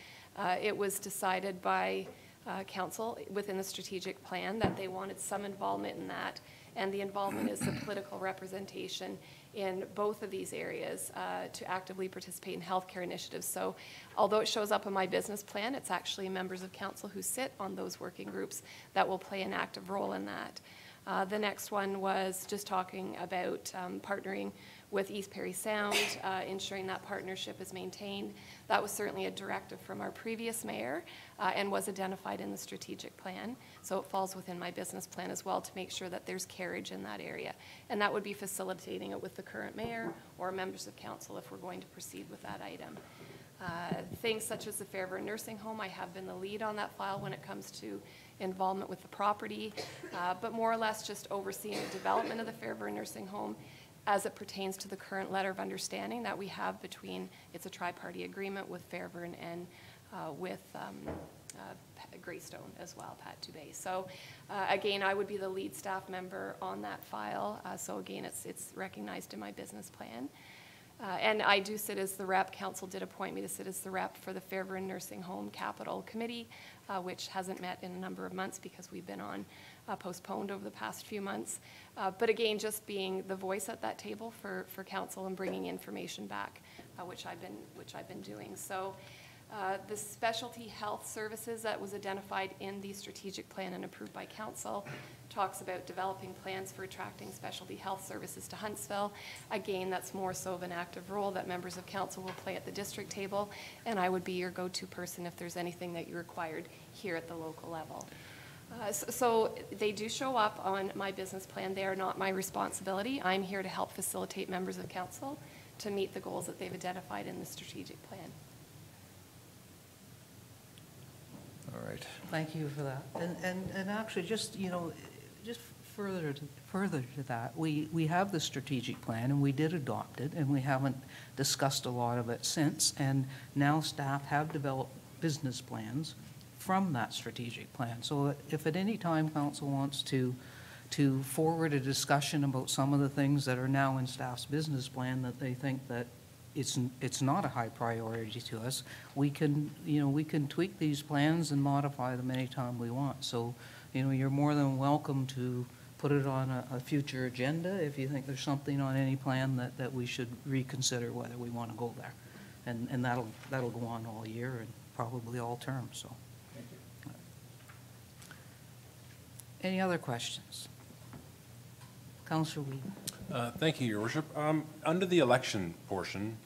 it was decided by council within the strategic plan that they wanted some involvement in that, and the involvement is the political representation in both of these areas to actively participate in healthcare initiatives. So although it shows up in my business plan, it's actually members of council who sit on those working groups that will play an active role in that. The next one was just talking about partnering with East Perry Sound, ensuring that partnership is maintained. That was certainly a directive from our previous mayor and was identified in the strategic plan. So it falls within my business plan as well to make sure that there's carriage in that area. And that would be facilitating it with the current mayor or members of council if we're going to proceed with that item. Things such as the Fairburn Nursing Home, I have been the lead on that file when it comes to involvement with the property, but more or less just overseeing the development of the Fairburn Nursing Home as it pertains to the current letter of understanding that we have between, it's a tri-party agreement with Fairburn and with Greystone as well, Pat Dubé. So again, I would be the lead staff member on that file. So again, it's recognized in my business plan. And I do sit as the rep. Council did appoint me to sit as the rep for the Fairburn Nursing Home Capital Committee, which hasn't met in a number of months because we've been on postponed over the past few months. But again, just being the voice at that table for council and bringing information back, which I've been doing. So the specialty health services that was identified in the strategic plan and approved by council talks about developing plans for attracting specialty health services to Huntsville. Again, that's more so of an active role that members of council will play at the district table, and I would be your go-to person if there's anything that you required here at the local level. So they do show up on my business plan. They are not my responsibility. I'm here to help facilitate members of council to meet the goals that they've identified in the strategic plan. All right. Thank you for that. And actually, just, just further to that, we have the strategic plan, and we did adopt it, and we haven't discussed a lot of it since, and now staff have developed business plans from that strategic plan. So if at any time council wants to forward a discussion about some of the things that are now in staff's business plan that they think that, it's not a high priority to us, we can, we can tweak these plans and modify them anytime we want. So, you're more than welcome to put it on a future agenda if you think there's something on any plan that we should reconsider whether we want to go there. And that'll go on all year and probably all terms, so. Any other questions? Councillor Whedon. Thank you, Your Worship. Under the election portion,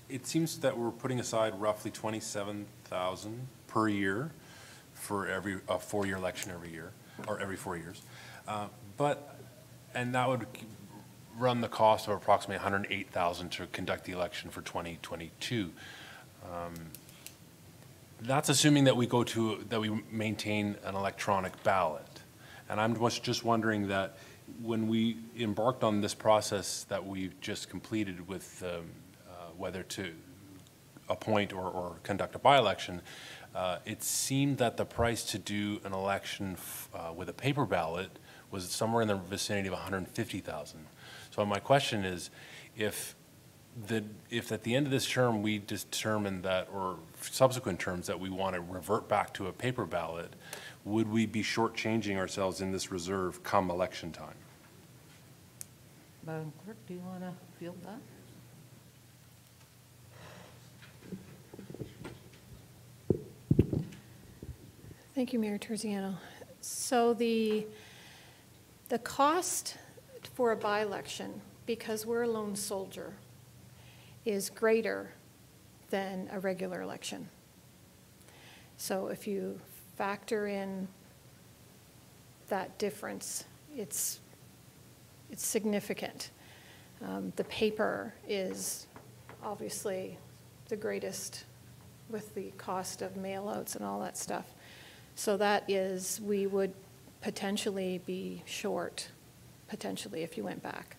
it seems that we're putting aside roughly $27,000 per year for a 4-year election every year, or every 4 years. And that would run the cost of approximately $108,000 to conduct the election for 2022. That's assuming that we maintain an electronic ballot. And I'm just wondering that when we embarked on this process that we've just completed with whether to appoint or conduct a by-election, it seemed that the price to do an election with a paper ballot was somewhere in the vicinity of $150,000. So my question is, if at the end of this term we determine that, or subsequent terms, that we want to revert back to a paper ballot, would we be shortchanging ourselves in this reserve come election time? Madam Clerk, do you want to field that? Thank you, Mayor Terziano. So the cost for a by-election, because we're a lone soldier, is greater than a regular election. So if you factor in that difference, it's significant. The paper is obviously the greatest with the cost of mail-outs and all that stuff. So that is, we would potentially be short, potentially, if you went back.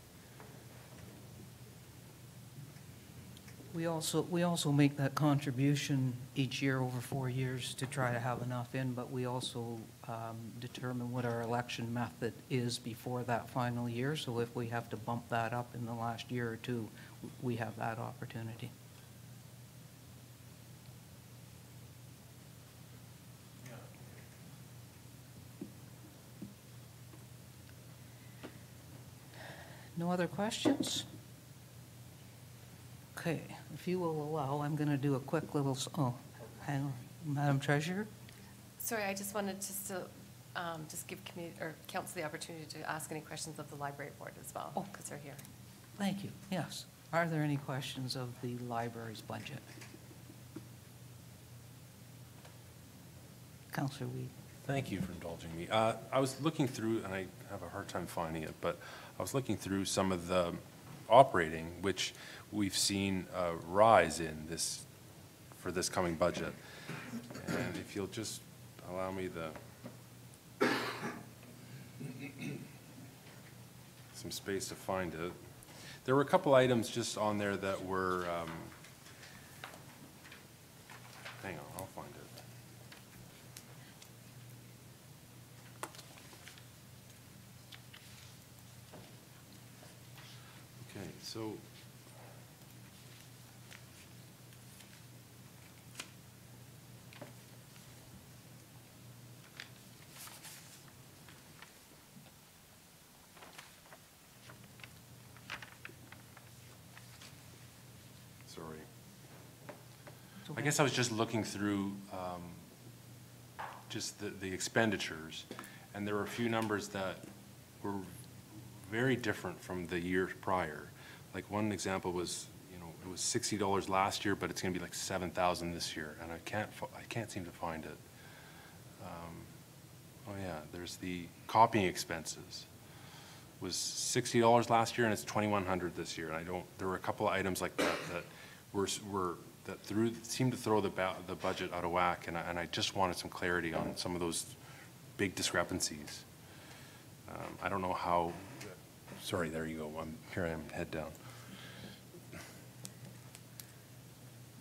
We also make that contribution each year over 4 years to try to have enough in, but we also determine what our election method is before that final year. So if we have to bump that up in the last year or two, we have that opportunity. No other questions? Okay, if you will allow, I'm going to do a quick little, hang on, Madam Treasurer? Sorry, I just wanted to just give community or council the opportunity to ask any questions of the library board as well, because they're here. Thank you, yes. Are there any questions of the library's budget? Councillor Weed. Thank you for indulging me. I was looking through, and I have a hard time finding it, but I was looking through some of the operating, which we've seen a rise in for this coming budget. And if you'll just allow me some space to find it. There were a couple items just on there that were, hang on, I'll find it. Okay, so sorry. I guess I was just looking through just the expenditures, and there were a few numbers that were very different from the year prior. Like one example was, it was $60 last year, but it's going to be like $7,000 this year, and I can't seem to find it. Oh yeah, there's the copying expenses. It was $60 last year, and it's $2,100 this year. And there were a couple of items like that seemed to throw the budget out of whack, and I just wanted some clarity on some of those big discrepancies. I don't know how. Sorry, there you go. Here I am, head down.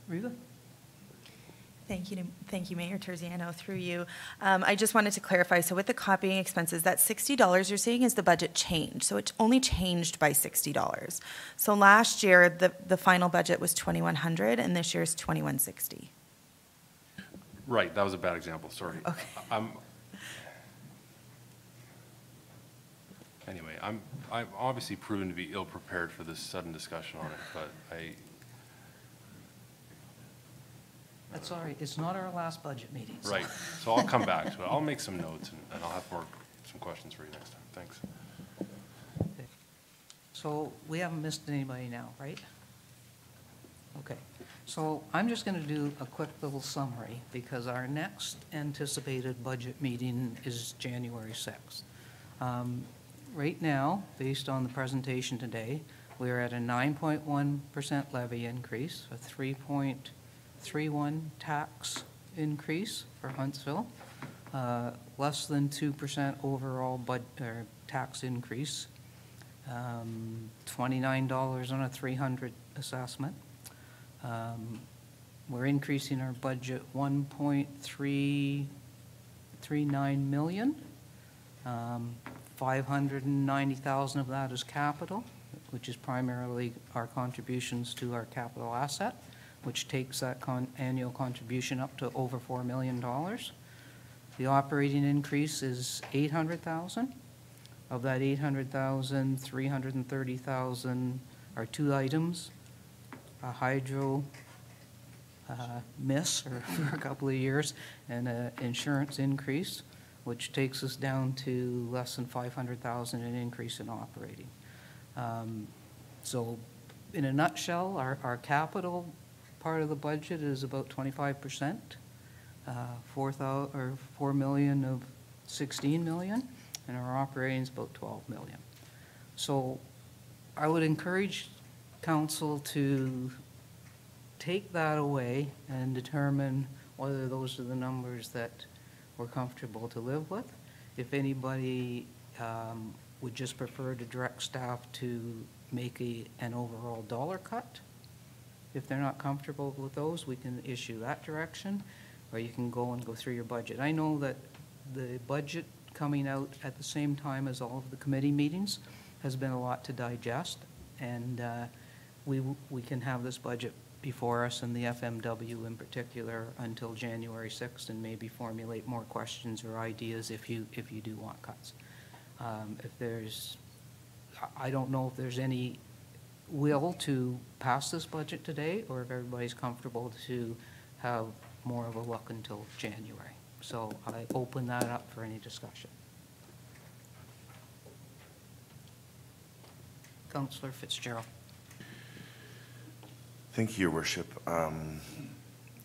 Rita? Thank you, Mayor Terziano, through you. I just wanted to clarify, so with the copying expenses, that $60 you're saying is the budget change, so it only changed by $60. So last year, the final budget was $2,100, and this year's $2,160. Right, that was a bad example, sorry. Okay. Anyway, I'm obviously proven to be ill-prepared for this sudden discussion on it, but That's all right. It's not our last budget meeting. So. Right, so I'll come back to it. I'll make some notes, and I'll have some questions for you next time. Thanks. Okay. So we haven't missed anybody now, right? Okay. So I'm just going to do a quick little summary, because our next anticipated budget meeting is January 6th. Right now, based on the presentation today, we're at a 9.1% levy increase, a 3.31 tax increase for Huntsville, less than 2% overall tax increase, $29 on a 300 assessment. We're increasing our budget $1.339 million. 590,000 of that is capital, which is primarily our contributions to our capital asset, which takes that annual contribution up to over $4 million. The operating increase is 800,000. Of that 800,000, 330,000 are two items: a hydro miss for a couple of years, and an insurance increase, which takes us down to less than 500,000 in increase in operating. So in a nutshell, our capital part of the budget is about 25%, 4 million of 16 million, and our operating is about 12 million. So I would encourage council to take that away and determine whether those are the numbers that we're comfortable to live with. If anybody would just prefer to direct staff to make an overall dollar cut, if they're not comfortable with those, we can issue that direction, or you can go through your budget. I know that the budget coming out at the same time as all of the committee meetings has been a lot to digest, and we can have this budget before us, and the FMW in particular, until January 6th, and maybe formulate more questions or ideas if you do want cuts. I don't know if there's any will to pass this budget today, or if everybody's comfortable to have more of a look until January. So I open that up for any discussion. Councillor Fitzgerald. Thank you, Your Worship.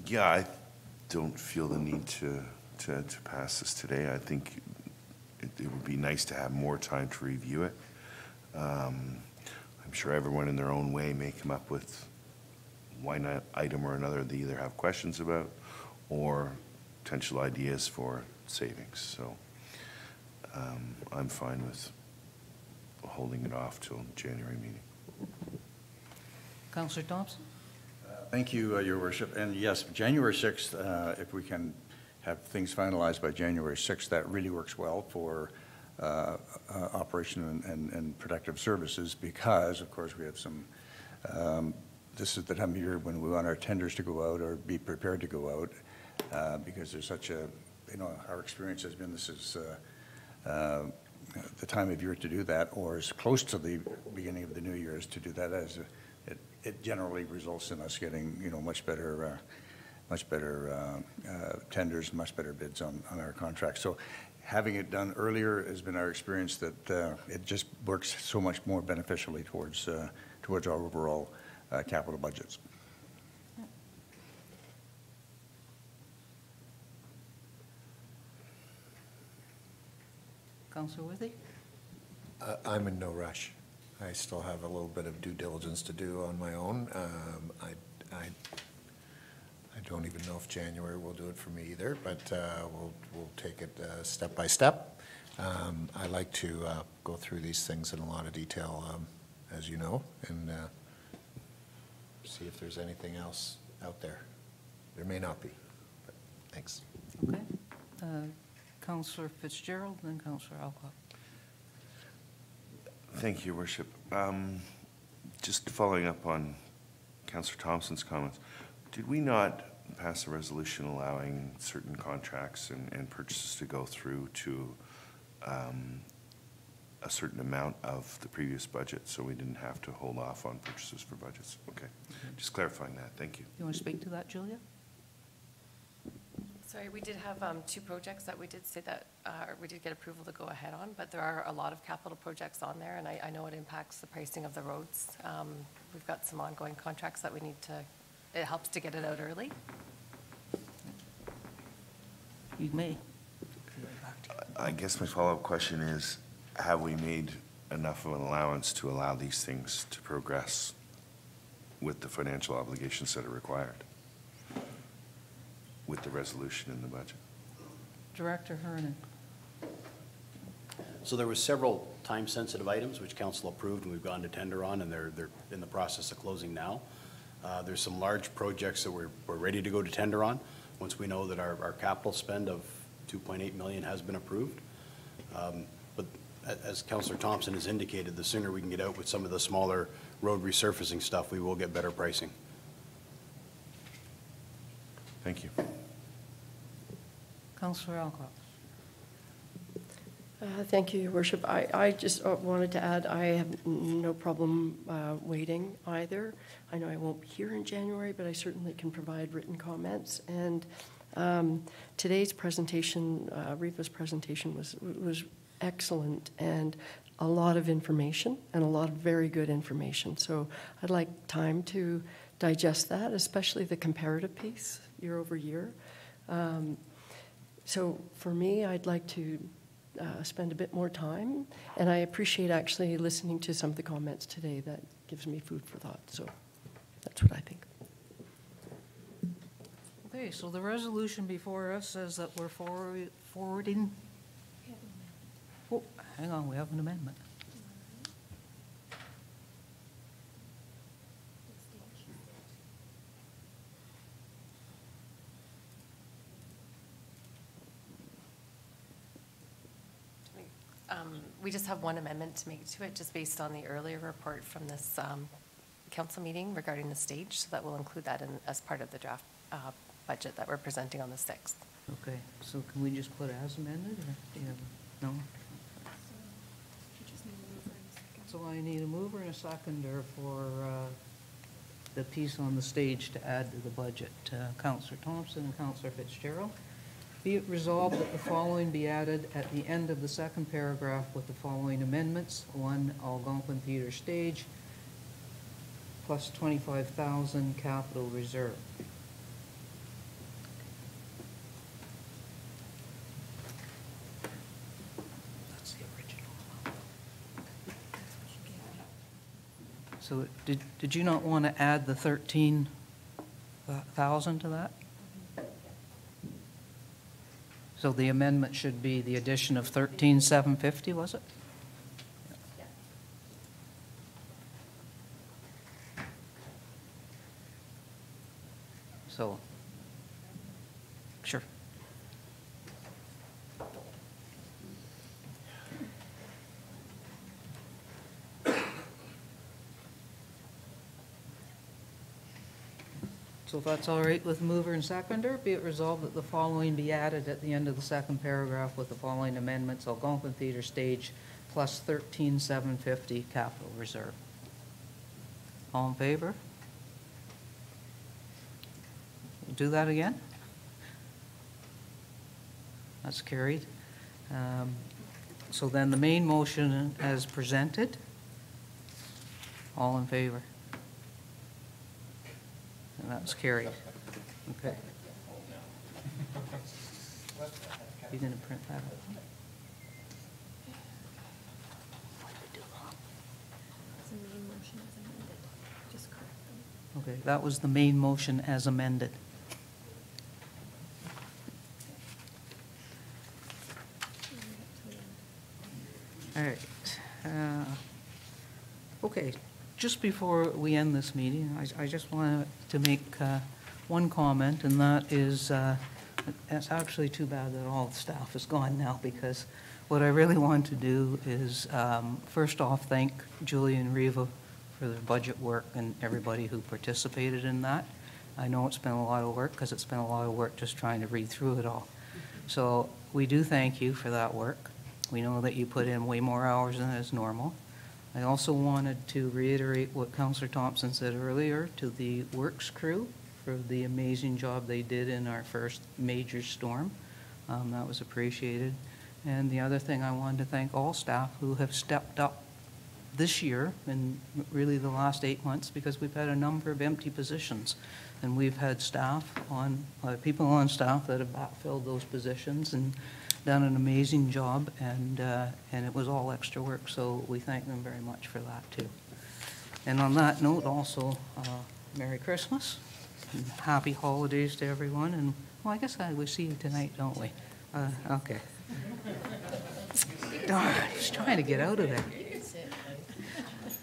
Yeah, I don't feel the need to pass this today. I think it would be nice to have more time to review it. I'm sure everyone in their own way may come up with one item or another they either have questions about or potential ideas for savings. So I'm fine with holding it off till January meeting. Councillor Thompson? Thank you, Your Worship. And yes, January 6th, if we can have things finalized by January 6th, that really works well for operation and protective services, because, of course, we have some, this is the time of year when we want our tenders to go out or be prepared to go out, because there's such a, our experience has been this is the time of year to do that, or as close to the beginning of the new year as to do that, as it generally results in us getting, much better tenders, much better bids on our contracts. So having it done earlier has been our experience that it just works so much more beneficially towards our overall capital budgets. Councillor Withy? I'm in no rush. I still have a little bit of due diligence to do on my own. I don't even know if January will do it for me either, but we'll take it step by step. I like to go through these things in a lot of detail, as you know, and see if there's anything else out there. There may not be. Thanks. Okay. Counselor Fitzgerald, then Counselor Alcock. Thank you, Your Worship. Just following up on Councillor Thompson's comments, did we not pass a resolution allowing certain contracts and purchases to go through to a certain amount of the previous budget, so we didn't have to hold off on purchases for budgets? Okay, just clarifying that. Thank you. You want to speak to that, Julia? Sorry, we did have 2 projects that we did say that, we did get approval to go ahead on, but there are a lot of capital projects on there, and I know it impacts the pricing of the roads. We've got some ongoing contracts that we need to, it helps to get it out early. You may. I guess my follow-up question is, have we made enough of an allowance to allow these things to progress with the financial obligations that are required with the resolution in the budget? Director Hernan. So there were several time-sensitive items which council approved and we've gone to tender on, and they're in the process of closing now. There's some large projects that we're ready to go to tender on once we know that our capital spend of $2.8 million has been approved. But as Councillor Thompson has indicated, the sooner we can get out with some of the smaller road resurfacing stuff, we will get better pricing. Thank you. Counselor Alcock. Thank you, Your Worship. I just wanted to add, I have no problem waiting either. I know I won't be here in January, but I certainly can provide written comments. And today's presentation, Riva's presentation, was excellent, and a lot of information, and a lot of very good information. So I'd like time to digest that, especially the comparative piece, year over year. So for me, I'd like to spend a bit more time, and I appreciate actually listening to some of the comments today. That gives me food for thought, so that's what I think. Okay, so the resolution before us says that we're forwarding. Oh, hang on, we have an amendment. We just have one amendment to make to it, just based on the earlier report from this council meeting regarding the stage, so that we'll include that in, as part of the draft budget that we're presenting on the 6th. Okay, so can we just put as amended, or do you have, no? So I need a mover and a seconder for the piece on the stage to add to the budget. Councillor Thompson and Councillor Fitzgerald. Be it resolved that the following be added at the end of the second paragraph with the following amendments. 1, Algonquin Theatre Stage, plus 25,000 capital reserve. That's the original. So did you not want to add the 13,000 to that? So the amendment should be the addition of 13,750, was it? So, sure. So if that's all right with mover and seconder, be it resolved that the following be added at the end of the second paragraph with the following amendments: Algonquin Theatre Stage plus 13,750 capital reserve. All in favor? We'll do that again. That's carried. So then the main motion as presented. All in favor? And that's carried. Okay. You gonna print that out? It's the main motion as amended. Just correct them. Okay, that was the main motion as amended. All right. Okay, just before we end this meeting, I just wanted to make one comment, and that is It's actually too bad that all the staff is gone now, because what I really want to do is, first off, thank Julie and Reva for their budget work and everybody who participated in that. I know it's been a lot of work, because it's been a lot of work just trying to read through it all. So we do thank you for that work. We know that you put in way more hours than is normal. I also wanted to reiterate what Councillor Thompson said earlier to the works crew for the amazing job they did in our first major storm. That was appreciated. And the other thing, I wanted to thank all staff who have stepped up this year and really the last 8 months, because we've had a number of empty positions. And we've had people on staff that have backfilled those positions and done an amazing job, and it was all extra work, so we thank them very much for that too. And on that note, also, Merry Christmas and Happy Holidays to everyone, and, well, I guess we see you tonight, don't we? Okay. Darn, I was trying to get out of there.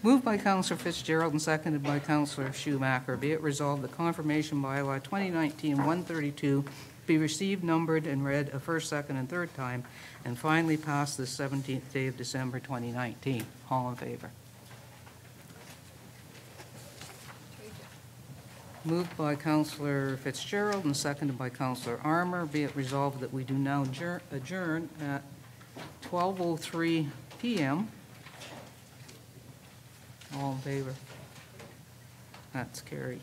Moved by Councillor Fitzgerald and seconded by Councillor Schumacher. Be it resolved that confirmation bylaw 2019-132 be received, numbered, and read a first, second, and third time, and finally passed this 17th day of December 2019. All in favor? Moved by Councillor Fitzgerald and seconded by Councillor Armour. Be it resolved that we do now adjourn at 12:03 p.m. All in favor? That's carried.